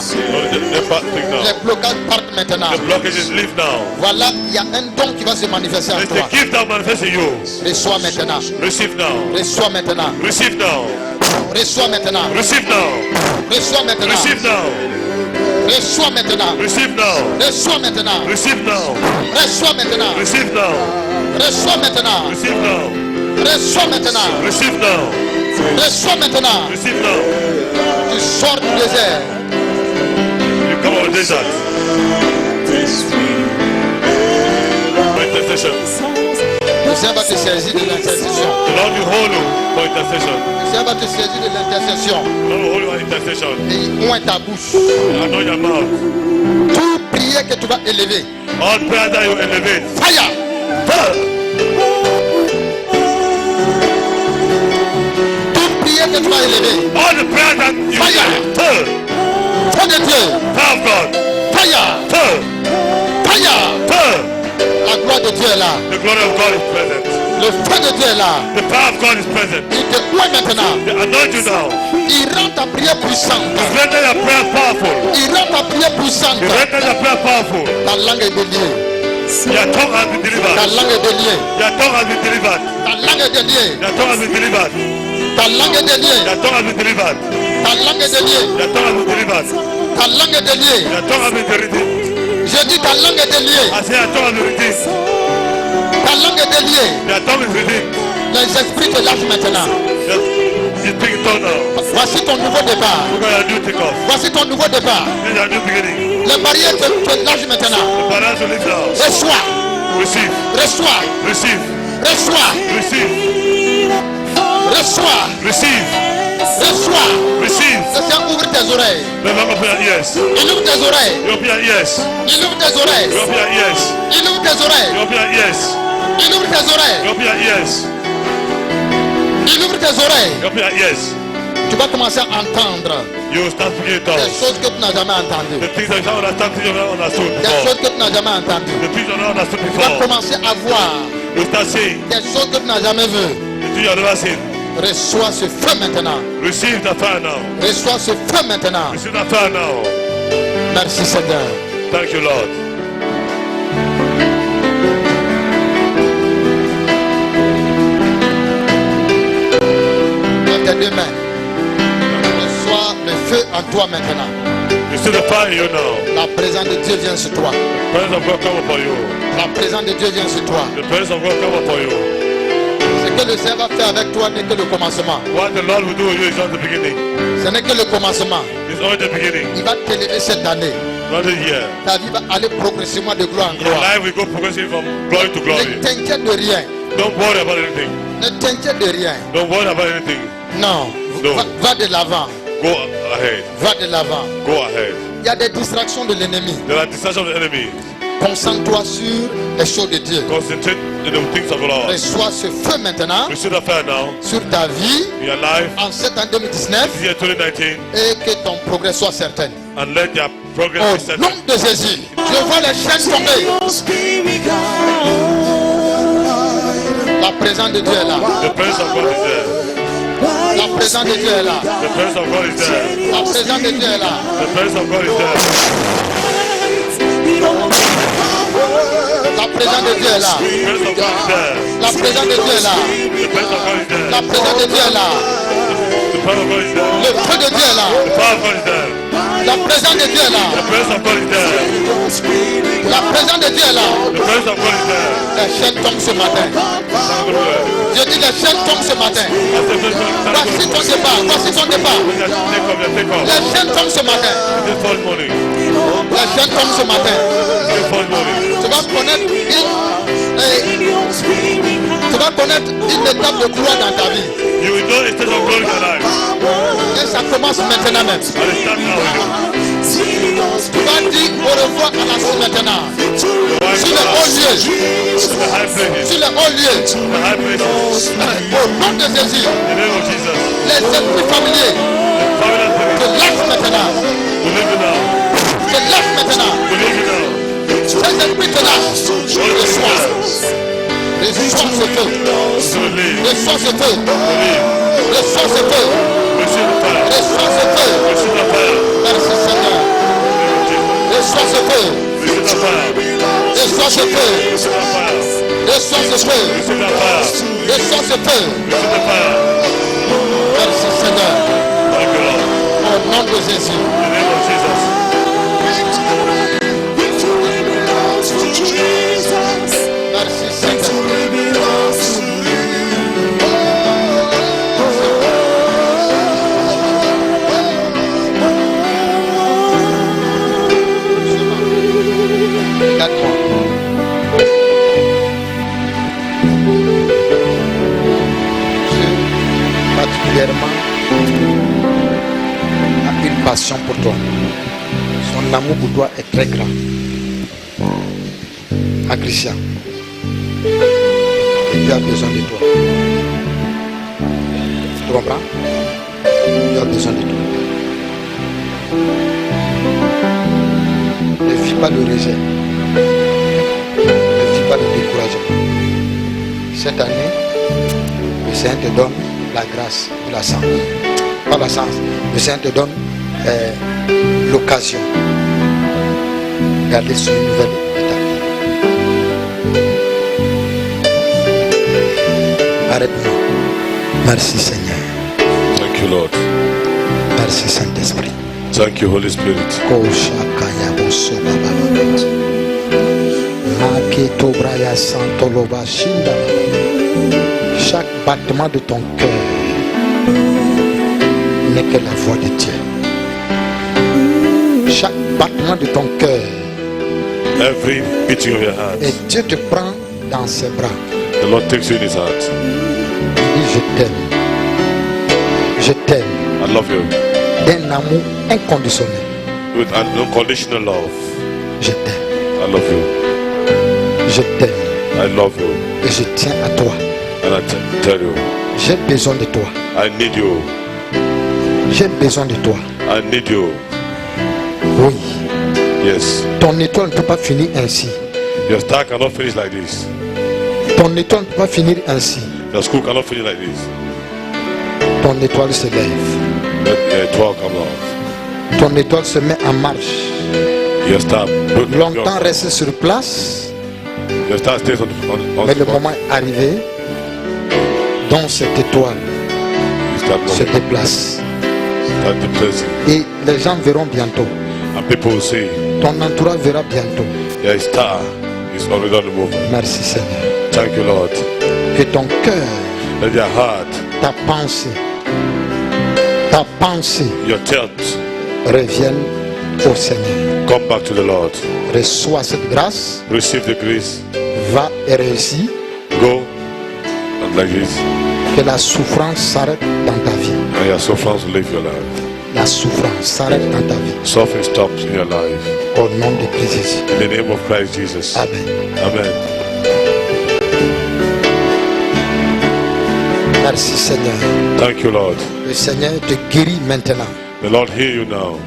Les blocages partent maintenant. The blockages leave now. Voilà, il y a un don qui va se manifester en There's toi. a gift that manifests in you. Reçois maintenant. Receive now. Reçois maintenant. Receive now. Reçois maintenant. Receive now. Reçois maintenant. Receive now. Reçois maintenant. Receive now. Reçois maintenant. Receive now. Reçois maintenant. Receive now. Reçois maintenant. Receive now. Reçois maintenant. Receive now. Reçois maintenant. Receive now. Tu sors du désert. You come out of the desert. For intercession. Le Seigneur va te saisir de l'intercession. The Lord will hold you for intercession. Le Seigneur va te saisir de l'intercession. The Lord will hold you for intercession. Et il oint ta bouche. Anoint your mouth. Toute prière que tu vas élever. All prayer that you elevate. Fire. Fire. Toute prière que tu vas élever. All the prayer that you Fire. Fire. Feu de Dieu. Fire of God. Fire. Fire. Fire. Fire. La gloire de Dieu est là. The glory of God is present. Le feu de Dieu est là. The power of God is present. Il te oint maintenant. They anoint you now. Il rend ta prière puissante. You render your prayer powerful. Il rend ta prière puissante. You render your prayer powerful. Ta langue est déliée. Your tongue has been Ta delivered. langue est déliée. Your tongue has been delivered. Ta langue est déliée. Your tongue has been delivered. Ta langue est déliée. Your tongue has been delivered. Ta langue est déliée. Your tongue has been delivered. Ta langue est déliée. Your tongue has been redeemed. Je dis ta langue est déliée. I say your tongue has been redeemed. Ta langue est déliée. Your tongue is redeemed. Les esprits te lâchent maintenant. You speak tongue now. Voici ton nouveau départ. Look at your new takeoff. Voici ton nouveau départ. This is your new beginning. Les barrières te lâchent maintenant. The balance will live now. Reçois. Receive. Reçois. Receive. Reçois. Receive. Reçois. Receive. Reçois. Receive. Le Seigneur ouvre tes oreilles. The Lord open your ears. Il ouvre tes oreilles. You open your ears. Il ouvre tes oreilles. You open your ears. Il ouvre tes oreilles. You open your ears. Il ouvre tes oreilles. You open your ears. Il ouvre tes oreilles. You open your ears. Tu vas commencer à entendre You will start speaking in des tongues. choses que tu n'as jamais entendues. The things that you don't understand, things you don't understood Des before. choses que tu n'as jamais entendues. The things you don't understood Tu vas before. commencer à voir You start seeing des choses que tu n'as jamais vues. the things you have never seen. Reçois ce feu maintenant. Receive the fire now. Reçois ce feu maintenant. Receive the fire now. Merci Seigneur. Thank you, Lord. Dans tes deux mains. Reçois le feu en toi maintenant. Receive the fire in you now. La présence de Dieu vient sur toi. The presence of God come upon you. La présence de Dieu vient sur toi. The presence of God come upon you. Ce que le Seigneur va faire avec toi n'est que le commencement. What the Lord will do with you is not the beginning. Ce n'est que le commencement. It's only the beginning. Il va t'élever cette année. Not a year. Ta vie va aller progressivement de gloire en Your gloire. life will go progressively from glory to Ne glory. t'inquiète de rien. Don't worry about anything. Ne t'inquiète de rien. Don't worry about anything. Non. Non. Va de l'avant. Go ahead. Va de l'avant. Go ahead. Il y a des distractions de l'ennemi. There are distractions of the enemy. Concentre-toi sur les choses de Dieu. Concentrate on the things of the Lord. Reçois ce feu maintenant Receive the fire now sur ta vie in your life. en cette année 2019 This year 2019. et que ton progrès soit certain. And let your progress Au be certain. nom de Jésus, je vois les chaînes tomber. La présence de Dieu est là. The presence of God is there. La présence de Dieu est là. The presence of God is there. La présence de Dieu est là. The presence of God is there. La présence de Dieu est là. The presence of God is there. La présence de Dieu est là. The presence of God is there. La présence de Dieu est là. The power of God is there. Le feu de Dieu est là. The power of God is there. La présence de Dieu est là. The presence of God is there. La présence de Dieu est là. The presence of God is there. Les chaînes tombent ce matin. Je dis les chaînes tombent ce matin. Voici ton départ. Voici ton départ. Take off. Les chaînes tombent ce matin. This fall morning. Les chaînes tombent ce matin. This fall morning. Tu vas connaître une étape de gloire dans ta vie. You will know a state of glory in your life. Et ça commence maintenant même. And it starts now with you. Tu vas dire au revoir Babalassi maintenant. Wipe Sur it les out. hauts lieux. The high places. Sur les hauts lieux. The high places. Au nom de Jésus. In the name of Jesus. Les esprits familiers. Family Te spirit. lâche maintenant. Believe it now. Te lâche maintenant. Believe it now. Ces esprits te lâchent. Reçois. Reçois ce feu. So believe. Reçois ce feu. Believe. Reçois ce feu. Receive the fire. Reçois ce feu. Receive the fire. Merci Seigneur. Reçois ce feu. Receive the fire. Reçois ce feu. Receive the fire. Reçois ce feu. Receive the fire. Reçois ce feu. Receive the fire. Merci Seigneur. Thank you, Lord. Au nom de Jésus. In the name of Jesus. Merci Seigneur. Regarde-moi. Dieu particulièrement a une passion pour toi. Son amour pour toi est très grand. À Christian. Et Dieu a besoin de toi. Tu comprends? Dieu a besoin de toi. Ne vis pas le rejet. Ne vis pas le découragement. Cette année, le Seigneur te donne la grâce de la sens. Pas la sens. Le Seigneur te donne l'occasion d'aller sur une nouvelle étape. Arrête-nous. Merci Seigneur. Thank you, Lord. Merci Saint-Esprit. Thank you, Holy Spirit. Chaque battement de ton cœur n'est que la voix de Dieu. Chaque battement de ton cœur, Every beating of your heart, et Dieu te prend dans ses bras. the Lord takes you in His heart. Il dit je t'aime. Je t'aime. I love you D'un amour inconditionnel. with an unconditional love. Je t'aime. I love you. Je t'aime. I love you. Et je tiens à toi. And I tell you, J'ai besoin de toi. I need you. J'ai besoin de toi. I need you. Oui. Yes. Ton étoile ne peut pas finir ainsi. Your star cannot finish like this. Ton étoile ne peut pas finir ainsi. Your school cannot finish like this. Ton étoile se lève. Let the étoile come out. Ton étoile se met en marche. Your star, Longtemps resté sur place, your star stays on mais the le spot. moment est arrivé dont cette étoile You start se moving. déplace. Start depressing. Et les gens verront bientôt. And people will say, Ton entourage verra bientôt. your star is already on the move. Merci Seigneur. Thank you, Lord. Que ton cœur, Let your heart, ta pensée, your thoughts reviennent au Seigneur. come back to the Lord. Reçois cette grâce, Receive the grace. va et réussis. Go and like this. Que la souffrance s'arrête dans ta vie. And your sufferings will leave your life. La souffrance s'arrête dans ta vie. Suffering stops in your life. Au nom de Christ Jésus. In the name of Christ Jesus. Amen. Amen. Merci Seigneur. Thank you, Lord. Le Seigneur te guérit maintenant. The Lord hear you now.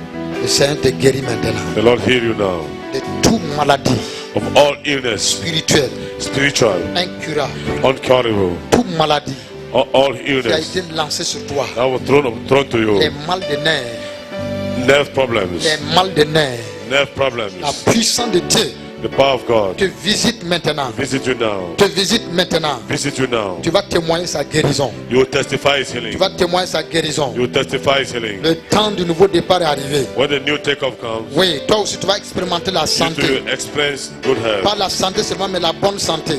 Le Seigneur te guérit maintenant. The Lord hear you now. De toute maladie Of all illness, spirituelle, spiritual, incurable, uncurable, toute maladie all qui a illness été lancée sur toi, that was thrown to you. les mal de nerfs, Nerve problems, les mal de nerfs, nerve problems. la puissance de Dieu The power of God te visite maintenant. visit you now. Te visite maintenant. Visit you now. Tu vas témoigner sa guérison. You will testify His healing. Tu vas témoigner sa guérison. You will testify His healing. Le temps du nouveau départ est arrivé. When the new takeoff comes, Oui, toi aussi tu vas expérimenter la you santé. to experience good health. Pas la santé seulement, mais la bonne santé.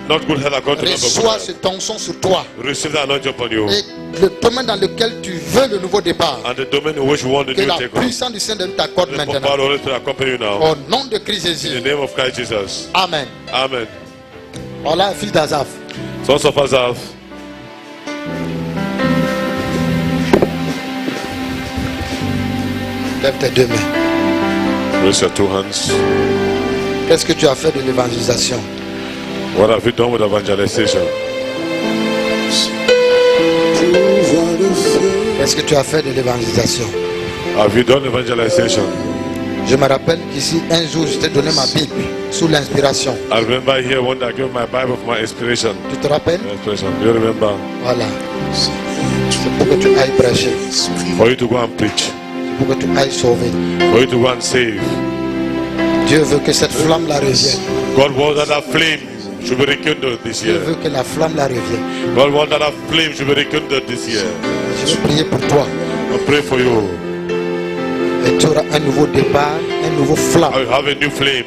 Not good health according to the Reçois number of ce good tension sur toi. health. Receive the anointing upon you. Et le domaine dans lequel tu veux le nouveau départ, And the domain in which you want the que new la takeoff. puissance du Seigneur t'accorde The maintenant. power of the Holy Spirit accompany you now. Au nom de Christ In Jésus. the name of Christ Jesus. Amen. Amen. Voilà, fils d'Azaph. Sons of Asaph, Lève tes deux mains. Raise your two hands. Qu'est-ce que tu as fait de l'évangélisation? What have you done with evangelization? Qu'est-ce que tu as fait de l'évangélisation? Have you done evangelization? Je me rappelle qu'ici, un jour, je t'ai donné ma Bible sous l'inspiration. I remember here one day I gave my Bible for my inspiration. Tu te rappelles? Inspiration. Do you remember? Voilà. C'est pour que tu ailles prêcher. For you to go and preach. C'est pour que tu ailles sauver. For you to go and save. Dieu veut que cette flamme-là revienne. God wants that that flame should be rekindled this Dieu year. veut que la flamme-là revienne. God wants that that flame should be rekindled this year. Je vais prier pour toi. I pray for you. Et tu auras un nouveau départ, un nouveau flamme. I will have a new flame.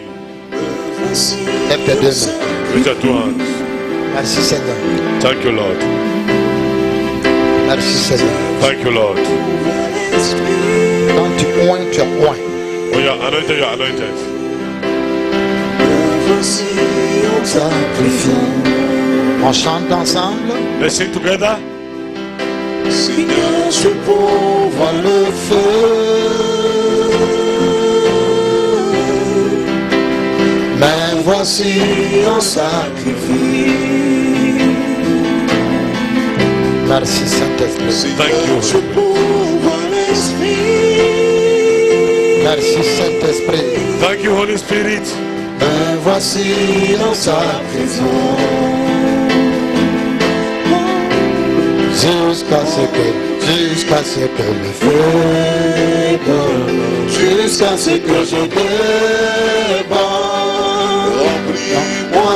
Lève tes deux mains. Raise your two hands. Merci Seigneur. Thank you, Lord. Merci Seigneur. Thank you, Lord. Quand tu oins, tu as oint. When you are anointed, you are anointed. On chante ensemble. Let's sing together. Seigneur, je pourvois le feu. Mais voici un sacrifice. Merci Saint-Esprit. Thank you. Merci Saint-Esprit. Thank you, Holy Spirit. Mais voici un sacrifice. Jusqu'à ce que le feu brûle, jusqu'à ce que je déborde. Remplis-moi,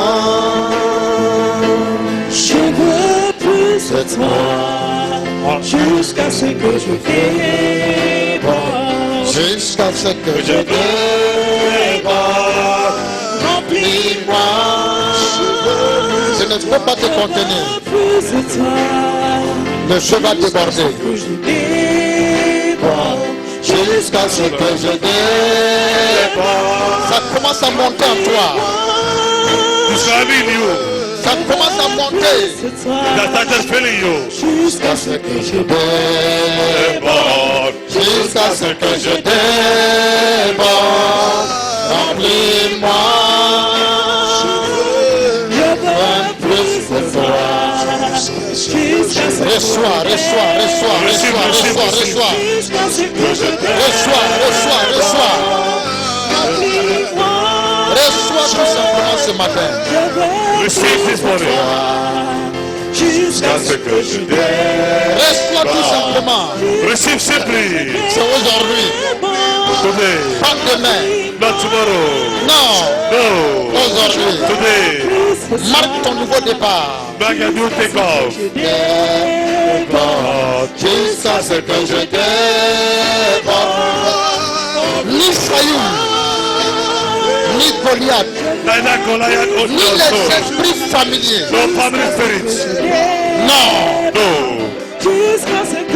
je veux plus de toi, jusqu'à ce que je déborde, jusqu'à ce que je déborde. Remplis-moi, je ne peux pas te contenir. Le feu va déborder. Jusqu'à ce que je déborde. Ça commence à monter en toi. Ça commence à monter. Jusqu'à ce que je déborde. Jusqu'à ce que je déborde. Remplis-moi. Je veux plus de toi. Reçois. Reçois tout simplement ce matin. Receive this morning. Jusqu'à ce que je déborde. Reçois tout simplement. Receive simply. C'est aujourd'hui. Today. Pas demain. Not tomorrow. Non. No. Aujourd'hui. Today. Marque ton nouveau départ. Back a new take off. Jusqu'à ce que je déborde. Ni Saïd, ni Goliath, ni les esprits familiers. No family spirits. Non. No.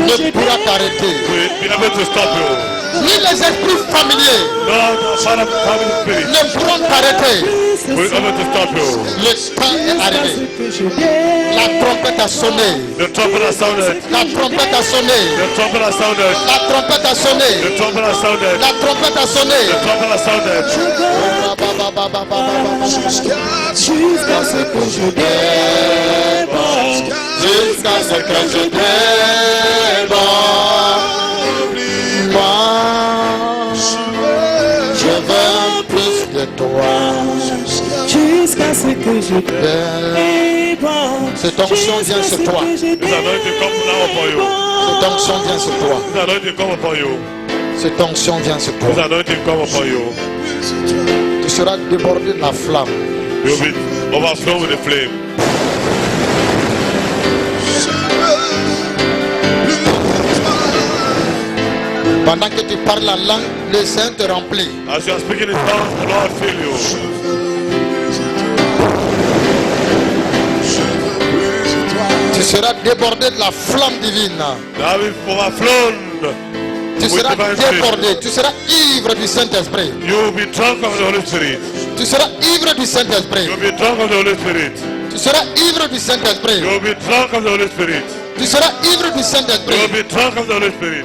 Ne pourra t'arrêter. Be able to stop you. Ni les esprits familiers No family spirits. ne pourront t'arrêter. We're able to stop you. Le temps est arrivé. La trompette a sonné. The trumpet has sounded. La trompette a sonné. The trumpet has sounded. La trompette a sonné. The trumpet has sounded. La trompette a sonné. The trumpet has sounded. Jusqu'à ce que je déborde. Jusqu'à ce que je déborde. Moi, je veux plus de toi. Jusqu'à ce que je déborde. Cette onction vient sur toi. This anointing come now upon you. Cette onction vient sur toi. This anointing come upon you. Cette onction vient sur This toi. anointing come upon you. Tu seras débordé de la flamme. You'll be overflowed with the flame. Pendant que tu parles la langue, le Saint te remplit. As you are speaking in tongues, the Lord fill you. Tu seras débordé de la flamme divine. Now we've overflown. Tu seras débordé. Tu seras ivre du Saint-Esprit. You will be drunk of the Holy Spirit. Tu seras ivre du Saint-Esprit. You will be drunk of the Holy Spirit. Tu seras ivre du Saint-Esprit. You will be drunk of the Holy Spirit. Tu seras ivre du You Saint-Esprit. will be drunk of the Holy Spirit.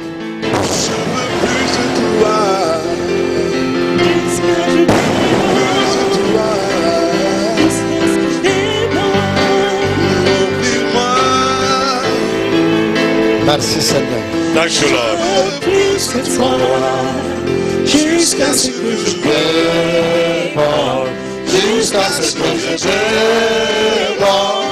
Thank you, Lord. Plus que toi, jusqu'à ce que je déborde, jusqu'à ce que je déborde.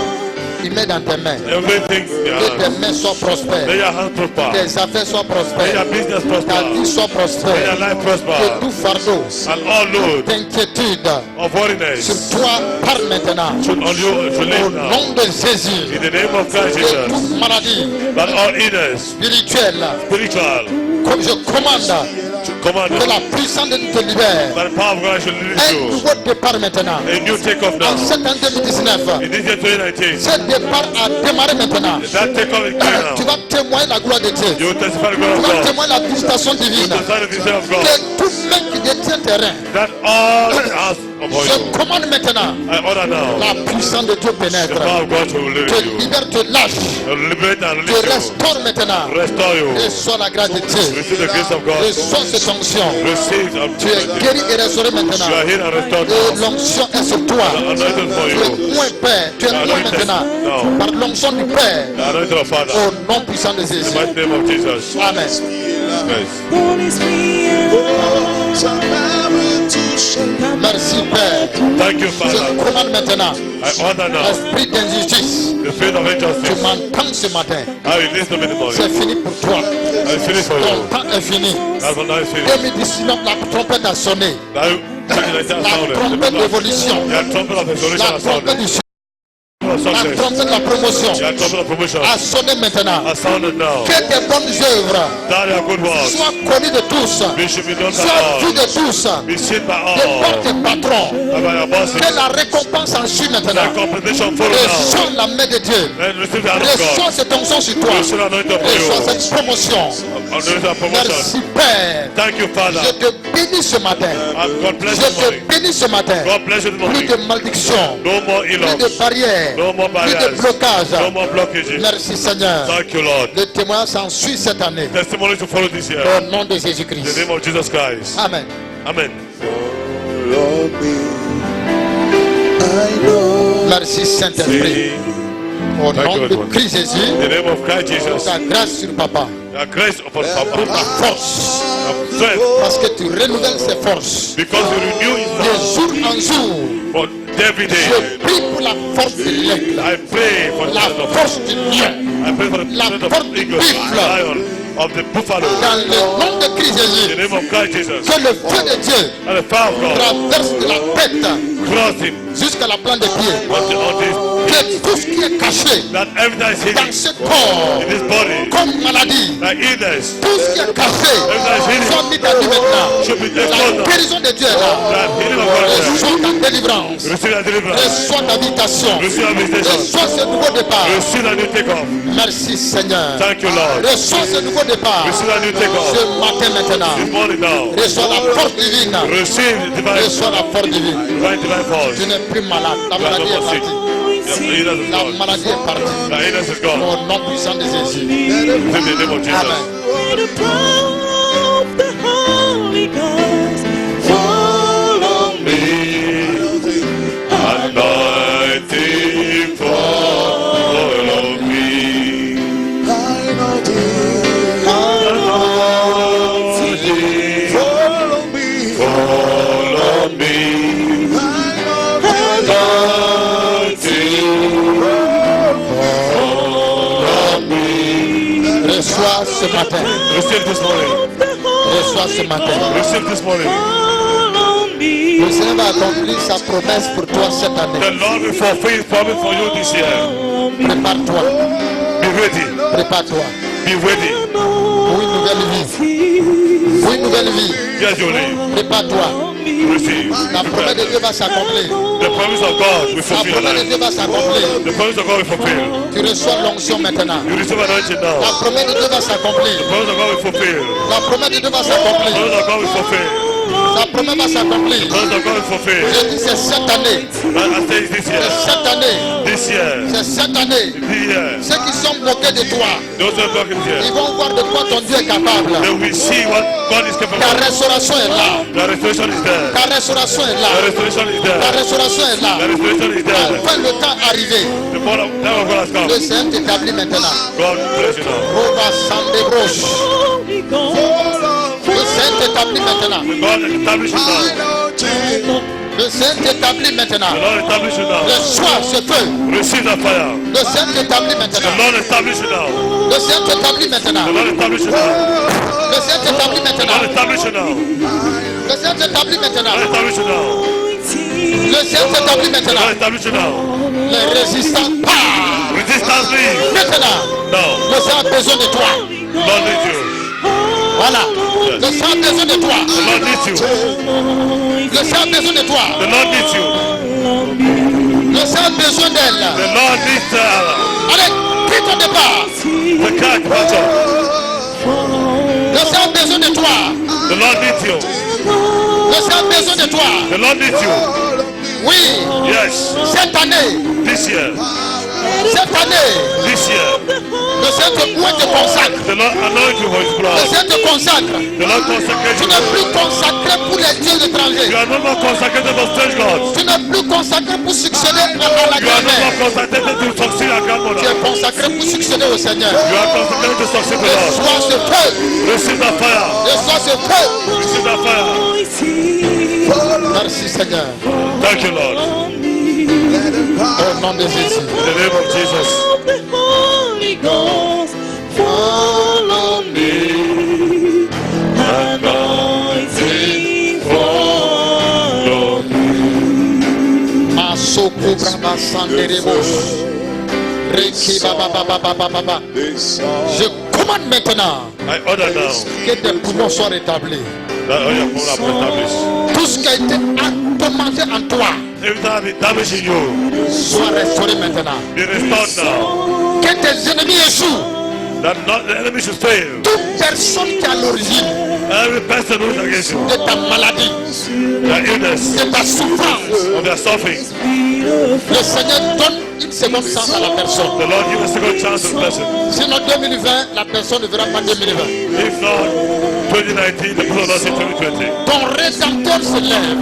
Il met dans tes mains. Everything in your Que tes hands. mains soient prospères. May your hands prosper. Tes affaires soient May prospères. your business Ta prosper. vie soit May your prospère. life Que prosper. tout fardeau, And all load d'inquiétude of worriness sur toi par maintenant. should on you to Au live now. nom de Jésus. In the name of Christ Que Jesus. toute maladie That all illness, spirituelle, spiritual, comme je commande, command que la puissance de Dieu te libère. that the power of God should Un release you. nouveau départ maintenant. A new take-off En now. cette année 2019, In this year 2019, ce départ a démarré maintenant. that take-off is clear Tu now. vas témoigner la gloire de Dieu. You will testify the Tu glory of vas God. témoigner la visitation You divine. will testify the vision of God. Que tout mec qui détient tes reins, That all has upon je you. commande maintenant. I order now La puissance de Dieu the pénètre. power of God to Te release you. libère, te lâche. Liberate and Te release you. restaure maintenant. Restore you. Reçois la grâce de Dieu. Receive the grace of God. Reçois cette onction. Receive and Tu es guéri et restauré you maintenant. are here and restored Et now. l'onction est sur toi. The anointing for Tu you. es moins Père. Tu es moins maintenant. Par l'onction du Père. The anointing of Father. Au nom puissant de In the Jésus. mighty name of Jesus. Amen. Yes. Merci Père. Thank you, Je Father. commande maintenant. I order now Esprit d'injustice. the spirit of Tu injustice. m'entends ce matin. I will listen in the morning. C'est fini pour toi. I finish for Ton you. temps est fini. That's what I finish. 2019, la trompette a sonné. Now, La trompette d'évolution. the trumpet of the solution La has trompette sounded. du succès. Of La success. trompette de la promotion. The trumpet of promotion A sonné maintenant. has sounded now. Que tes bonnes œuvres That are good works. soient connues de tous. We should be done by Soient vues all. de tous. Be seen by De par all. tes patrons. By your bosses. Que la récompense en suit The maintenant. compensation follow now. Reçois la main de Dieu. And receive the hand of God. Reçois cette onction sur toi. Receive the anointing of Reçois you. cette promotion. Anointing of promotion. Merci Père. Thank you, Father. Je te bénis ce matin. And God bless Je you this te morning. bénis ce matin. God bless you this Plus morning. de malédiction. No more Plus de illness. barrières. No more Plus de barriers. blocages. No more blockages. Merci Seigneur. Thank you, Lord. Le témoignage s'ensuit cette année. Testimony to follow this year. Au nom de In the Jésus-Christ. name of Jesus Christ. Amen. Amen. Merci Saint-Esprit. Au Thank nom you, de everyone. Christ Jésus. In the name of Christ Jesus. Ta grâce sur papa. The grace upon Pour ta Papa. force. Strength. Parce que tu renouvelles ses forces. Because you renew his De jour en jour. for every day. Je prie pour la force de l'aigle. I pray for the La strength of force du lion. I pray for the La strength force of du eagle, buffle. lion, of the buffalo. Dans le nom de Christ In the Jésus. name of Christ Jesus. Que le feu de Dieu And the fire of God traverse de la tête cross him jusqu'à la plante des pieds. until Que tout ce qui est caché that everything is dans hidden ce corps, in this body, comme maladie, like illness, tout ce qui est caché, soit mis à nu maintenant. should be La exposed now. guérison de Dieu est là. That healing of God is there. Reçois ta délivrance. Receive that deliverance. Reçois ta habitation. Receive that visitation. Reçois ce nouveau départ. Receive that new takeoff. Merci Seigneur. Thank you, Lord. Reçois ce nouveau départ. Receive that new takeoff. Ce matin maintenant. This morning now. Reçois la force divine. Receive divine, Reçois la force divine. divine force. Tu n'es plus malade. La You are maladie no est more sick. partie. The illness is La gone. maladie est partie. The illness is gone. Au nom puissant de Jésus. In the name of Jesus. Amen. The power of the Holy Ghost fall on me. Anointing follow me. Anointing follow me. Reçois ce matin. Receive this morning. Reçois ce matin. Receive this morning. Le Seigneur va accomplir sa promesse pour toi cette année. The Lord will fulfill His promise for you this year. Prépare-toi. Be ready. Prépare-toi. Be ready. Pour une nouvelle vie. Pour une nouvelle vie. Yes, you live. Prépare-toi. Receive. La promesse de Dieu va s'accomplir. The promise of God will La fulfill your promesse de life. Dieu va s'accomplir. The promise of God will fulfill. Tu reçois l'onction maintenant. You receive anointing La now. promesse de Dieu va s'accomplir. The promise of God will fulfill. La promesse de Dieu va The s'accomplir. promise of God will fulfill. La promesse chemin va s'accomplir. Because of God is fulfilled. Je dis c'est cette année. I say it's this year. C'est cette année. This year. C'est cette année. This year. Ceux qui sont moqués de toi, Those who are talking ils here. vont voir de quoi ton Dieu est capable. They will see what God is capable Ta of. restauration est là. The restoration is there. Ta restauration est The là. restoration is Ta there. restauration est là. The restoration is there. Enfin le temps arrivé. The time of God has come. Le Seigneur t'établit maintenant. God bless you now. Rova Sandebroche. Holy Ghost, Le Seigneur t'établit maintenant. God establish you now. Le Seigneur t'établit maintenant. The Lord establish you Le now. soir se peut. Receive the fire. Le Seigneur t'établit The maintenant. Lord establish you now. Le Seigneur t'établit maintenant. The Lord establish you now. Le Seigneur t'établit The Lord maintenant. establish you now. Le Seigneur t'établit The maintenant. Lord establish you now. Le Seigneur t'établit The maintenant. Lord establish you now. Les résistants partent. Resistance leave. Maintenant, Now. le Seigneur a besoin de toi. Lord needs you. Voilà. Le Seigneur a besoin de toi. The Lord needs you. Le Seigneur a besoin de toi. The Lord needs you. Le Seigneur a besoin d'elle. The Lord needs Allez, quitte ton départ. the cat battle. Le Seigneur a besoin de toi. The Lord needs you. Le Seigneur a besoin de toi. The Lord needs you. Oui, Yes. cette année, This year. cette année, This year. le Seigneur te consacre. The Lord anoint you for his Le blood. Seigneur te consacre. The Lord consecrates Tu you. n'es plus consacré pour les dieux You étrangers. are no more consecrated for strange gods. Tu n'es plus consacré pour succéder à la You are no grand-mère. more consecrated to succeed at Tu grandmother. es consacré pour succéder au Seigneur. You are consecrated to succeed the Le Lord. soir se peut. Receive the fire. Le soir se peut. Receive the fire. Merci Seigneur. Thank you, Lord. Au nom de Jésus. In the name of Jesus. the Holy Ghost, fall on me, anointing fall on me. Masoko braba sanderebos. Reki baba baba baba baba. Je commande maintenant I order now que tes poumons soient rétablis. that all your people are established. Tout ce qui a été endommagé en toi Everything has been damaged in you, soit restauré maintenant. be restored now. Que tes ennemis échouent. That not the enemy should fail. Toute personne qui est à l'origine Every person who is against you, de ta maladie, their illness, de ta souffrance, of their suffering, le Seigneur donne une seconde chance à la personne. the Lord give a second chance to the person. Sinon 2020, la personne ne verra pas 2020. If not, 2019, the people will not see 2020. Ton rédempteur se lève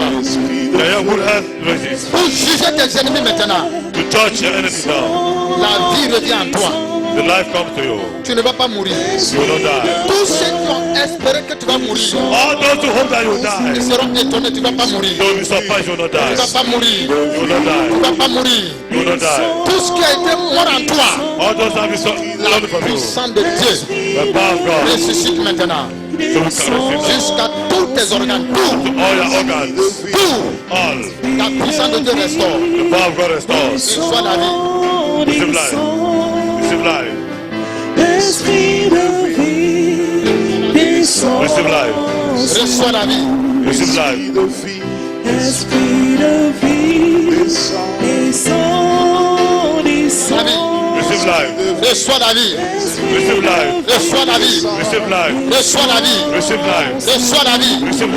The young will have raises pour juger tes ennemis maintenant. to judge your enemies now. La vie revient en toi. The life comes to you. Tu ne vas pas mourir. You will not die. Tous ceux qui ont espéré que tu vas mourir, All those who hope that you will ils die, seront étonnés. Tu ne vas pas mourir. they will be surprised you will not Tu ne die. vas pas mourir. You will not Tu die. ne vas pas mourir. You will not die. Tout ce qui a été mort en toi, All those have been la stolen from you. puissance de Dieu The power of God. ressuscite maintenant. So we can receive now. Jusqu'à tous tes organes, tout, All your organs, tout. all. La puissance de Dieu restaure. The power of God restores. Reçois la vie. Receive life. Receive life. Esprit de vie, descends. Receive life. Reçois la vie. Receive life. Esprit de vie, descends, La vie. descends. Receive life. Reçois la vie. Receive life. Reçois la vie. Receive life. Reçois la vie. Receive life. Reçois la vie. Receive life.